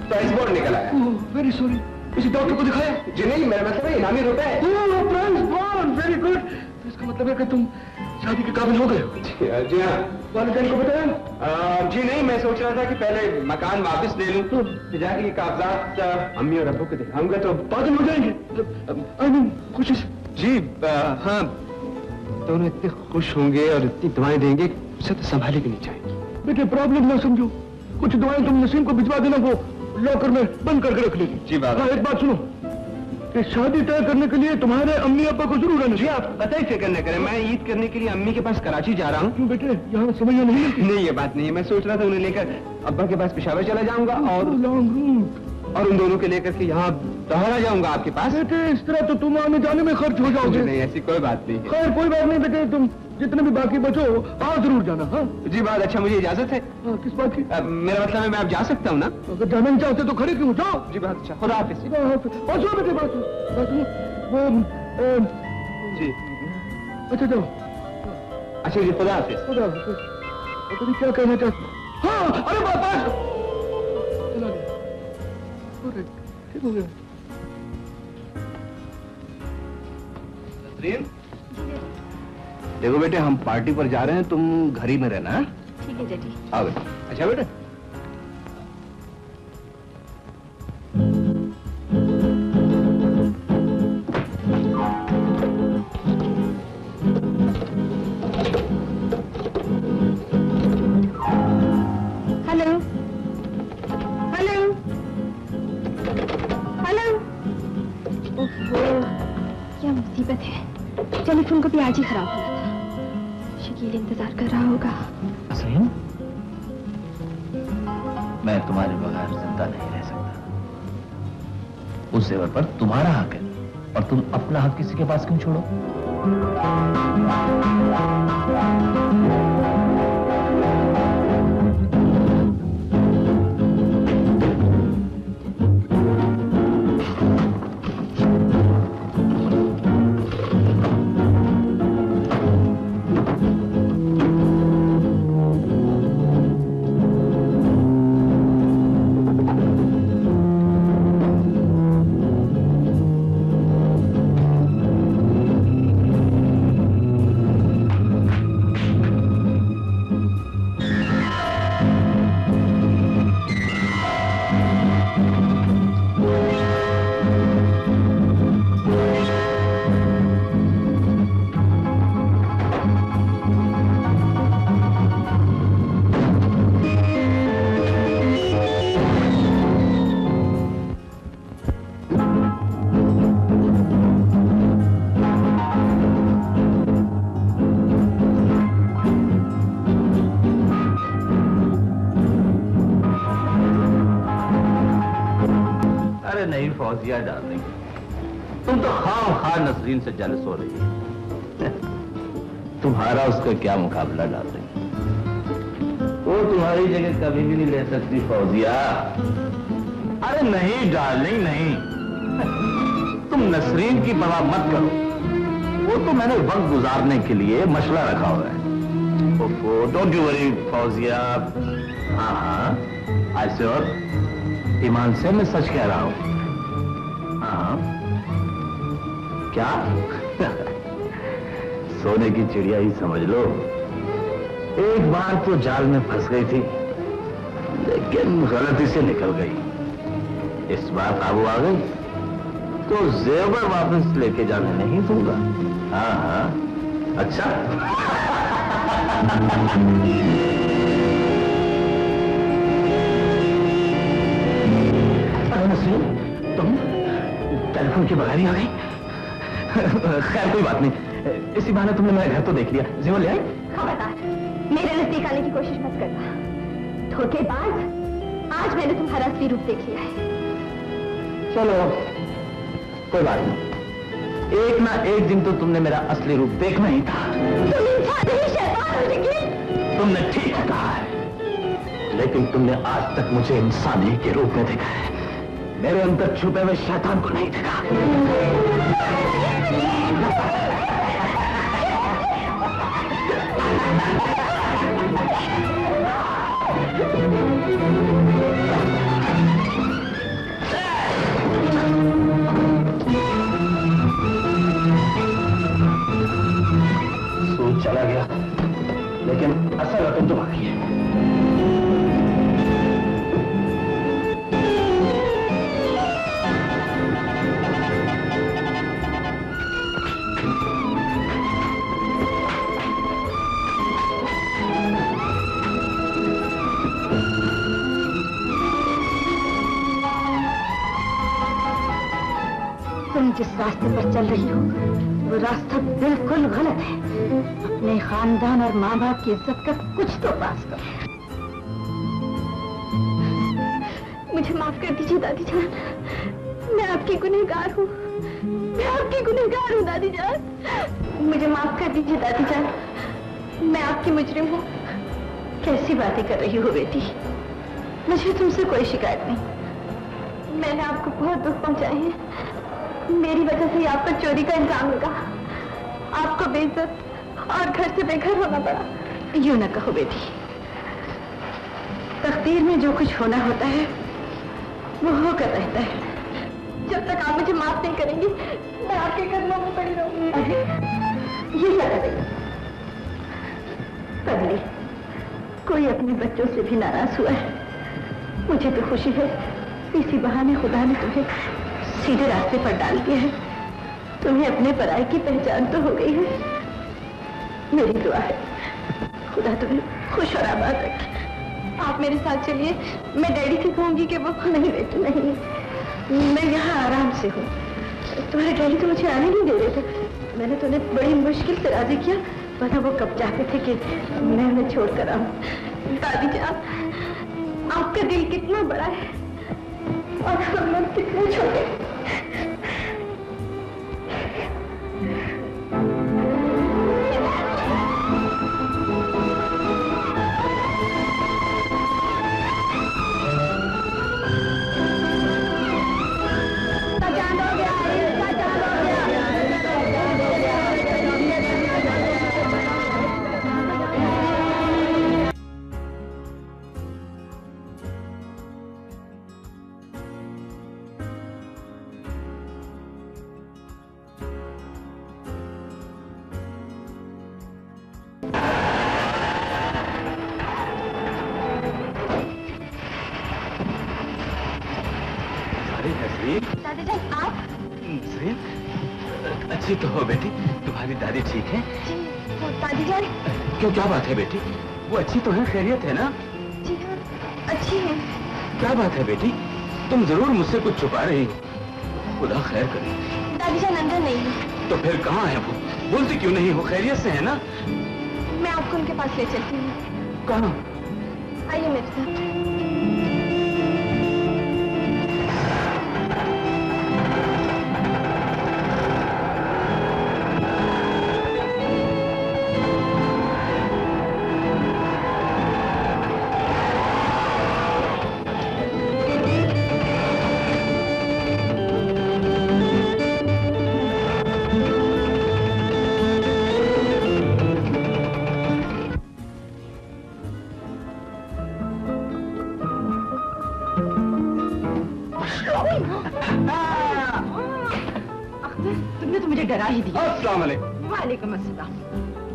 प्राइस बॉन्ड निकला है। Very sorry. किसी डॉक्टर को दिखाया? जी नहीं, मेरा मतलब है इनामी रुपए है। Price bond, very good. इसका मतलब है कि तुम शादी के काबिल हो गए हो। जी हाँ। वालिदैन को बताया? जी नहीं, मैं सोच रहा था कि पहले मकान वापस ले लूं, तो जाके ये कागजात अम्मी और अब्बू को दिखाऊंगा तो पागल हो जाएंगे। आई मीन खुशी से। जी हाँ, दोनों इतने खुश होंगे और इतनी दुआएं देंगे, उसे तो संभाली भी नहीं जाएंगी। बेटे प्रॉब्लम ना समझो, कुछ दुआएं तुम नसीम को भिजवा देना, वो लॉकर में बंद करके रख लेगी। जी बाबा। हाँ, एक बात सुनो, कि शादी तय करने के लिए तुम्हारे अम्मी अब्बा को जरूर आना। जी आप बताइए, फिक्र न करें, मैं ईद करने के लिए अम्मी के पास कराची जा रहा हूँ। क्यों बेटे, यहाँ समझ नहीं मिलती? नहीं, ये बात नहीं है। मैं सोच रहा था उन्हें लेकर अब्बा के पास पेशावर चला जाऊंगा और लॉन्ग रूट, और उन दोनों के लेकर के यहाँ दोहरा जाऊंगा आपके पास। बेटे इस तरह तो तुम आने जाने में खर्च हो जाओगे। नहीं, ऐसी कोई बात नहीं है। खैर कोई बात नहीं बेटे, तुम जितने भी बाकी बचो आ जरूर जाना। हाँ जी बात। अच्छा, मुझे इजाजत है? किस बात की? मेरा मतलब है मैं अब जा सकता हूँ ना? अगर जाना नहीं चाहते तो खड़े क्यों? जाओ। जी बात। अच्छा, खुदा हाफिज। बचो बेटे, बचो। वो जी अच्छा जाओ। अच्छा जी, खुदा हाफिज। खुदा हाफिज। पता नहीं क्या कहना चाहते। हाँ अरे बस चला गया, ठीक हो गया। देखो बेटे, हम पार्टी पर जा रहे हैं, तुम घर ही में रहना। ठीक है डैडी। आओ बेटे। अच्छा बेटे। Hello hello hello. ओहो, क्या मुसीबत है, टेलीफोन को भी आज ही खराब होना था। शकील इंतजार कर रहा होगा। नसीम, मैं तुम्हारे बगैर जिंदा नहीं रह सकता। उस जेवर पर तुम्हारा हक है और तुम अपना हक किसी के पास क्यों छोड़ो? फौजिया डार्लिंग, तुम तो खाम नसरीन से जेलस हो रही है। तुम्हारा उसका क्या मुकाबला डार्लिंग? वो तुम्हारी जगह कभी भी नहीं ले सकती फौजिया। अरे नहीं डार्लिंग नहीं, तुम नसरीन की परवाह मत करो, वो तो मैंने वक्त गुजारने के लिए मशवरा रखा हुआ है। Don't you worry Fauzia. हाँ हाँ, ऐसे और ईमान से मैं सच कह रहा हूं। हाँ क्या सोने की चिड़िया ही समझ लो। एक बार तो जाल में फंस गई थी, लेकिन गलती से निकल गई। इस बार काबू आ गई तो जेवर वापस लेके जाने नहीं दूंगा। हाँ हाँ, अच्छा। तुम टेलीफोन के बगैर ही आ गई। खैर कोई बात नहीं, इसी बहाने तुमने मेरा घर तो देख लिया। जेवर ले आई? खबरदार, मेरे नजदीक आने की कोशिश मत करना। धोखेबाज, आज मैंने तुम्हारा असली रूप देख लिया है। चलो कोई बात नहीं, एक ना एक दिन तो तुमने मेरा असली रूप देखना ही था। तुम इंसान नहीं, शैतान हो निखिल। तुमने ठीक कहा है, लेकिन तुमने आज तक मुझे इंसानी के रूप में देखा है, मेरे अंदर छुपे हुए शैतान को नहीं देखा। सूझ चला गया, लेकिन असल रकम तो बाकी है। तुम जिस रास्ते पर चल रही हो वो रास्ता बिल्कुल गलत है। अपने खानदान और माँ बाप की इज्जत का कुछ तो पास करो। मुझे माफ कर दीजिए दादी जान, मैं आपकी गुनहगार हूँ। मैं आपकी गुनहगार हूँ दादी जान, मुझे माफ कर दीजिए दादी जान, मैं आपकी मुजरिम हूँ। कैसी बातें कर रही हो बेटी, मुझे तुमसे कोई शिकायत नहीं। मैंने आपको बहुत दुख पहुंचाए हैं, मेरी वजह से ही आप पर चोरी का इल्जाम लगा, आपको बेइज्जत और घर से बेघर होना पड़ा। यूं न कहो बेटी, तकदीर में जो कुछ होना होता है वो होकर रहता है। जब तक आप मुझे माफ नहीं करेंगी मैं आपके कदमों में पड़ी रहूंगी। अरे ये क्या करेगा पगली, कोई अपने बच्चों से भी नाराज हुआ है। मुझे तो खुशी है इसी बहाने खुदा ने तुम्हें सीधे रास्ते पर डाल दिया है। तुम्हें अपने पराये की पहचान तो हो गई है। मेरी दुआ है खुदा तुम्हें खुश और आबाद रखे। आप मेरे साथ चलिए, मैं डैडी से कहूंगी कि वो नहीं बेटी नहीं, मैं यहाँ आराम से हूँ। तुम्हारे डैडी तो मुझे आने नहीं दे रहे थे। मैंने तो उन्हें बड़ी मुश्किल से राजी किया, पता वो कब चाहते थे कि मैं उन्हें छोड़कर आऊँ। दादी जान, आपका दिल कितना बड़ा है और हम लोग कितने छोटे। अच्छी तो हो बेटी, तुम्हारी दादी ठीक है? जी दादी जान। क्यों, क्या बात है बेटी? वो अच्छी तो है, खैरियत है ना? जी हाँ, अच्छी है। क्या बात है बेटी, तुम जरूर मुझसे कुछ छुपा रही हो। खुदा खैर करे। दादी जान अंदर नहीं है। तो फिर कहाँ है वो? बोलती क्यों नहीं हो? खैरियत से है ना? मैं आपको उनके पास ले चलती हूँ। कहाँ? आइए मेरे साथ। तुमने तो मुझे डरा ही दिया। अस्सलाम वालेकुम। वालेकुम अस्सलाम।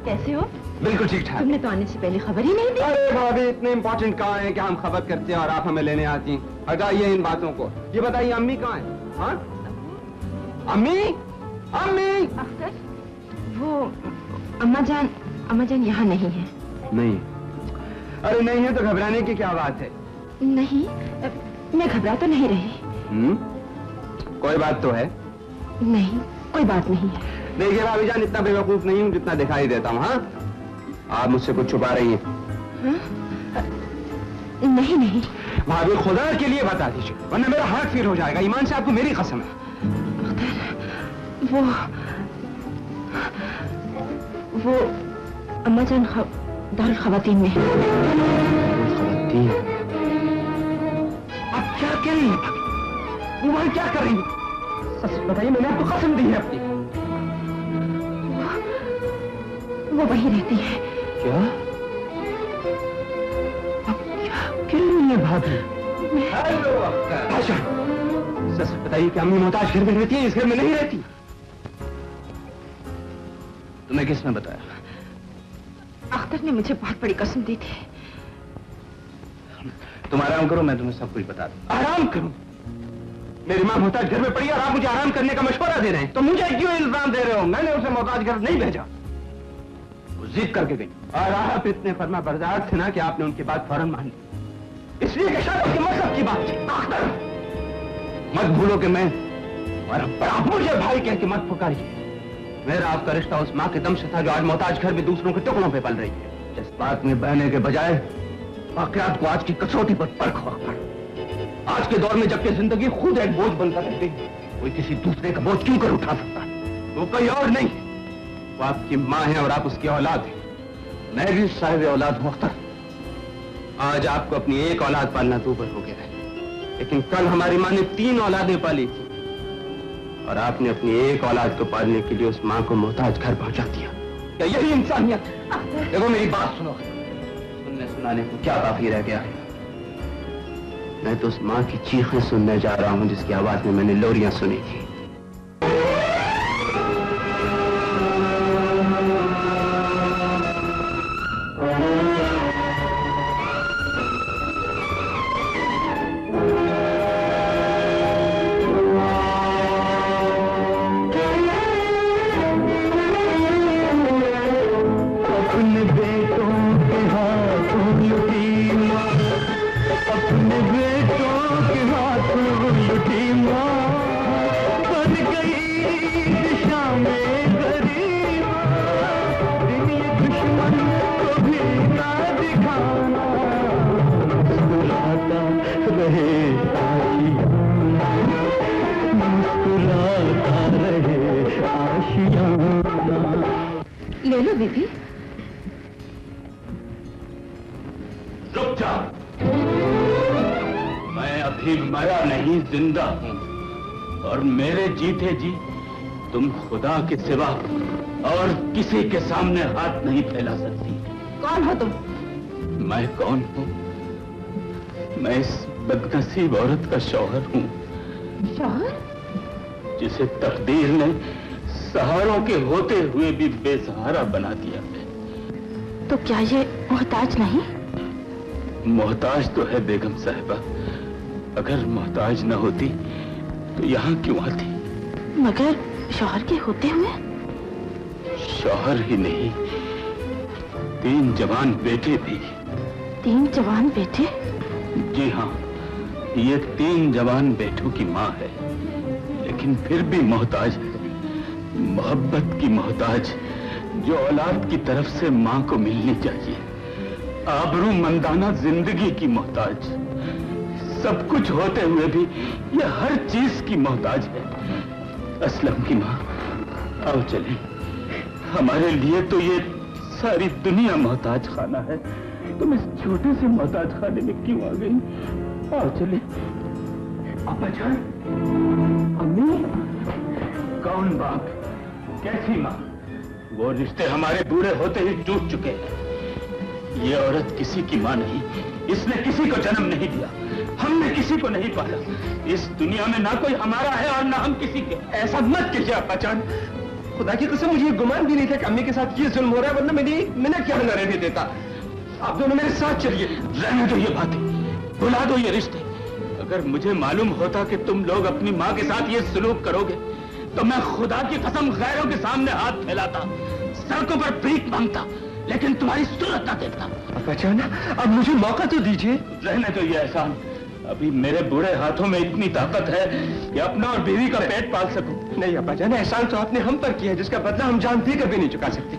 कैसे हो? बिल्कुल ठीक ठाक। तुमने तो आने से पहले खबर ही नहीं दी। अरे भाभी इतने इम्पोर्टेंट कहाँ है कि हम खबर करते हैं और आप हमें लेने आती हैं? हटाइए इन बातों को। ये बताइए अम्मी कहाँ है? हाँ? अम्मी? अम्मी? अख्तर, वो अम्मा जान यहाँ नहीं है। नहीं। अरे नहीं है तो घबराने की क्या बात है? नहीं, मैं घबरा तो नहीं रही। कोई बात तो है? नहीं, कोई बात नहीं है। देखिए भाभी जान, इतना बेवकूफ नहीं हूँ जितना दिखाई देता हूँ। हाँ, आप मुझसे कुछ छुपा रही हैं? नहीं नहीं भाभी खुदा के लिए बता दीजिए, वरना मेरा हार्ट फेल हो जाएगा। ईमान से आपको मेरी कसम है। वो अम्मा जान दारुल खवातीन में है। खवातीन? आप क्या कह रही हैं भाभी? वो वहां क्या कर रही हैं? सच बताइए, मैंने आपको कसम दी है अपनी। वो वहीं रहती है। क्या? आप क्या कह रही हैं भाभी? हेलो अच्छा, सच बताइए कि अम्मी मोहताज घर में रहती है, इस घर में नहीं रहती? तुम्हें किसने बताया? अख्तर ने मुझे बहुत बड़ी कसम दी थी। तुम आराम करो, मैं तुम्हें सब कुछ बता दूं। आराम करूं? मेरी माँ मोहताज घर में पड़ी और आप मुझे आराम करने का मशवरा दे रहे हैं, तो मुझे क्यों इल्जाम दे रहे हो? मैंने उसे मोहताज घर नहीं भेजा, वो जिद करके गई। और आप इतने फरमा बरदार थे ना कि आपने उनकी बात फौरन मान ली, इसलिए कि शायद उसके मतलब की बात थी। मत भूलो कि मैं तुम्हारा बड़ा, मुझे भाई कह के मत पुकारिए। मेरा आपका रिश्ता उस माँ के दम से था जो आज मोहताज घर में दूसरों के टुकड़ों पे पल रही है। जज्बात में बहने के बजाय वाकयात को आज की कसौटी पर परखो। आज के दौर में जबकि जिंदगी खुद एक बोझ बनकर रहती है, कोई किसी दूसरे का बोझ क्यों कर उठा सकता है? वो कोई और नहीं, वो आपकी माँ है और आप उसकी औलाद हैं। मैं भी साहिब औलाद हूं अख्तर। आज आपको अपनी एक औलाद पालना दूभर हो गया है, लेकिन कल हमारी माँ ने 3 औलादें पाली थी और आपने अपनी एक औलाद को पालने के लिए उस माँ को मोहताज घर पहुंचा दिया। क्या यही इंसानियत है? देखो मेरी बात सुनो, सुनने सुनाने को क्या बाकी रह गया है? मैं तो उस माँ की चीखें सुनने जा रहा हूँ जिसकी आवाज में मैंने लोरियां सुनी थी। ले लो दीदी। रुक जा, मैं अभी मरा नहीं, जिंदा हूं और मेरे जीते जी तुम खुदा के सिवा और किसी के सामने हाथ नहीं फैला सकती। कौन हो तुम? मैं कौन हूं? मैं इस बदनसीब औरत का शौहर हूं। शौहर? जिसे तकदीर ने सहारों के होते हुए भी बेसहारा बना दिया है। तो क्या ये मोहताज नहीं? मोहताज तो है बेगम साहिबा, अगर मोहताज न होती तो यहाँ क्यों आती? मगर शौहर के होते हुए? शौहर ही नहीं, 3 जवान बेटे भी। 3 जवान बेटे? जी हाँ, ये 3 जवान बेटों की माँ है, लेकिन फिर भी मोहताज है। मोहब्बत की मोहताज जो औलाद की तरफ से माँ को मिलनी चाहिए। आबरू मंदाना जिंदगी की मोहताज, सब कुछ होते हुए भी ये हर चीज की मोहताज है। असलम की माँ, आओ चलें। हमारे लिए तो ये सारी दुनिया मोहताज खाना है, तुम इस छोटे से मोहताज खाने में क्यों आ गई? आओ चले। अब्बा जान, अम्मी, कौन बाप, कैसी माँ? वो रिश्ते हमारे बूढ़े होते ही टूट चुके हैं। ये औरत किसी की माँ नहीं, इसने किसी को जन्म नहीं दिया, हमने किसी किसी को नहीं पाला। इस दुनिया में ना कोई हमारा है और ना हम किसी के। ऐसा मत कीजिए अब्बाजान, खुदा की कसम मुझे गुमान भी नहीं था कि अम्मी के साथ ये जुल्म हो रहा है, वरना मैंने 1 मिनट क्या न रहने देता। आप दोनों मेरे साथ चलिए। रहने दो ये बातें, भुला दो ये रिश्ते। अगर मुझे मालूम होता कि तुम लोग अपनी माँ के साथ ये सलूक करोगे तो मैं खुदा की कसम गैरों के सामने हाथ फैलाता, सड़कों पर भीख मांगता, लेकिन तुम्हारी सूरत ना देखता। अब्बाजान, अब मुझे मौका तो दीजिए। रहने दो ये एहसान। अभी मेरे बूढ़े हाथों में इतनी ताकत है कि अपना और बीवी का पेट पाल सकूं। नहीं अब्बाजान, एहसान तो आपने हम पर किया है, जिसका बदला हम जान देकर भी नहीं चुका सकते।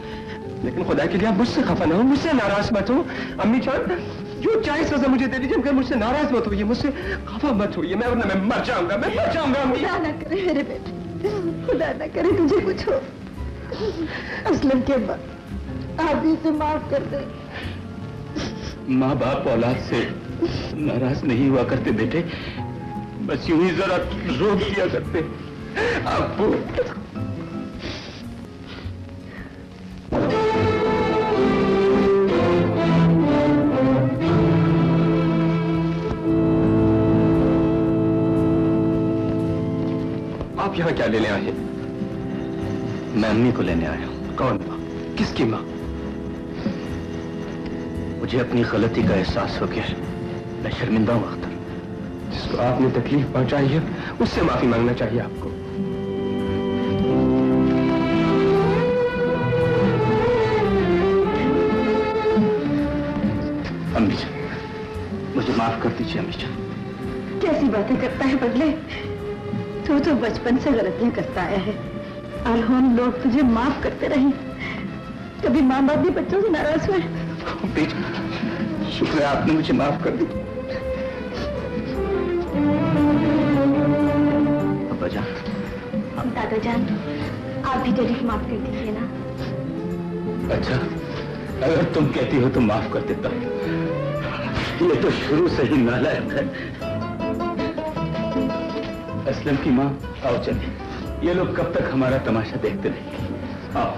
लेकिन खुदा के लिए आप मुझसे खफा न हो, मुझसे नाराज मत हो। अम्मी जान, जो चाहे सजा मुझे दे दीजिए, मगर मुझसे नाराज मत होइए, मुझसे खफा मत होइए। मैं मर जाऊंगा, मैं मर जाऊंगा। खुदा ना करे मेरे बेटे, खुदा ना करे तुझे कुछ हो। असलम के बाद आप इसे माफ कर दे। माँ बाप औलाद से नाराज नहीं हुआ करते बेटे, बस यूं ही जरा रोक दिया करते। आपको आप यहाँ क्या लेने आए हैं? मैं अम्मी को लेने आया हूँ। कौन माँ? किसकी माँ? मुझे अपनी गलती का एहसास हो गया है। मैं शर्मिंदा हूँ अख्तर। जिसको आपने तकलीफ पहुंचाई है उससे माफी मांगना चाहिए आपको। अम्मी जान, मुझे माफ कर दीजिए अम्मी जान। कैसी बातें करता है बदले, तू तो बचपन से गलतियां करता आया है और हम लोग तुझे माफ करते रहे। कभी माँ बाप भी बच्चों से नाराज हुए? शुक्र है आपने मुझे माफ कर दी। अब्बा जान, दादा जान, आप भी डैडी को माफ कर दीजिए ना। अच्छा, अगर तुम कहती हो तो माफ कर देता हूँ। ये तो शुरू से ही नालायक है। असलम की माँ, आओ चलिए। ये लोग कब तक हमारा तमाशा देखते रहेंगे। आओ।